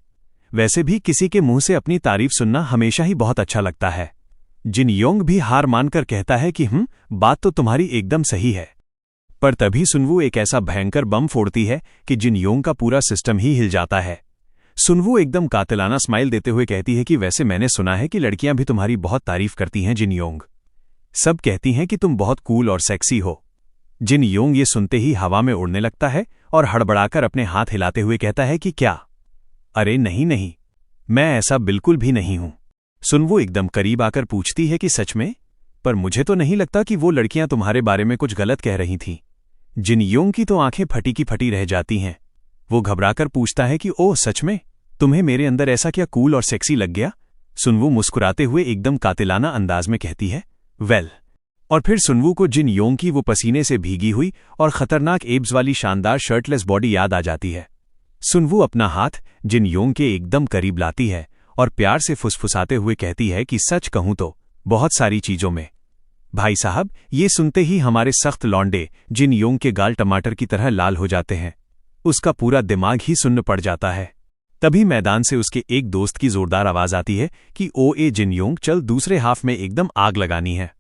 वैसे भी किसी के मुंह से अपनी तारीफ सुनना हमेशा ही बहुत अच्छा लगता है। जिन योंग भी हार मानकर कहता है कि बात तो तुम्हारी एकदम सही है। पर तभी सुनवू एक ऐसा भयंकर बम फोड़ती है कि जिन योंग का पूरा सिस्टम ही हिल जाता है। सुनवू एकदम कातिलाना स्माइल देते हुए कहती है कि वैसे मैंने सुना है कि लड़कियां भी तुम्हारी बहुत तारीफ करती हैं जिन योंग। सब कहती हैं कि तुम बहुत कूल और सेक्सी हो। जिन योंग ये सुनते ही हवा में उड़ने लगता है और हड़बड़ाकर अपने हाथ हिलाते हुए कहता है कि क्या? अरे नहीं नहीं, मैं ऐसा बिल्कुल भी नहीं हूं। सुनवू एकदम करीब आकर पूछती है कि सच में? पर मुझे तो नहीं लगता कि वो लड़कियां तुम्हारे बारे में कुछ गलत कह रही थीं। जिन योंग की तो आंखें फटी की फटी रह जाती हैं। वो घबराकर पूछता है कि ओह सच में? तुम्हें मेरे अंदर ऐसा क्या कूल और सेक्सी लग गया? सुनवू मुस्कुराते हुए एकदम कातिलाना अंदाज में कहती है, वेल। और फिर सुनवू को जिन योंग की वो पसीने से भीगी हुई और खतरनाक एब्स वाली शानदार शर्टलेस बॉडी याद आ जाती है। सुनवू अपना हाथ जिन योंग के एकदम करीब लाती है और प्यार से फुसफुसाते हुए कहती है कि सच कहूं तो बहुत सारी चीजों में, भाई साहब, ये सुनते ही हमारे सख्त लौंडे जिन योंग के गाल टमाटर की तरह लाल हो जाते हैं। उसका पूरा दिमाग ही सुन्न पड़ जाता है। तभी मैदान से उसके एक दोस्त की जोरदार आवाज आती है कि ओए जिन योंग, चल दूसरे हाफ में एकदम आग लगानी है।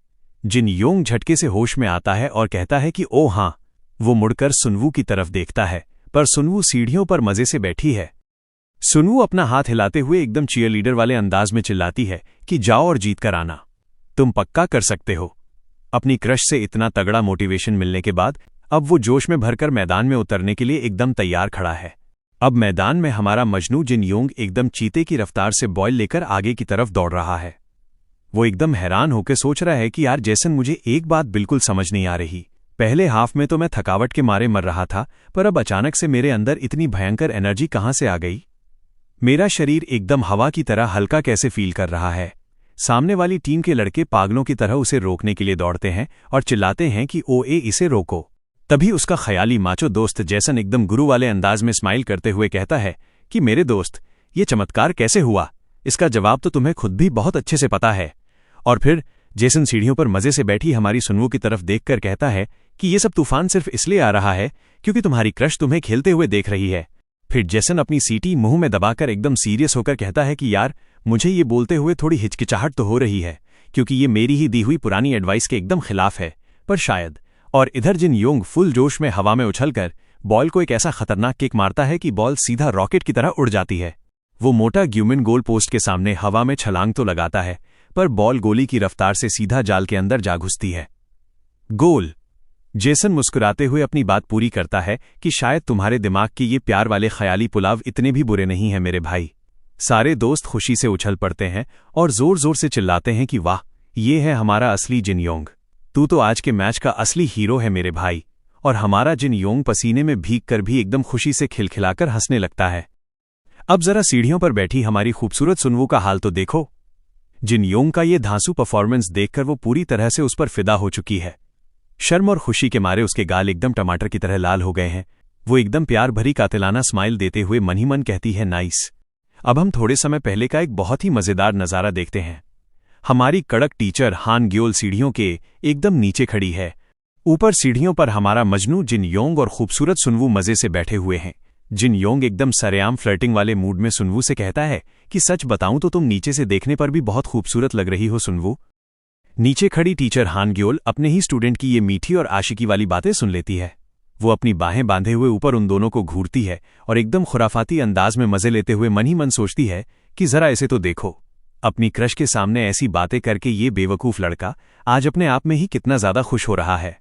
जिन योंग झटके से होश में आता है और कहता है कि ओ हाँ। वो मुड़कर सुनवू की तरफ देखता है, पर सुनवू सीढ़ियों पर मजे से बैठी है। सुनवू अपना हाथ हिलाते हुए एकदम चीयरलीडर वाले अंदाज में चिल्लाती है कि जाओ और जीत कर आना, तुम पक्का कर सकते हो। अपनी क्रश से इतना तगड़ा मोटिवेशन मिलने के बाद अब वो जोश में भरकर मैदान में उतरने के लिए एकदम तैयार खड़ा है। अब मैदान में हमारा मजनू जिन योंग एकदम चीते की रफ्तार से बॉल लेकर आगे की तरफ दौड़ रहा है। वो एकदम हैरान होकर सोच रहा है कि यार जैसन, मुझे एक बात बिल्कुल समझ नहीं आ रही। पहले हाफ में तो मैं थकावट के मारे मर रहा था, पर अब अचानक से मेरे अंदर इतनी भयंकर एनर्जी कहाँ से आ गई। मेरा शरीर एकदम हवा की तरह हल्का कैसे फील कर रहा है। सामने वाली टीम के लड़के पागलों की तरह उसे रोकने के लिए दौड़ते हैं और चिल्लाते हैं कि ओए इसे रोको। तभी उसका ख्याली माचो दोस्त जैसन एकदम गुरु वाले अंदाज में स्माइल करते हुए कहता है कि मेरे दोस्त, ये चमत्कार कैसे हुआ, इसका जवाब तो तुम्हें खुद भी बहुत अच्छे से पता है। और फिर जेसन सीढ़ियों पर मजे से बैठी हमारी सुनवू की तरफ देखकर कहता है कि ये सब तूफान सिर्फ इसलिए आ रहा है क्योंकि तुम्हारी क्रश तुम्हें खेलते हुए देख रही है। फिर जेसन अपनी सीटी मुंह में दबाकर एकदम सीरियस होकर कहता है कि यार, मुझे ये बोलते हुए थोड़ी हिचकिचाहट तो हो रही है क्योंकि ये मेरी ही दी हुई पुरानी एडवाइस के एकदम खिलाफ है, पर शायद। और इधर जिन योंग फुल जोश में हवा में उछलकर बॉल को एक ऐसा खतरनाक किक मारता है कि बॉल सीधा रॉकेट की तरह उड़ जाती है। वो मोटा ग्यूमिन गोल पोस्ट के सामने हवा में छलांग तो लगाता है, पर बॉल गोली की रफ्तार से सीधा जाल के अंदर जा घुसती है। गोल। जेसन मुस्कुराते हुए अपनी बात पूरी करता है कि शायद तुम्हारे दिमाग के ये प्यार वाले ख्याली पुलाव इतने भी बुरे नहीं हैं मेरे भाई। सारे दोस्त खुशी से उछल पड़ते हैं और जोर जोर से चिल्लाते हैं कि वाह, ये है हमारा असली जिन योंग। तू तो आज के मैच का असली हीरो है मेरे भाई। और हमारा जिन योंग पसीने में भीग कर भी एकदम खुशी से खिलखिलाकर हंसने लगता है। अब जरा सीढ़ियों पर बैठी हमारी खूबसूरत सुनवू का हाल तो देखो। जिन योंग का ये धांसू परफॉर्मेंस देखकर वो पूरी तरह से उस पर फिदा हो चुकी है। शर्म और खुशी के मारे उसके गाल एकदम टमाटर की तरह लाल हो गए हैं। वो एकदम प्यार भरी कातिलाना स्माइल देते हुए मन ही मन कहती है नाइस। अब हम थोड़े समय पहले का एक बहुत ही मजेदार नज़ारा देखते हैं। हमारी कड़क टीचर हान ग्योल सीढ़ियों के एकदम नीचे खड़ी है। ऊपर सीढ़ियों पर हमारा मजनू जिन योंग और खूबसूरत सुनवू मजे से बैठे हुए हैं। जिन योंग एकदम सरेआम फ्लर्टिंग वाले मूड में सुनवू से कहता है कि सच बताऊं तो तुम नीचे से देखने पर भी बहुत खूबसूरत लग रही हो सुनवू। नीचे खड़ी टीचर हान ग्योल अपने ही स्टूडेंट की ये मीठी और आशिकी वाली बातें सुन लेती है। वो अपनी बाहें बांधे हुए ऊपर उन दोनों को घूरती है और एकदम खुराफाती अंदाज में मजे लेते हुए मन ही मन सोचती है कि जरा इसे तो देखो, अपनी क्रश के सामने ऐसी बातें करके ये बेवकूफ लड़का आज अपने आप में ही कितना ज्यादा खुश हो रहा है।